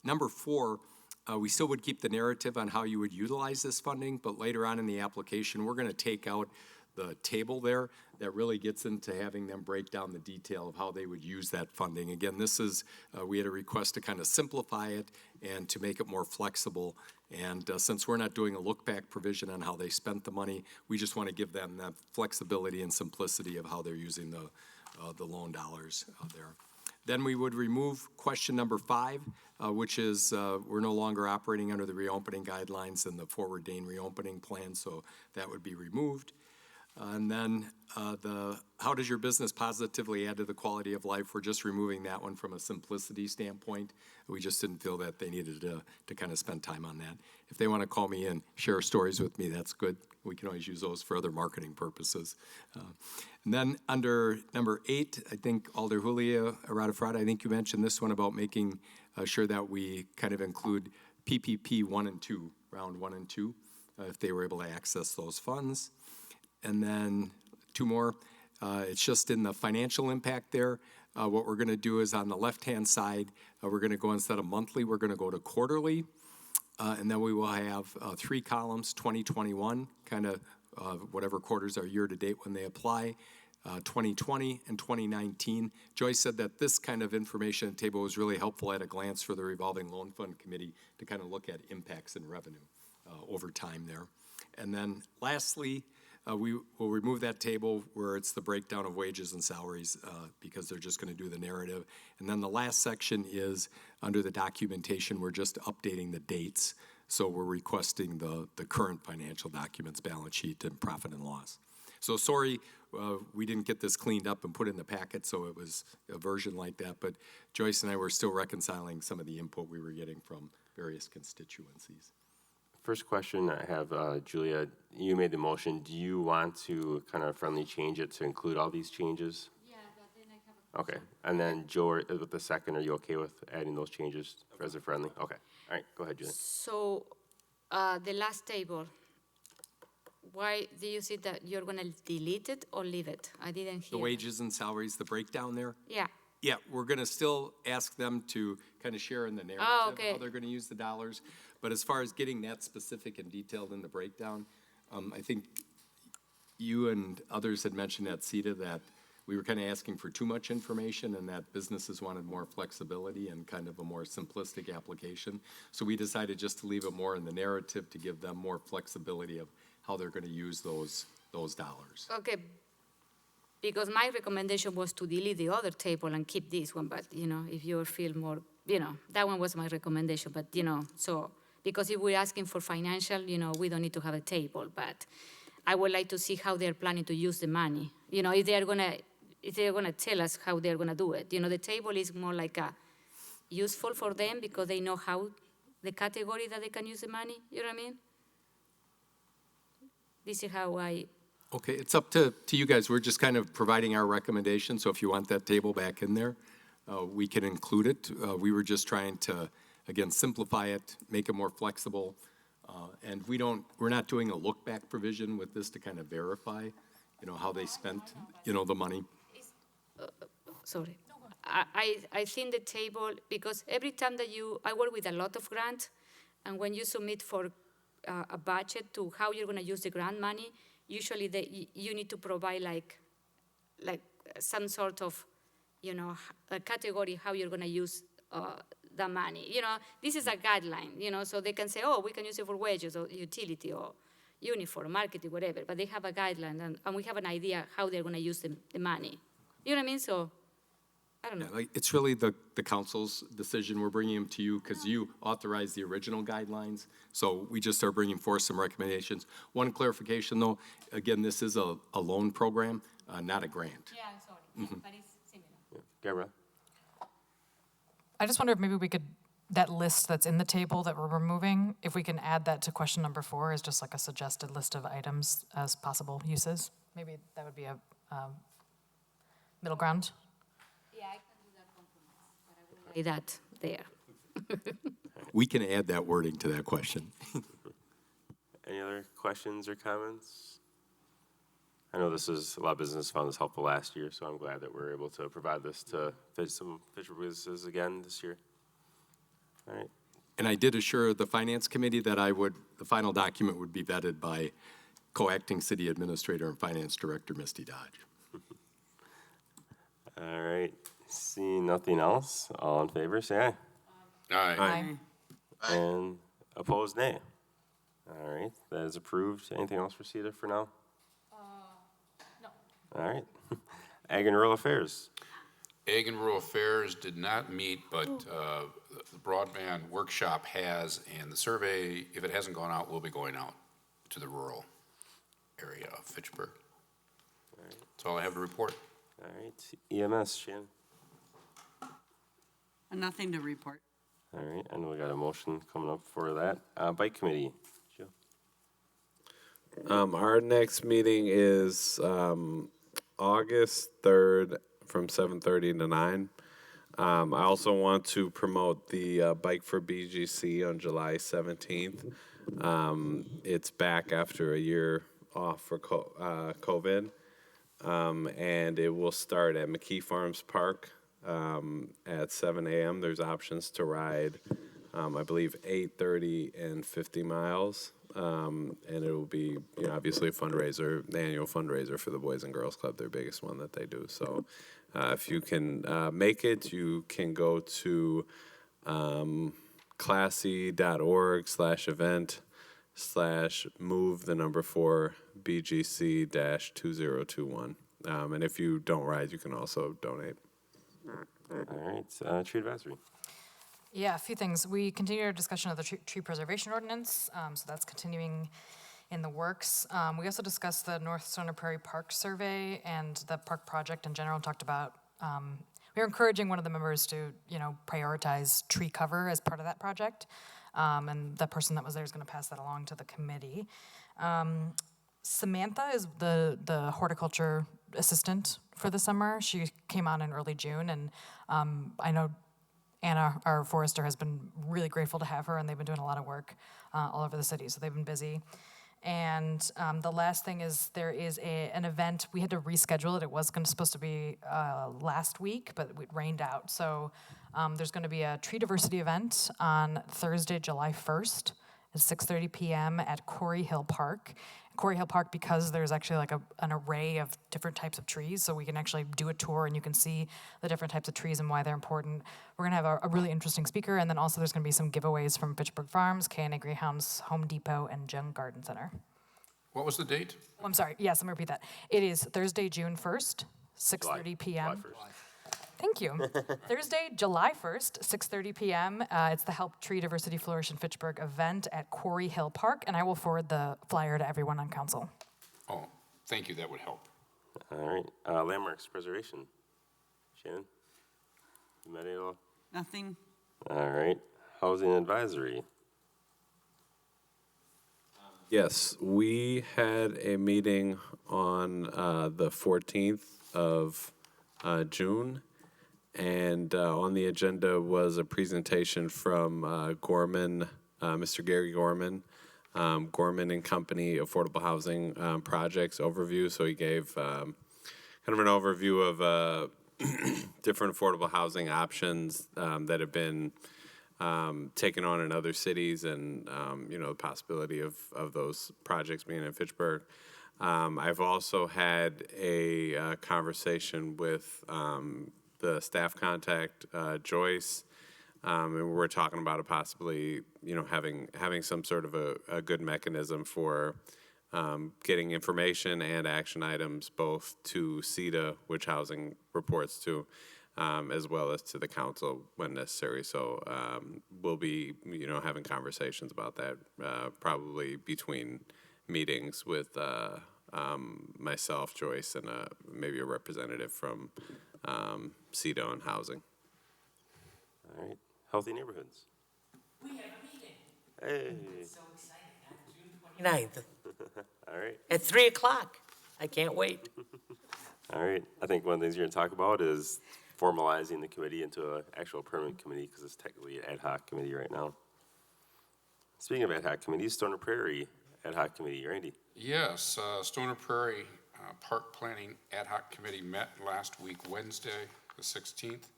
number 4, we still would keep the narrative on how you would utilize this funding, but later on in the application, we're going to take out the table there that really gets into having them break down the detail of how they would use that funding. Again, this is, we had a request to kind of simplify it and to make it more flexible. And since we're not doing a look-back provision on how they spent the money, we just want to give them that flexibility and simplicity of how they're using the loan dollars there. Then we would remove question number 5, which is we're no longer operating under the reopening guidelines and the forward Dane reopening plan, so that would be removed. And then how does your business positively add to the quality of life? We're just removing that one from a simplicity standpoint. We just didn't feel that they needed to kind of spend time on that. If they want to call me and share stories with me, that's good. We can always use those for other marketing purposes. And then under number 8, I think Alder Julia Radafrada, I think you mentioned this one about making sure that we kind of include PPP 1 and 2, round 1 and 2, if they were able to access those funds. And then 2 more. It's just in the financial impact there. What we're going to do is on the left-hand side, we're going to go instead of monthly, we're going to go to quarterly. And then we will have 3 columns, 2021, kind of whatever quarters are year-to-date when they apply, 2020 and 2019. Joyce said that this kind of information table was really helpful at a glance for the Revolving Loan Fund Committee to kind of look at impacts and revenue over time there. And then lastly, we will remove that table where it's the breakdown of wages and salaries because they're just going to do the narrative. And then the last section is under the documentation, we're just updating the dates. So we're requesting the current financial documents, balance sheet, and profit and loss. So sorry, we didn't get this cleaned up and put in the packet, so it was a version like that. But Joyce and I were still reconciling some of the input we were getting from various constituencies. First question I have, Julia, you made the motion. Do you want to kind of friendly change it to include all these changes? Yeah, but then I have a Okay. And then Joe, with the second, are you okay with adding those changes as a friendly? Okay. All right, go ahead, Julia. So, the last table, why do you see that you're going to delete it or leave it? I didn't hear. The wages and salaries, the breakdown there? Yeah. Yeah, we're going to still ask them to kind of share in the narrative how they're going to use the dollars. But as far as getting that specific and detailed in the breakdown, I think you and others had mentioned at CETA that we were kind of asking for too much information and that businesses wanted more flexibility and kind of a more simplistic application. So we decided just to leave it more in the narrative to give them more flexibility of how they're going to use those dollars. Okay, because my recommendation was to delete the other table and keep this one, but, if you feel more, that one was my recommendation, but, so, because if we're asking for financial, we don't need to have a table, but I would like to see how they're planning to use the money. If they're gonna tell us how they're gonna do it. The table is more like useful for them because they know how the category that they can use the money, you know what I mean? This is how I... Okay, it's up to you guys. We're just kind of providing our recommendation, so if you want that table back in there, we can include it. We were just trying to, again, simplify it, make it more flexible, and we're not doing a look-back provision with this to kind of verify, how they spent, the money. Sorry. I think the table, because every time that I work with a lot of grants, and when you submit for a budget to how you're going to use the grant money, usually you need to provide like some sort of, a category how you're going to use the money. This is a guideline, so they can say, oh, we can use it for wages or utility or uniform, marketing, whatever, but they have a guideline and we have an idea how they're going to use the money. You know what I mean? So, I don't know. Yeah, it's really the council's decision. We're bringing them to you because you authorized the original guidelines. So we just are bringing forth some recommendations. One clarification, though, again, this is a loan program, not a grant. Yeah, sorry, but it's similar. Yeah. Gabrielle? I just wonder if maybe we could, that list that's in the table that we're removing, if we can add that to question number 4 as just like a suggested list of items as possible uses. Maybe that would be a middle ground. Yeah, I can do that compromise, but I will lay that there. We can add that wording to that question. Any other questions or comments? I know this is, a lot of business found this helpful last year, so I'm glad that we're able to provide this to some Fitchburg businesses again this year. All right. And I did assure the Finance Committee that the final document would be vetted by co-acting City Administrator and Finance Director Misty Dodge. All right. Seeing nothing else, all in favor, say aye. Aye. And opposed, nay. All right, that is approved. Anything else for CETA for now? No. All right. Ag and Rural Affairs. Ag and Rural Affairs did not meet, but the broadband workshop has, and the survey, if it hasn't gone out, will be going out to the rural area of Fitchburg. That's all I have to report. All right, EMS, Shannon. Nothing to report. All right, I know we got a motion coming up for that. Bike committee, Joe. Our next meeting is August 3rd from 7:30 to 9. I also want to promote the Bike for BGC on July 17th. It's back after a year off for COVID, and it will start at McKee Farms Park at 7 a.m. There's options to ride, I believe, 8:30 and 50 miles. And it will be, obviously a fundraiser, the annual fundraiser for the Boys and Girls Club, their biggest one that they do. So if you can make it, you can go to classy.org/event/move4BGC-2021. And if you don't ride, you can also donate. All right, tree advisory. Yeah, a few things. We continue our discussion of the tree preservation ordinance, so that's continuing in the works. We also discussed the North Stoner Prairie Park survey and the park project in general. Talked about we were encouraging one of the members to prioritize tree cover as part of that project, and the person that was there is going to pass that along to the committee. Samantha is the horticulture assistant for the summer. She came on in early June, and I know Anna, our forester, has been really grateful to have her, and they've been doing a lot of work all over the city, so they've been busy. And the last thing is there is an event. We had to reschedule it. It was supposed to be last week, but it rained out. So there's going to be a tree diversity event on Thursday, July 1st at 6:30 p.m. at Corey Hill Park. Corey Hill Park, because there's actually like an array of different types of trees, so we can actually do a tour and you can see the different types of trees and why they're important. We're gonna have a really interesting speaker, and then also there's gonna be some giveaways from Fitchburg Farms, K&A Greyhounds, Home Depot, and Jung Garden Center. What was the date? Oh, I'm sorry, yes, I'm gonna repeat that. It is Thursday, June 1st, 6:30 p.m. July 1st. Thank you. Thursday, July 1st, 6:30 p.m. It's the Help Tree Diversity Flourish in Fitchburg event at Corey Hill Park, and I will forward the flyer to everyone on council. Oh, thank you, that would help. All right, landmarks preservation, Shannon. You met it all? Nothing. All right, housing advisory. Yes, we had a meeting on the 14th of June, and on the agenda was a presentation from Gorman, Mr. Gary Gorman, Gorman and Company Affordable Housing Projects Overview. So he gave kind of an overview of different affordable housing options that have been taken on in other cities, and the possibility of those projects being in Fitchburg. I've also had a conversation with the staff contact, Joyce, and we're talking about possibly, having some sort of a good mechanism for getting information and action items both to CETA, which housing reports to, as well as to the council when necessary. So we'll be, having conversations about that probably between meetings with myself, Joyce, and maybe a representative from CETA on housing. All right, healthy neighborhoods. We have a meeting. Hey. It's so exciting, on June 29th. All right. At 3 o'clock. I can't wait. All right, I think one of the things you're gonna talk about is formalizing the committee into an actual permanent committee, because it's technically an ad hoc committee right now. Speaking of ad hoc committees, Stoner Prairie ad hoc committee, Randy. Yes, Stoner Prairie Park Planning Ad Hoc Committee met last week, Wednesday, the 16th.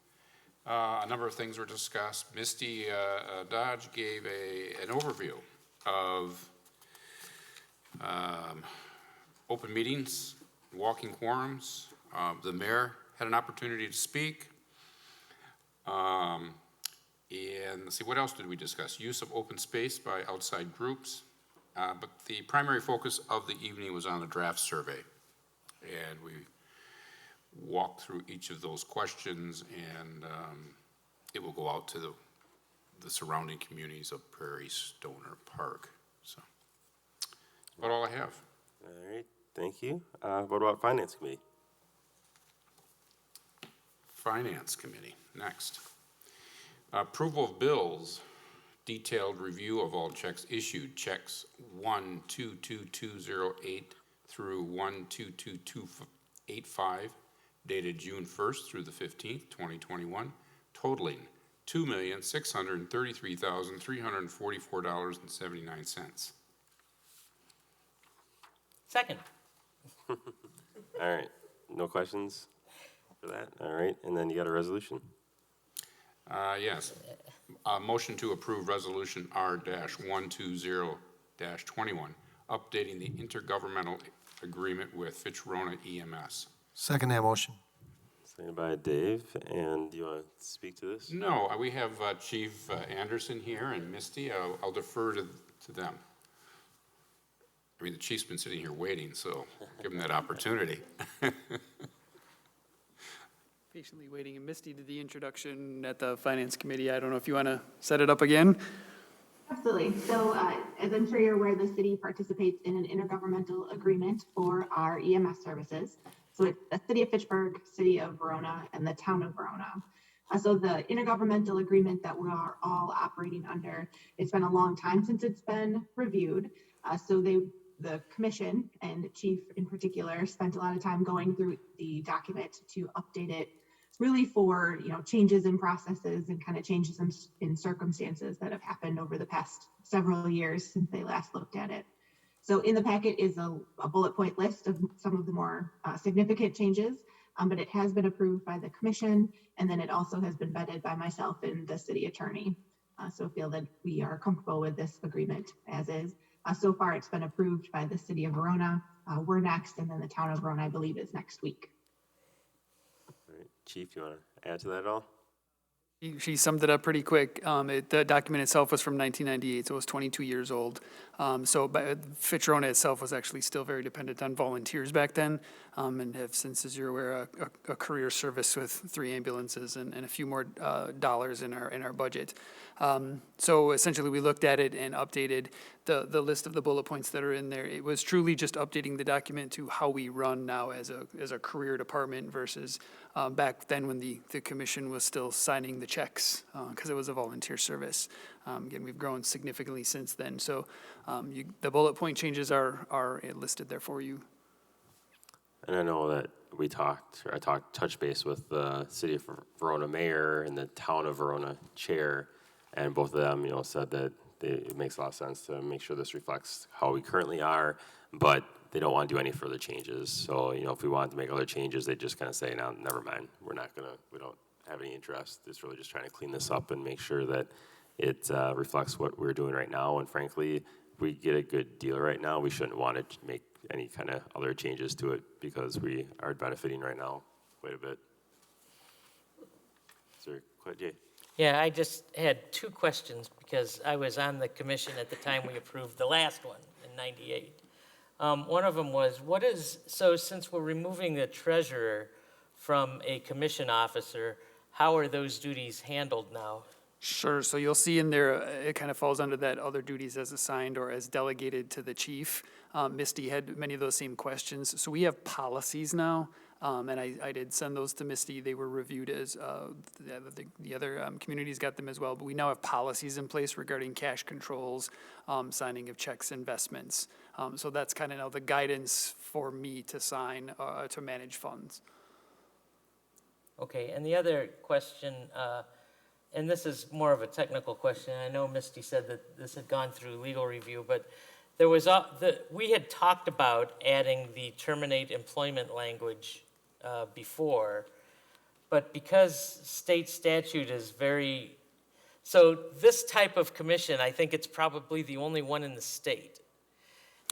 A number of things were discussed. Misty Dodge gave an overview of open meetings, walking quorums. The mayor had an opportunity to speak. And let's see, what else did we discuss? Use of open space by outside groups. But the primary focus of the evening was on the draft survey. And we walked through each of those questions, and it will go out to the surrounding communities of Prairie Stoner Park. So, that's about all I have. All right, Thank you. What about Finance Committee? Finance Committee, next. Approval of bills, detailed review of all checks issued, checks 122208 through 122285, dated June 1st through the 15th, 2021, totaling $2,633,344.79. Second. All right, no questions for that? All right, and then you got a resolution. Yes. Motion to approve Resolution R-120-21, updating the intergovernmental agreement with Fitchburg EMS. Second that motion. Seconded by Dave, and do you want to speak to this? No, we have Chief Anderson here and Misty. I'll defer to them. I mean, the chief's been sitting here waiting, so give him that opportunity. Patiently waiting, and Misty did the introduction at the Finance Committee. I don't know if you want to set it up again. Absolutely. So as I'm sure you're aware, the city participates in an intergovernmental agreement for our EMS services. So it's the city of Fitchburg, city of Verona, and the town of Verona. So the intergovernmental agreement that we are all operating under, it's been a long time since it's been reviewed. So the commission and the chief in particular spent a lot of time going through the document to update it really for, changes in processes and kind of changes in circumstances that have happened over the past several years since they last looked at it. So in the packet is a bullet point list of some of the more significant changes, but it has been approved by the commission, and then it also has been vetted by myself and the city attorney. So I feel that we are comfortable with this agreement as is. So far, it's been approved by the city of Verona. We're next, and then the town of Verona, I believe, is next week. All right, Chief, you want to add to that at all? She summed it up pretty quick. The document itself was from 1998, so it was 22 years old. Fitchburg itself was actually still very dependent on volunteers back then, and have since, as you're aware, a career service with 3 ambulances and a few more dollars in our budget. So essentially, we looked at it and updated the list of the bullet points that are in there. It was truly just updating the document to how we run now as a career department versus back then when the commission was still signing the checks because it was a volunteer service. Again, we've grown significantly since then. So the bullet point changes are listed there for you. And I know that I touched base with the city of Verona mayor and the town of Verona chair, and both of them, said that it makes a lot of sense to make sure this reflects how we currently are, but they don't want to do any further changes. So, if we wanted to make other changes, they just kind of say, no, never mind. We don't have any interest. It's really just trying to clean this up and make sure that it reflects what we're doing right now. And frankly, if we get a good deal right now, we shouldn't want to make any kind of other changes to it because we are benefiting right now quite a bit. Sir, Jay. Yeah, I just had 2 questions because I was on the commission at the time we approved the last one in 98. One of them was, since we're removing the treasurer from a commission officer, how are those duties handled now? Sure. So you'll see in there, it kind of falls under that other duties as assigned or as delegated to the chief. Misty had many of those same questions. So we have policies now, and I did send those to Misty. They were reviewed as the other communities got them as well. But we now have policies in place regarding cash controls, signing of checks, investments. So that's kind of now the guidance for me to sign to manage funds. Okay. And the other question, and this is more of a technical question. I know Misty said that this had gone through legal review, but there was we had talked about adding the terminate employment language before, but because state statute is so this type of commission, I think it's probably the only one in the state.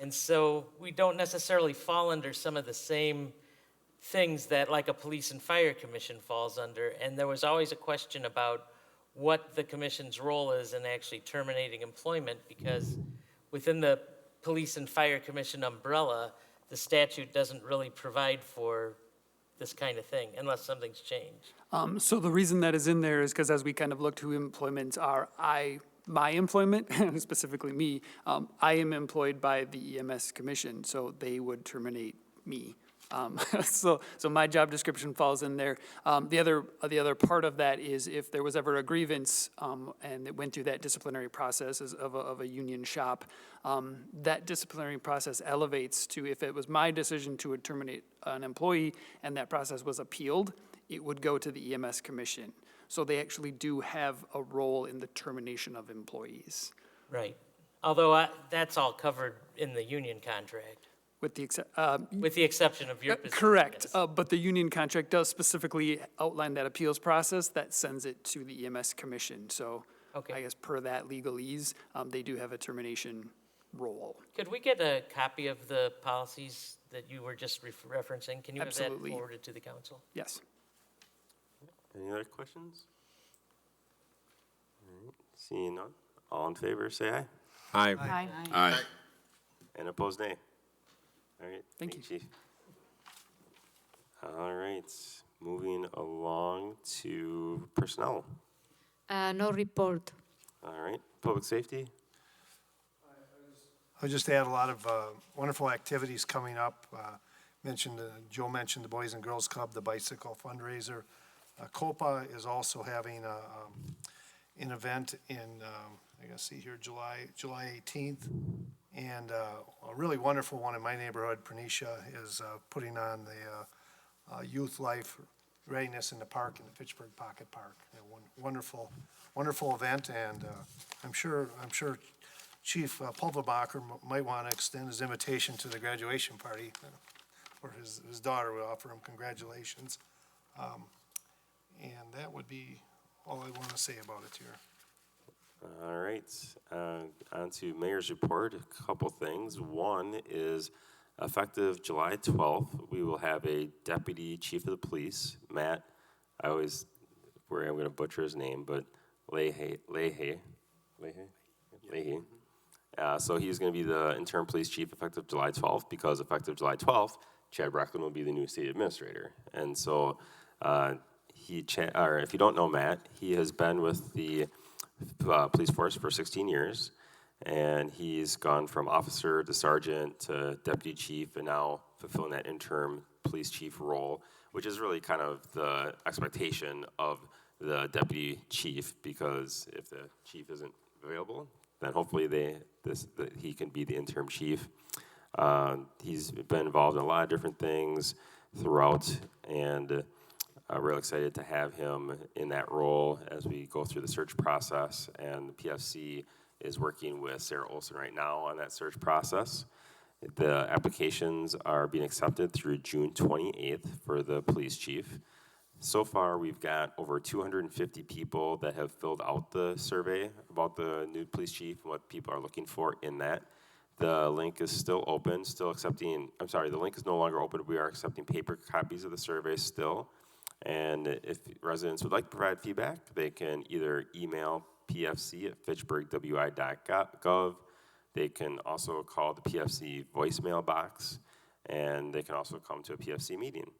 And so we don't necessarily fall under some of the same things that like a police and fire commission falls under. And there was always a question about what the commission's role is in actually terminating employment, because within the police and fire commission umbrella, the statute doesn't really provide for this kind of thing unless something's changed. So the reason that is in there is because as we kind of looked who employments are, I my employment, specifically me, I am employed by the EMS Commission, so they would terminate me. So my job description falls in there. The other part of that is if there was ever a grievance and it went through that disciplinary process of a union shop, that disciplinary process elevates to, if it was my decision to terminate an employee and that process was appealed, it would go to the EMS Commission. So they actually do have a role in the termination of employees. Right. Although that's all covered in the union contract. With the exception of your position. Correct, but the union contract does specifically outline that appeals process that sends it to the EMS Commission. So I guess per that legalese, they do have a termination role. Could we get a copy of the policies that you were just referencing? Can you have Absolutely. that forwarded to the council? Yes. Any other questions? All right, seeing none. All in favor, say aye. Aye. Aye. Aye. And opposed, nay. All right, Thank you, Chief. All right, moving along to personnel. No report. All right, public safety. I'll just add a lot of wonderful activities coming up. Joe mentioned the Boys and Girls Club, the bicycle fundraiser. COPA is also having an event in, I gotta see here, July 18th. And a really wonderful one in my neighborhood, Pernicia, is putting on the Youth Life Readiness in the Park in the Fitchburg Pocket Park. Wonderful event, and I'm sure Chief Pulverbacher might want to extend his invitation to the graduation party, or his daughter would offer him congratulations. And that would be all I want to say about it here. All right, on to Mayor's report. A couple things. One is effective July 12th, we will have a Deputy Chief of the Police, Matt. I'm going to butcher his name, but Leahy. So he's going to be the interim police chief effective July 12th, because effective July 12th, Chad Breckland will be the new state administrator. And so if you don't know Matt, he has been with the police force for 16 years, and he's gone from officer to sergeant to deputy chief, and now fulfilling that interim police chief role, which is really kind of the expectation of the deputy chief, because if the chief isn't available, then hopefully he can be the interim chief. He's been involved in a lot of different things throughout, and really excited to have him in that role as we go through the search process. And the PFC is working with Sarah Olson right now on that search process. The applications are being accepted through June 28th for the police chief. So far, we've got over 250 people that have filled out the survey about the new police chief and what people are looking for in that. The link is still open, the link is no longer open. We are accepting paper copies of the survey still. And if residents would like to provide feedback, they can either email pfc@fitchburgwi.gov. They can also call the PFC voicemail box, and they can also come to a PFC meeting.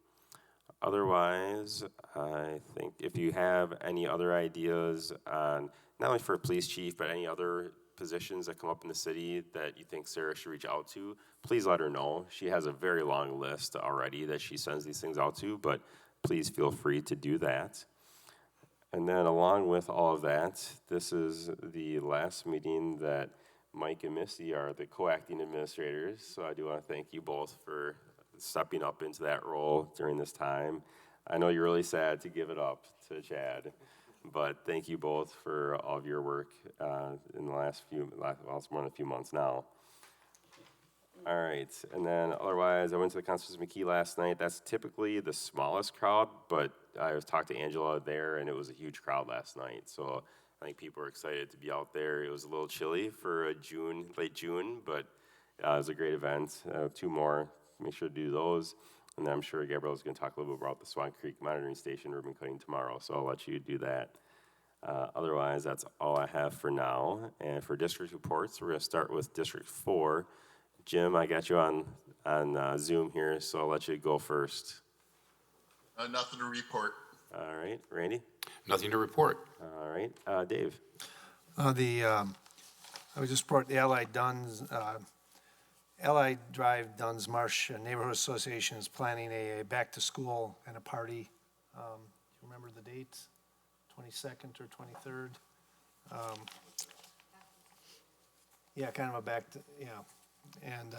Otherwise, I think if you have any other ideas on, not only for a police chief, but any other positions that come up in the city that you think Sarah should reach out to, please let her know. She has a very long list already that she sends these things out to, but please feel free to do that. And then along with all of that, this is the last meeting that Mike and Misty are the co-acting administrators. So I do want to thank you both for stepping up into that role during this time. I know you're really sad to give it up to Chad, but thank you both for all of your work in the last it's more than a few months now. All right, and then otherwise, I went to the Constance McKee last night. That's typically the smallest crowd, but I was talking to Angela there, and it was a huge crowd last night. So I think people were excited to be out there. It was a little chilly for late June, but it was a great event. 2 more, make sure to do those. And then I'm sure Gabrielle's going to talk a little bit about the Swan Creek monitoring station ribbon cutting tomorrow, so I'll let you do that. Otherwise, that's all I have for now. And for district reports, we're going to start with District 4. Jim, I got you on Zoom here, so I'll let you go first. Nothing to report. All right, Randy? Nothing to report. All right, Dave? I was just report the Allied Drive Dunn's Marsh Neighborhood Association is planning a back-to-school and a party. Do you remember the date? 22nd or 23rd? Yeah, kind of a yeah. And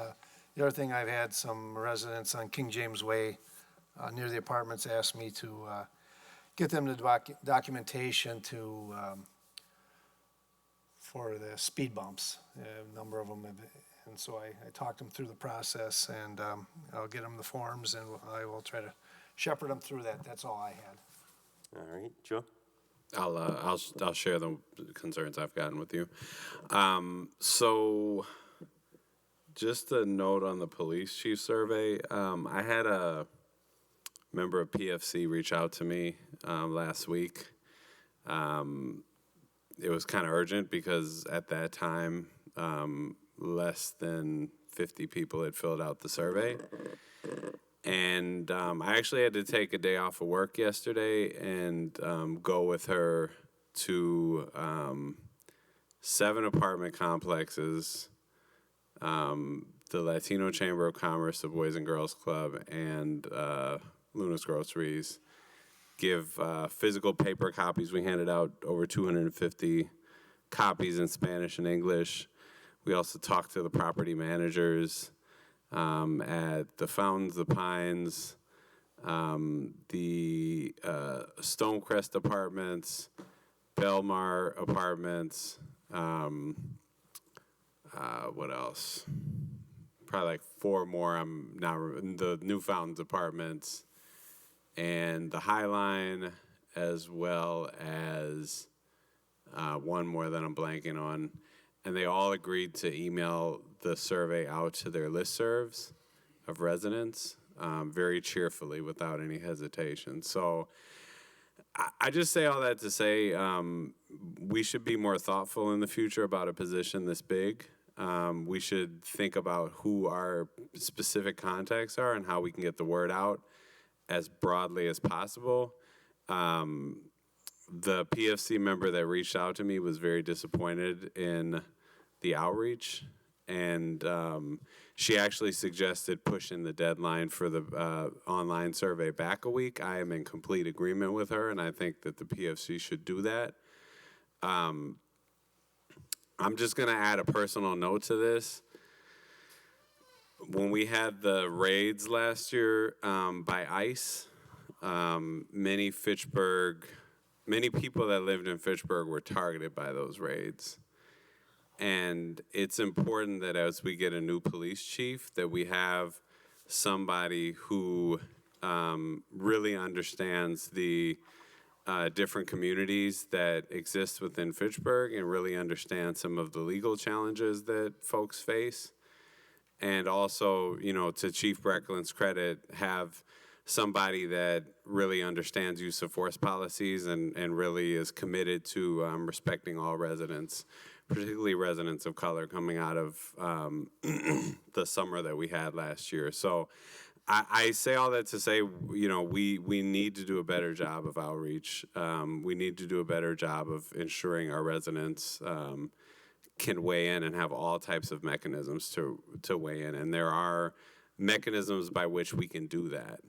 the other thing, I've had some residents on King James Way near the apartments ask me to get them the documentation for the speed bumps. A number of them have, and so I talked them through the process, and I'll get them the forms, and I will try to shepherd them through that. That's all I had. All right, Joe? I'll share the concerns I've gotten with you. So just a note on the police chief survey. I had a member of PFC reach out to me last week. It was kind of urgent because at that time, less than 50 people had filled out the survey. And I actually had to take a day off of work yesterday and go with her to 7 apartment complexes, the Latino Chamber of Commerce, the Boys and Girls Club, and Luna's Groceries. Give physical paper copies. We handed out over 250 copies in Spanish and English. We also talked to the property managers at the Fountains, the Pines, the Stonecrest Apartments, Belmar Apartments, what else? Probably like 4 more. I'm not the New Fountains Apartments, and the Highline, as well as one more that I'm blanking on. And they all agreed to email the survey out to their listservs of residents very cheerfully, without any hesitation. So I just say all that to say we should be more thoughtful in the future about a position this big. We should think about who our specific contacts are and how we can get the word out as broadly as possible. The PFC member that reached out to me was very disappointed in the outreach, and she actually suggested pushing the deadline for the online survey back a week. I am in complete agreement with her, and I think that the PFC should do that. I'm just going to add a personal note to this. When we had the raids last year by ICE, many people that lived in Fitchburg were targeted by those raids. And it's important that as we get a new police chief, that we have somebody who really understands the different communities that exist within Fitchburg and really understand some of the legal challenges that folks face. And also, you know, to Chief Breckland's credit, have somebody that really understands use of force policies and really is committed to respecting all residents, particularly residents of color coming out of the summer that we had last year. So I say all that to say, you know, we need to do a better job of outreach. We need to do a better job of ensuring our residents can weigh in and have all types of mechanisms to weigh in. And there are mechanisms by which we can do that.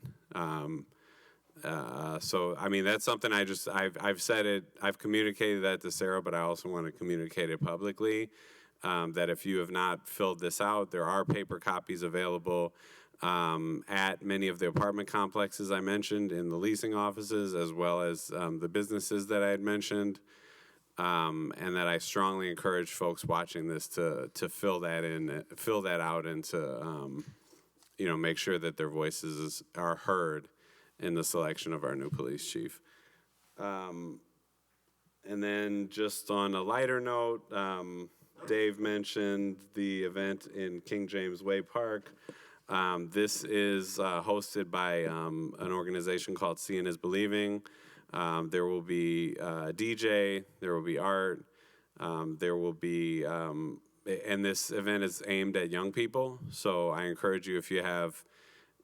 So, I mean, that's something I've said it, I've communicated that to Sarah, but I also want to communicate it publicly, that if you have not filled this out, there are paper copies available at many of the apartment complexes I mentioned, in the leasing offices, as well as the businesses that I had mentioned. And that I strongly encourage folks watching this to fill that out, and to you know, make sure that their voices are heard in the selection of our new police chief. And then just on a lighter note, Dave mentioned the event in King James Way Park. This is hosted by an organization called Seeing is Believing. There will be a DJ, there will be art, there will be, and this event is aimed at young people. So I encourage you, if you have,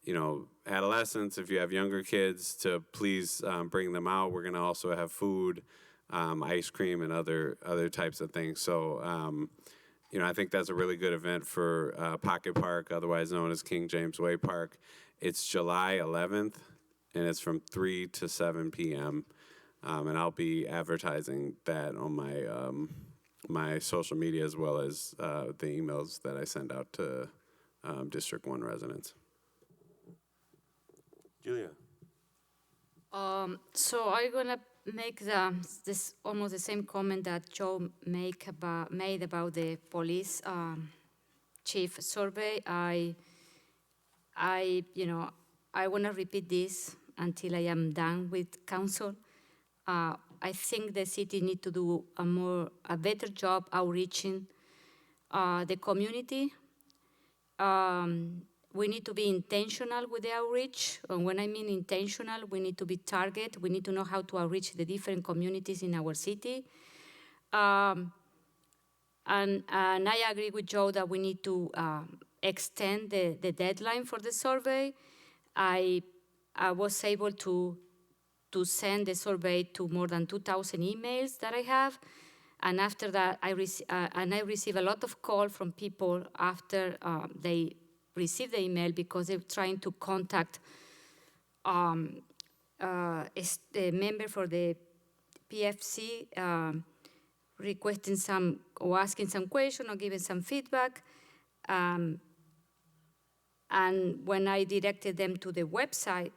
you know, adolescents, if you have younger kids, to please bring them out. We're going to also have food ice cream and other types of things. So, I think that's a really good event for Pocket Park, otherwise known as King James Way Park. It's July 11th, and it's from 3 to 7 p.m. And I'll be advertising that on my social media as well as the emails that I send out to District 1 residents. Julia. So I'm gonna make this almost the same comment that Joe made about the police chief survey. I want to repeat this until I am done with council. I think the city need to do a better job outreaching the community. We need to be intentional with the outreach. And when I mean intentional, we need to be target. We need to know how to outreach the different communities in our city. And I agree with Joe that we need to extend the deadline for the survey. I was able to send the survey to more than 2,000 emails that I have. And after that, I receive a lot of calls from people after they receive the email because they're trying to contact a member for the PFC, requesting some or asking some question or giving some feedback. And when I directed them to the website,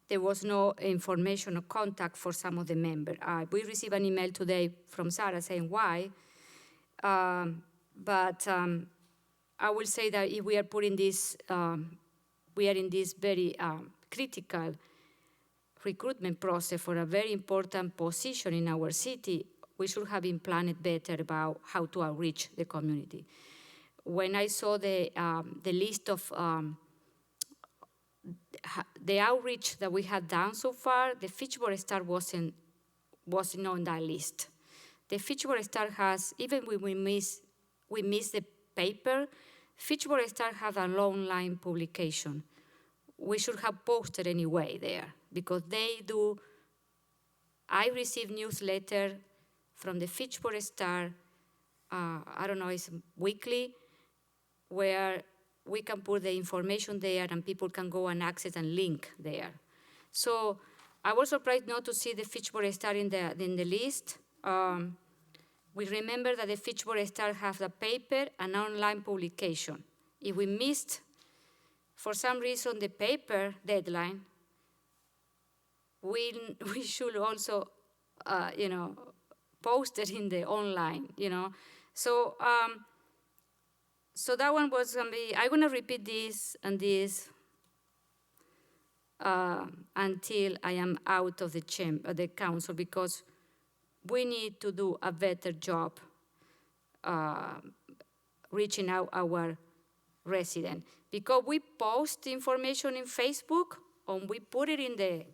there was no information or contact for some of the members. We received an email today from Sarah saying why, but I will say that if we are putting this, we are in this very critical recruitment process for a very important position in our city, we should have been planned better about how to outreach the community. When I saw the list of the outreach that we had done so far, the Fitchburg Star wasn't on that list. The Fitchburg Star has, even when we miss the paper, Fitchburg Star have an online publication. We should have posted anyway there because they do. I receive newsletter from the Fitchburg Star. I don't know, it's weekly, where we can put the information there and people can go and access and link there. So I was surprised not to see the Fitchburg Star in the list. We remember that the Fitchburg Star has a paper and online publication. If we missed, for some reason, the paper deadline, we should also, post it in the online, So, so that one was going to be, I'm going to repeat this and this until I am out of the council, because we need to do a better job reaching out our residents. Because we post information in Facebook and we put it in the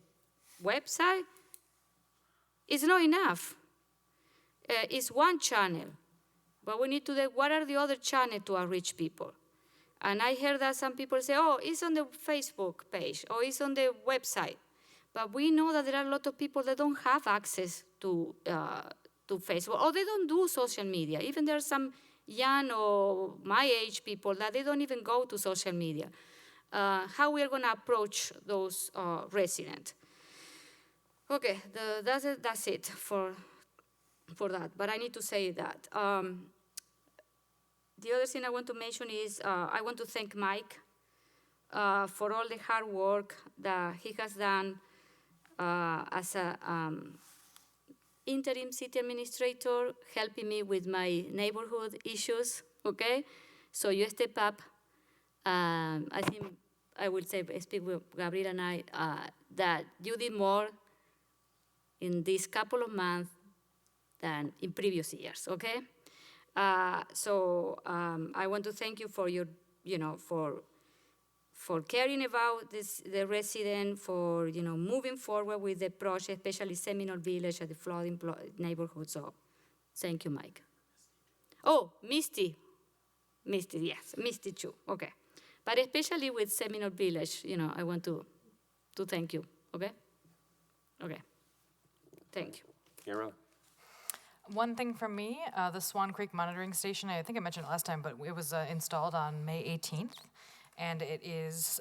website, it's not enough. It's one channel. But we need to do, what are the other channels to outreach people? And I heard that some people say, oh, it's on the Facebook page, or it's on the website. But we know that there are a lot of people that don't have access to Facebook, or they don't do social media. Even there are some young or my age people that they don't even go to social media. How we are going to approach those residents? Okay, that's it for that, but I need to say that. The other thing I want to mention is I want to thank Mike for all the hard work that he has done as an interim city administrator, helping me with my neighborhood issues, okay? So you step up. I think I will say, speak with Gabriel and I, that you did more in these couple of months than in previous years, okay? So I want to thank you for your, for caring about the resident, for moving forward with the project, especially Seminole Village and the flooding neighborhood. So thank you, Mike. Oh, Misty, yes, Misty too. Okay, but especially with Seminole Village, I want to thank you. Okay. Thank you. Gabriella? One thing from me, the Swan Creek monitoring station, I think I mentioned it last time, but it was installed on May 18th, and it is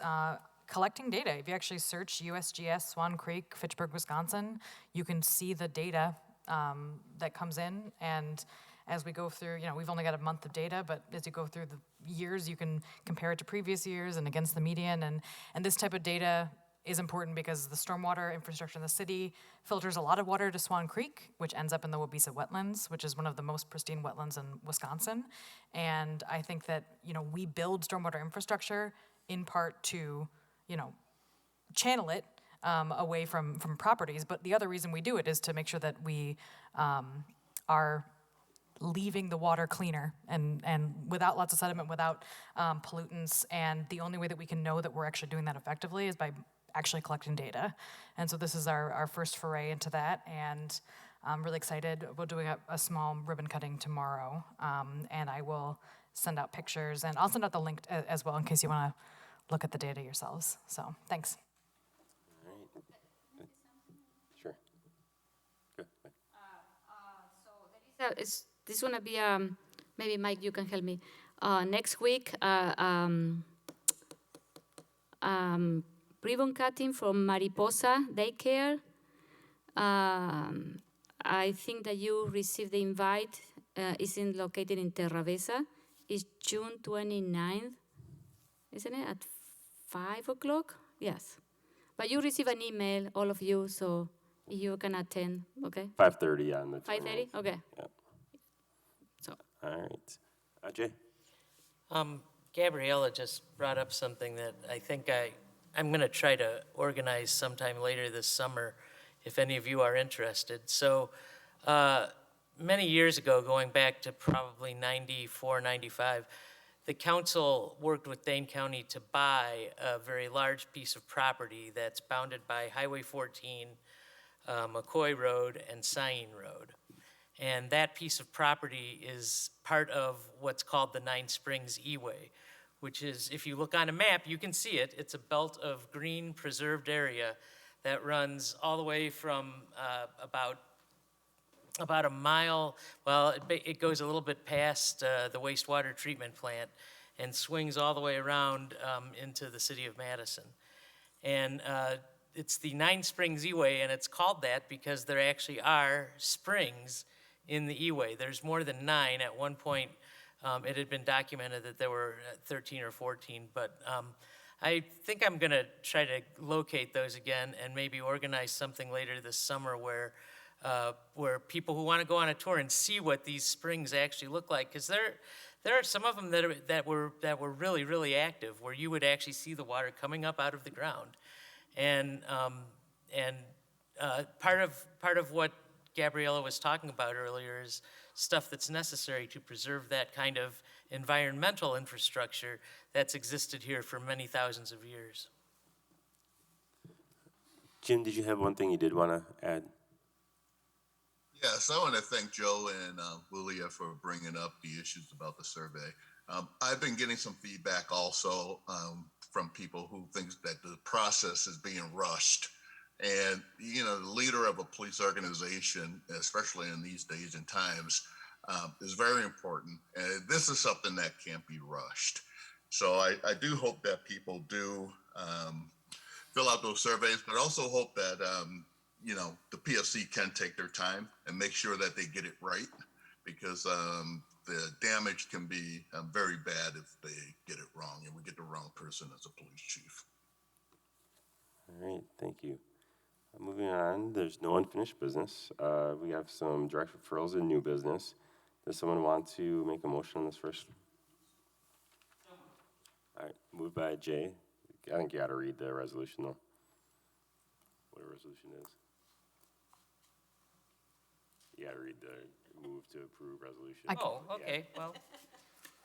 collecting data. If you actually search USGS Swan Creek, Fitchburg, Wisconsin, you can see the data that comes in, and as we go through, we've only got a month of data, but as you go through the years, you can compare it to previous years and against the median, and this type of data is important because the stormwater infrastructure in the city filters a lot of water to Swan Creek, which ends up in the Wabeesa wetlands, which is one of the most pristine wetlands in Wisconsin. And I think that, we build stormwater infrastructure in part to, channel it away from properties. But the other reason we do it is to make sure that we are leaving the water cleaner and without lots of sediment, without pollutants. And the only way that we can know that we're actually doing that effectively is by actually collecting data. And so this is our first foray into that, and I'm really excited. We're doing a small ribbon cutting tomorrow, and I will send out pictures, and I'll send out the link as well in case you want to look at the data yourselves. So thanks. All right. Sure. Good. It's this gonna be maybe Mike, you can help me. Next week, ribbon cutting from Mariposa Daycare. I think that you received the invite. It's located in Terravesa. It's June 29th, isn't it? At 5 o'clock? Yes. But you receive an email, all of you, so you can attend, okay? 5:30 on the 5:30? Okay. Yeah. So. All right. Jay? Gabriella just brought up something that I think I'm going to try to organize sometime later this summer if any of you are interested. So many years ago, going back to probably 94, 95, the council worked with Dane County to buy a very large piece of property that's bounded by Highway 14, McCoy Road, and Sain Road. And that piece of property is part of what's called the Nine Springs E-Way, which is, if you look on a map, you can see it. It's a belt of green preserved area that runs all the way from about a mile, well, it goes a little bit past the wastewater treatment plant and swings all the way around into the city of Madison. And it's the Nine Springs E-Way, and it's called that because there actually are springs in the E-Way. There's more than 9. At one point, it had been documented that there were 13 or 14, but I think I'm gonna try to locate those again and maybe organize something later this summer where people who want to go on a tour and see what these springs actually look like, because there are some of them that were really, really active, where you would actually see the water coming up out of the ground, and part of what Gabriella was talking about earlier is stuff that's necessary to preserve that kind of environmental infrastructure that's existed here for many thousands of years. Jim, did you have one thing you did want to add? Yes, I want to thank Joe and Lilia for bringing up the issues about the survey. I've been getting some feedback also from people who think that the process is being rushed. And, the leader of a police organization, especially in these days and times, is very important. And this is something that can't be rushed. So I do hope that people do fill out those surveys, but also hope that, the PFC can take their time and make sure that they get it right, because the damage can be very bad if they get it wrong and we get the wrong person as a police chief. All right, thank you. Moving on, there's no unfinished business. We have some direct referrals and new business. Does someone want to make a motion on this first? All right, moved by Jay. I think you got to read the resolution, though. What a resolution is. You got to read the move to approve resolution. Oh, okay, well,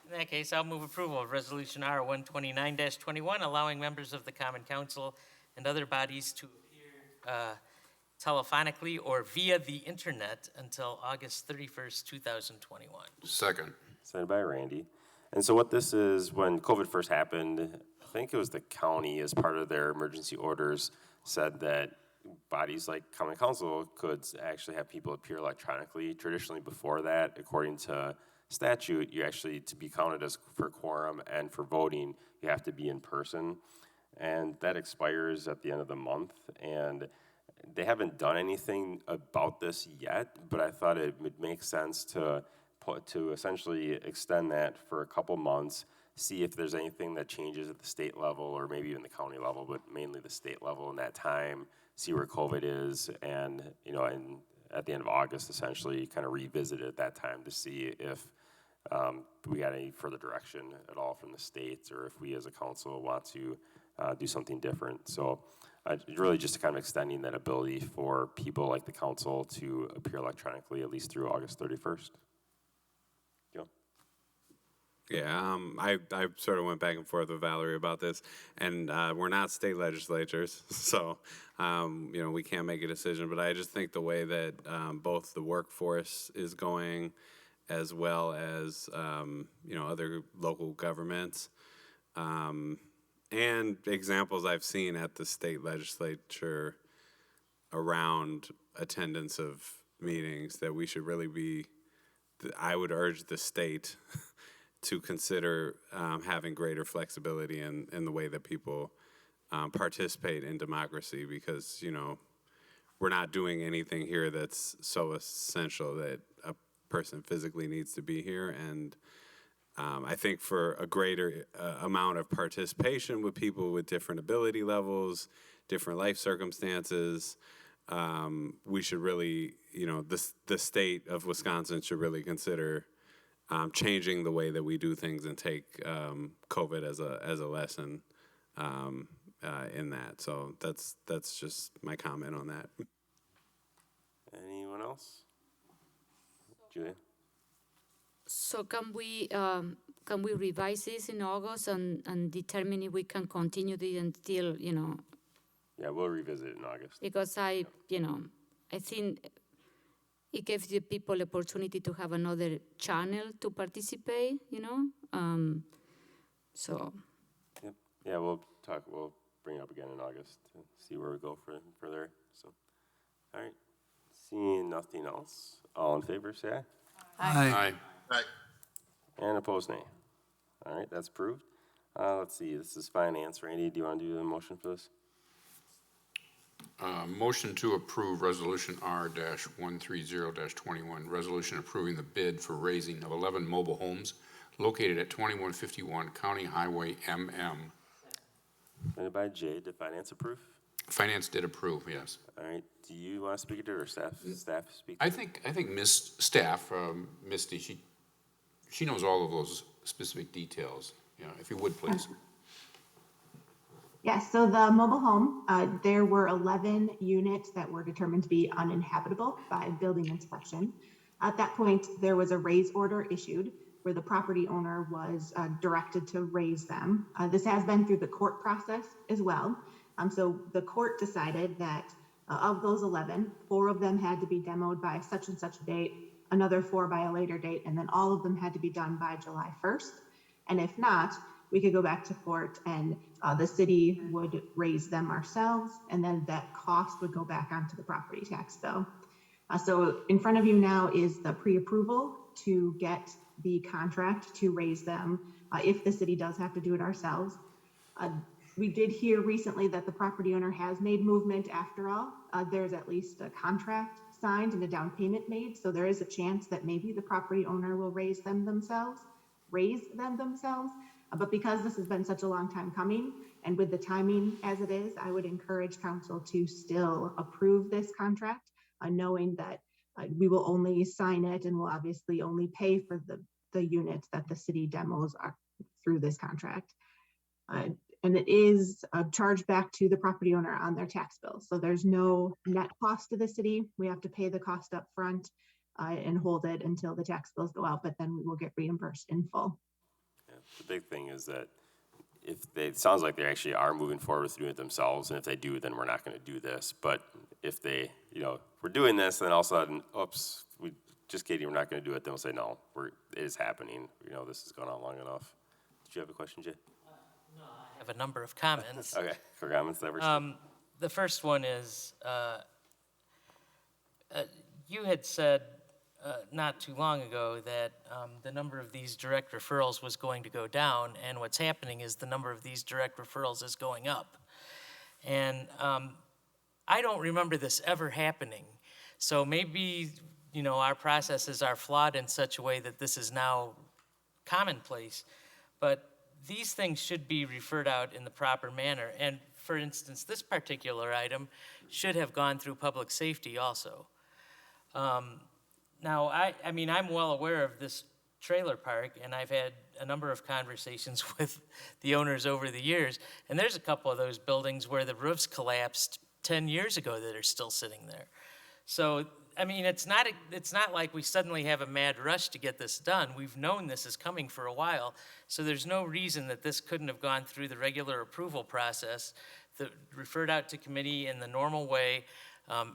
in that case, I'll move approval of Resolution R 129-21, allowing members of the Common Council and other bodies to appear telephonically or via the internet until August 31st, 2021. Second. Signed by Randy. And so what this is, when COVID first happened, I think it was the county, as part of their emergency orders, said that bodies like common council could actually have people appear electronically. Traditionally, before that, according to statute, you actually, to be counted as for quorum and for voting, you have to be in person. And that expires at the end of the month. And they haven't done anything about this yet, but I thought it would make sense to essentially extend that for a couple months, see if there's anything that changes at the state level or maybe even the county level, but mainly the state level in that time, see where COVID is, and and at the end of August, essentially kind of revisit it at that time to see if we got any further direction at all from the states, or if we as a council want to do something different. So really just kind of extending that ability for people like the council to appear electronically at least through August 31st. Yeah, I sort of went back and forth with Valerie about this, and we're not state legislatures, so we can't make a decision. But I just think the way that both the workforce is going, as well as other local governments, and examples I've seen at the state legislature around attendance of meetings, that we should really be. I would urge the state to consider having greater flexibility in the way that people participate in democracy, because, we're not doing anything here that's so essential that a person physically needs to be here. And I think for a greater amount of participation with people with different ability levels, different life circumstances, we should really, the state of Wisconsin should really consider changing the way that we do things and take COVID as a lesson in that. So that's just my comment on that. Anyone else? Julia? So can we revise this in August and determine if we can continue this until, Yeah, we'll revisit it in August. because I think it gives the people opportunity to have another channel to participate, so. Yep. Yeah, we'll bring it up again in August to see where we go further. So, all right. Seeing nothing else, all in favor, say aye. Aye. Aye. And opposed, nay. All right, that's approved. Let's see, this is finance. Randy, do you want to do the motion for this? Motion to approve Resolution R-130-21, resolution approving the bid for raising of 11 mobile homes located at 2151 County Highway MM. Submitted by Jay. Did finance approve? Finance did approve, yes. All right. Do you want to speak to it or staff speak? I think Miss Staff, Misty, she knows all of those specific details. If you would, please. Yes, so the mobile home, there were 11 units that were determined to be uninhabitable by building inspection. At that point, there was a raise order issued where the property owner was directed to raise them. This has been through the court process as well. So the court decided that of those 11, 4 of them had to be demoed by such and such a date, another 4 by a later date, and then all of them had to be done by July 1st. And if not, we could go back to court and the city would raise them ourselves, and then that cost would go back onto the property tax bill. So in front of you now is the pre-approval to get the contract to raise them if the city does have to do it ourselves. We did hear recently that the property owner has made movement after all. There's at least a contract signed and a down payment made, so there is a chance that maybe the property owner will raise them themselves. But because this has been such a long time coming, and with the timing as it is, I would encourage council to still approve this contract, knowing that we will only sign it and will obviously only pay for the units that the city demos are through this contract. And it is charged back to the property owner on their tax bill. So there's no net cost to the city. We have to pay the cost up front and hold it until the tax bills go out, but then we will get reimbursed in full. Yeah, the big thing is that it sounds like they actually are moving forward with doing it themselves, and if they do, then we're not going to do this. But if they, we're doing this, then all of a sudden, oops, we just kidding, we're not going to do it. Then we'll say, no, it is happening. This has gone on long enough. Did you have a question, Jay? No, I have a number of comments. Okay, for comments that were the first one is, you had said not too long ago that the number of these direct referrals was going to go down, and what's happening is the number of these direct referrals is going up. And I don't remember this ever happening. So maybe, you know, our processes are flawed in such a way that this is now commonplace. But these things should be referred out in the proper manner. And for instance, this particular item should have gone through public safety also. Now, I mean, I'm well aware of this trailer park, and I've had a number of conversations with the owners over the years, and there's a couple of those buildings where the roofs collapsed 10 years ago that are still sitting there. So, I mean, it's not like we suddenly have a mad rush to get this done. We've known this is coming for a while, so there's no reason that this couldn't have gone through the regular approval process, referred out to committee in the normal way,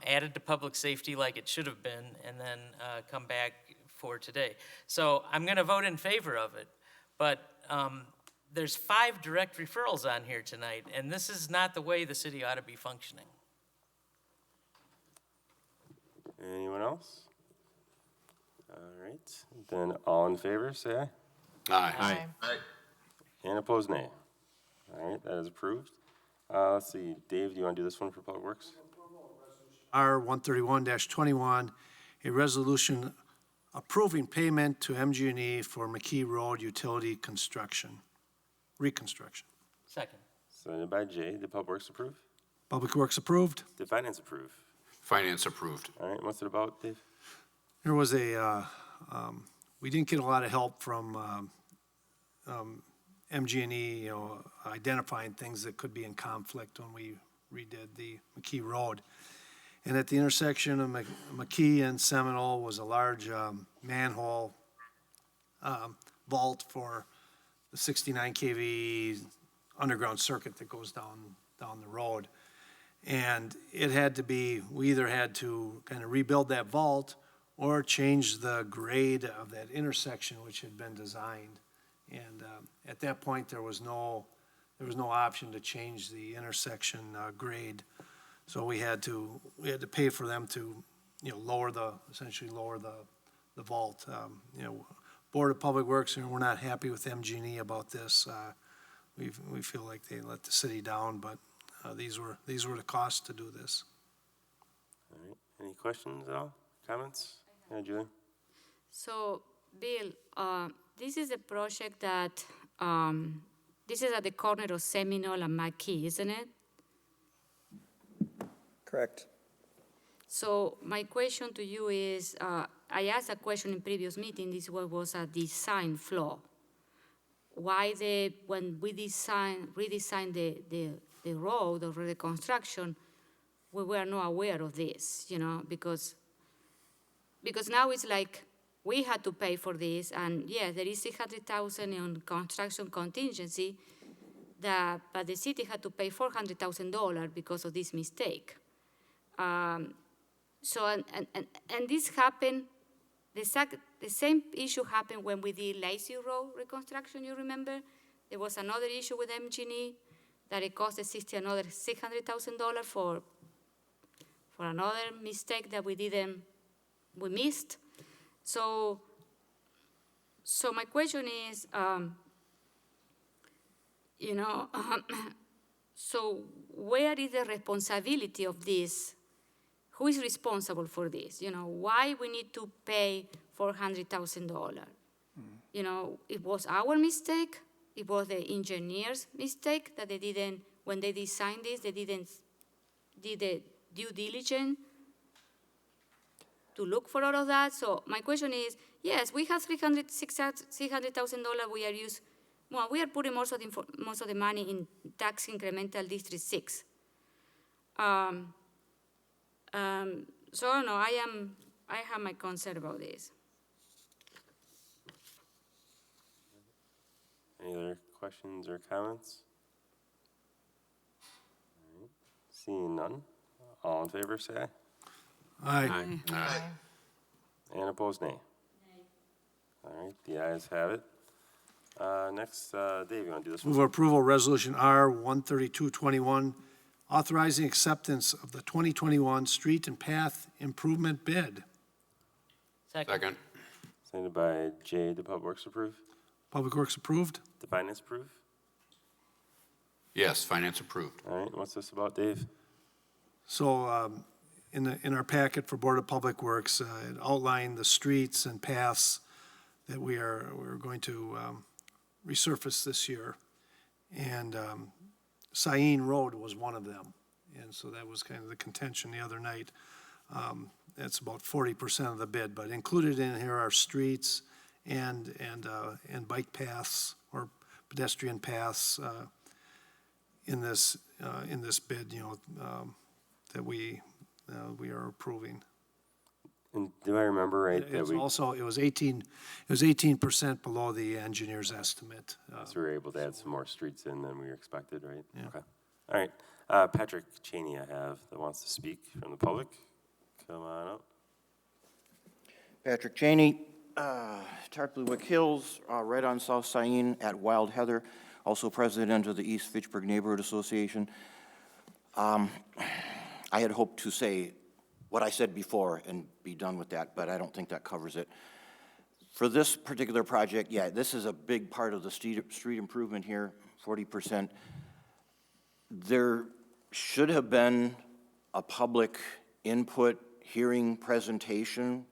added to public safety like it should have been, and then come back for today. So I'm going to vote in favor of it, but there's 5 direct referrals on here tonight, and this is not the way the city ought to be functioning. Anyone else? All right, then all in favor, say aye. Aye. Aye. And opposed, nay. All right, that is approved. Let's see, Dave, do you want to do this one for Public Works? R 131-21, a resolution approving payment to MG&E for McKee Road utility reconstruction. Second. Seconded by Jay. Did Public Works approve? Public Works approved. Did Finance approve? Finance approved. All right, what's it about, Dave? There was we didn't get a lot of help from MG&E, you know, identifying things that could be in conflict when we redid the McKee Road. And at the intersection of McKee and Seminole was a large manhole vault for the 69 kV underground circuit that goes down the road. And it had to be, we either had to kind of rebuild that vault or change the grade of that intersection which had been designed. And at that point, there was no option to change the intersection grade. So we had to pay for them to, you know, essentially lower the vault. You know, Board of Public Works, we're not happy with MG&E about this. We feel like they let the city down, but these were the costs to do this. All right, any questions at all? Comments? Yeah, Julie? So, Bill, this is a project that, this is at the corner of Seminole and McKee, isn't it? Correct. So my question to you is, I asked a question in previous meeting, this was a design flaw. Why when we redesigned the road or the construction, we were not aware of this, you know, because now it's like we had to pay for this, and yeah, there is $600,000 on construction contingency, but the city had to pay $400,000 because of this mistake. So and this happened, the same issue happened when we did Lazy Road reconstruction, you remember? There was another issue with MG&E that it cost the city another $600,000 for another mistake that we missed. So my question is, you know, so where is the responsibility of this? Who is responsible for this? You know, why we need to pay $400,000? You know, it was our mistake. It was the engineer's mistake that they didn't, when they designed this, they didn't do the due diligence to look for all of that. So my question is, yes, we have $600,000 we are putting most of the money in tax incremental District 6. So no, I have my concern about this. Any other questions or comments? All right. Seeing none, all in favor, say aye. Aye. Aye. And opposed, nay. All right, the ayes have it. Next, Dave, you want to do this one? Move approval, Resolution R 13221, authorizing acceptance of the 2021 street and path improvement bid. Second. Seconded by Jay. The Public Works approve? Public Works approved. The Finance approve? Yes, finance approved. All right, what's this about, Dave? So in our packet for Board of Public Works, it outlined the streets and paths that we're going to resurface this year. And Cyene Road was one of them. And so that was kind of the contention the other night. That's about 40% of the bid, but included in here are streets and bike paths or pedestrian paths in this bid, that we are approving. And do I remember right that It's we also, it was 18% below the engineer's estimate. so we were able to add some more streets in than we expected, right? Yeah. Okay. All right. Patrick Cheney, I have that wants to speak from the public. Come on up. Patrick Cheney, Tarplewick Hills, right on South Cyene at Wild Heather, also president of the East Fitchburg Neighborhood Association. I had hoped to say what I said before and be done with that, but I don't think that covers it. For this particular project, yeah, this is a big part of the street improvement here, 40%. There should have been a public input hearing presentation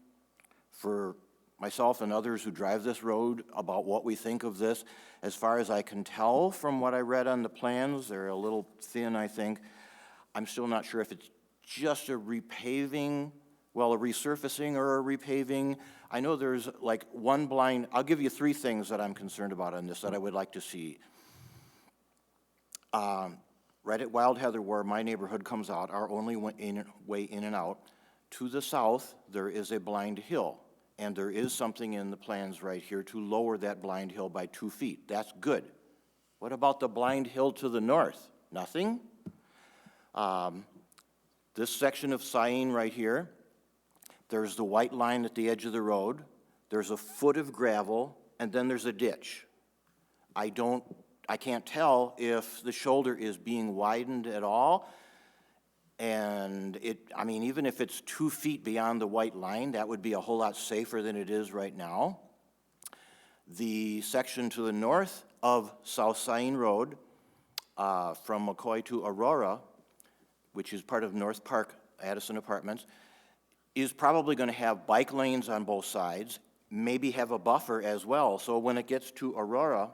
for myself and others who drive this road about what we think of this. As far as I can tell from what I read on the plans, they're a little thin, I think. I'm still not sure if it's just a repaving, well, a resurfacing or a repaving. I know there's like one blind, I'll give you three things that I'm concerned about on this that I would like to see. Right at Wild Heather, where my neighborhood comes out, our only way in and out, to the south, there is a blind hill. And there is something in the plans right here to lower that blind hill by 2 feet. That's good. What about the blind hill to the north? Nothing? This section of Cyene right here, there's the white line at the edge of the road, there's a foot of gravel, and then there's a ditch. I can't tell if the shoulder is being widened at all. And even if it's 2 feet beyond the white line, that would be a whole lot safer than it is right now. The section to the north of South Cyene Road, from McCoy to Aurora, which is part of North Park Addison Apartments, is probably going to have bike lanes on both sides, maybe have a buffer as well. So when it gets to Aurora,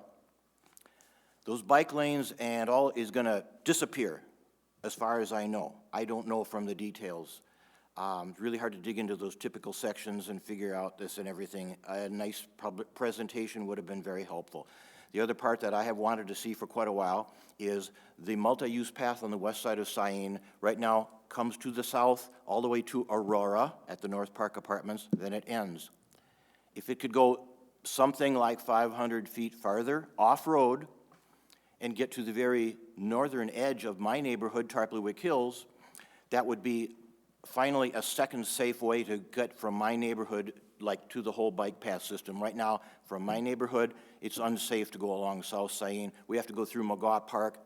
those bike lanes and all is going to disappear, as far as I know. I don't know from the details. It's really hard to dig into those typical sections and figure out this and everything. A nice public presentation would have been very helpful. The other part that I have wanted to see for quite a while is the multi-use path on the west side of Cyene. Right now comes to the south all the way to Aurora at the North Park Apartments, then it ends. If it could go something like 500 feet farther off-road and get to the very northern edge of my neighborhood, Tarplewick Hills, that would be finally a second safe way to get from my neighborhood like to the whole bike path system. Right now, from my neighborhood, it's unsafe to go along South Cyene. We have to go through McGaw Park,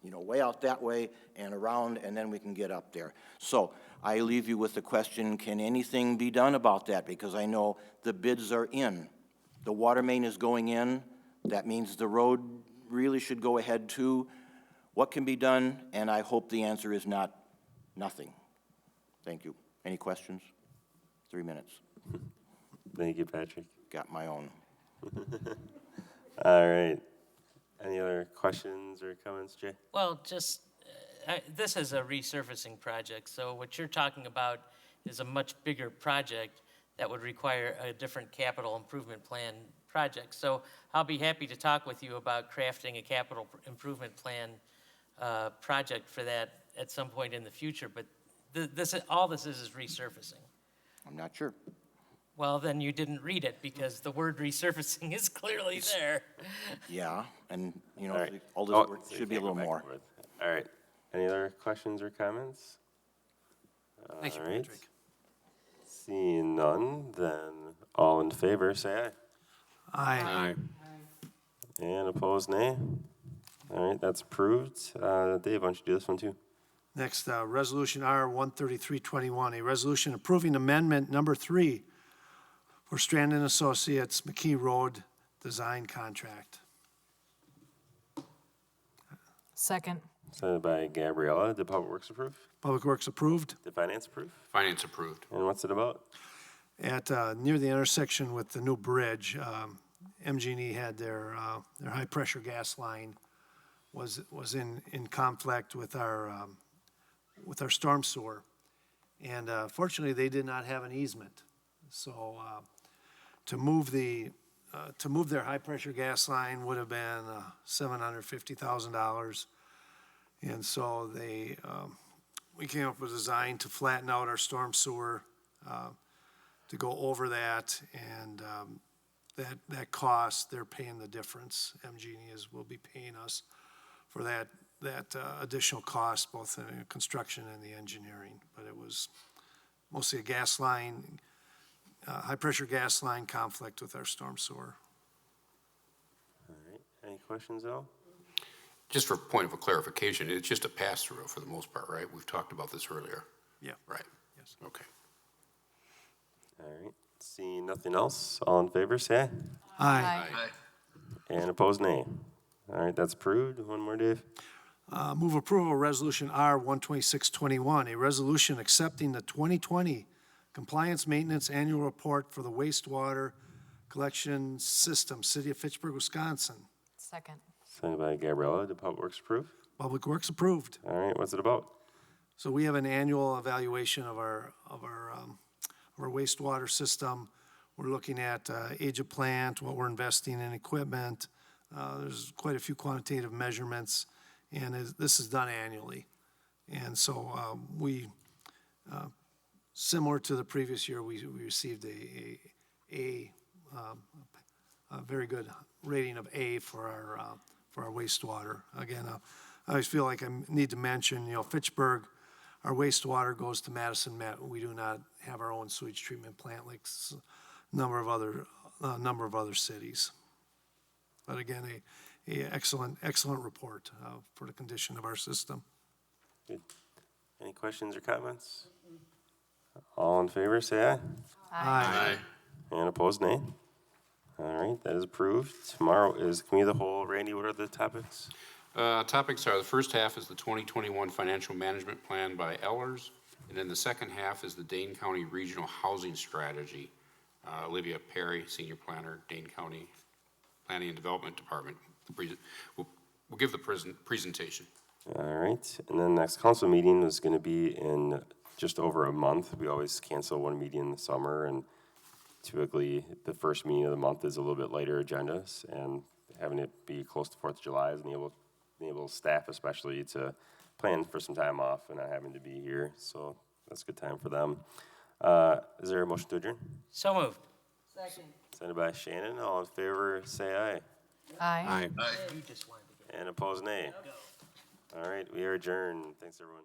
way out that way and around, and then we can get up there. So I leave you with the question, can anything be done about that? Because I know the bids are in. The water main is going in. That means the road really should go ahead too. What can be done? And I hope the answer is not nothing. Thank you. Any questions? 3 minutes. Thank you, Patrick. Got my own. All right. Any other questions or comments, Jay? Well, just, this is a resurfacing project, so what you're talking about is a much bigger project that would require a different capital improvement plan project. So I'll be happy to talk with you about crafting a capital improvement plan project for that at some point in the future, but all this is resurfacing. I'm not sure. Well, then you didn't read it because the word resurfacing is clearly there. Yeah, and All right. all this work should be a little more. All right. Any other questions or comments? Thank you, All right. Patrick. Seeing none, then all in favor, say aye. Aye. And opposed, nay. All right, that's approved. Dave, why don't you do this one too? Next, Resolution R 13321, a resolution approving amendment number 3 for Strand and Associates McKee Road Design Contract. Second. Seconded by Gabriella. Did Public Works approve? Public Works approved. Did Finance approve? Finance approved. And what's it about? At, near the intersection with the new bridge, MG&E had their high-pressure gas line was in conflict with our storm sewer. And fortunately, they did not have an easement. So to move their high-pressure gas line would have been $750,000. And so we came up with a design to flatten out our storm sewer, to go over that, and that cost, they're paying the difference. MG&E will be paying us for that additional cost, both in construction and the engineering. But it was mostly a gas line, high-pressure gas line conflict with our storm sewer. All right. Any questions, Al? Just for point of clarification, it's just a pass-through for the most part, right? We've talked about this earlier. Yeah. Right. Yes. Okay. All right. Seeing nothing else, all in favor, say aye. Aye. And opposed, nay. All right, that's approved. One more, Dave. Move approval of Resolution R 12621, a resolution accepting the 2020 Compliance Maintenance Annual Report for the Wastewater Collection System, City of Fitchburg, Wisconsin. Second. Seconded by Gabriella. Did Public Works approve? Public Works approved. All right, what's it about? So we have an annual evaluation of our wastewater system. We're looking at age of plant, what we're investing in equipment. There's quite a few quantitative measurements, and this is done annually. And so similar to the previous year, we received a very good rating of A for our wastewater. Again, I always feel like I need to mention, Fitchburg, our wastewater goes to Madison Met. We do not have our own sewage treatment plant like a number of other cities. But again, a excellent report for the condition of our system. Good. Any questions or comments? All in favor, say aye. Aye. And opposed, nay. All right, that is approved. Tomorrow is Committee of the Whole. Randy, what are the topics? Topics are, the first half is the 2021 Financial Management Plan by Ellers, and then the second half is the Dane County Regional Housing Strategy. Olivia Perry, Senior Planner, Dane County Planning and Development Department. We'll give the presentation. All right, and then next council meeting is going to be in just over a month. We always cancel one meeting in the summer, and typically the first meeting of the month is a little bit lighter agendas, and having it be close to 4th of July is enable staff especially to plan for some time off and not having to be here, so that's a good time for them. Is there a motion to adjourn? So moved. Second. Sent by Shannon. All in favor, say aye. Aye. You just wanted to get. And opposed, nay. All right, we are adjourned. Thanks, everyone.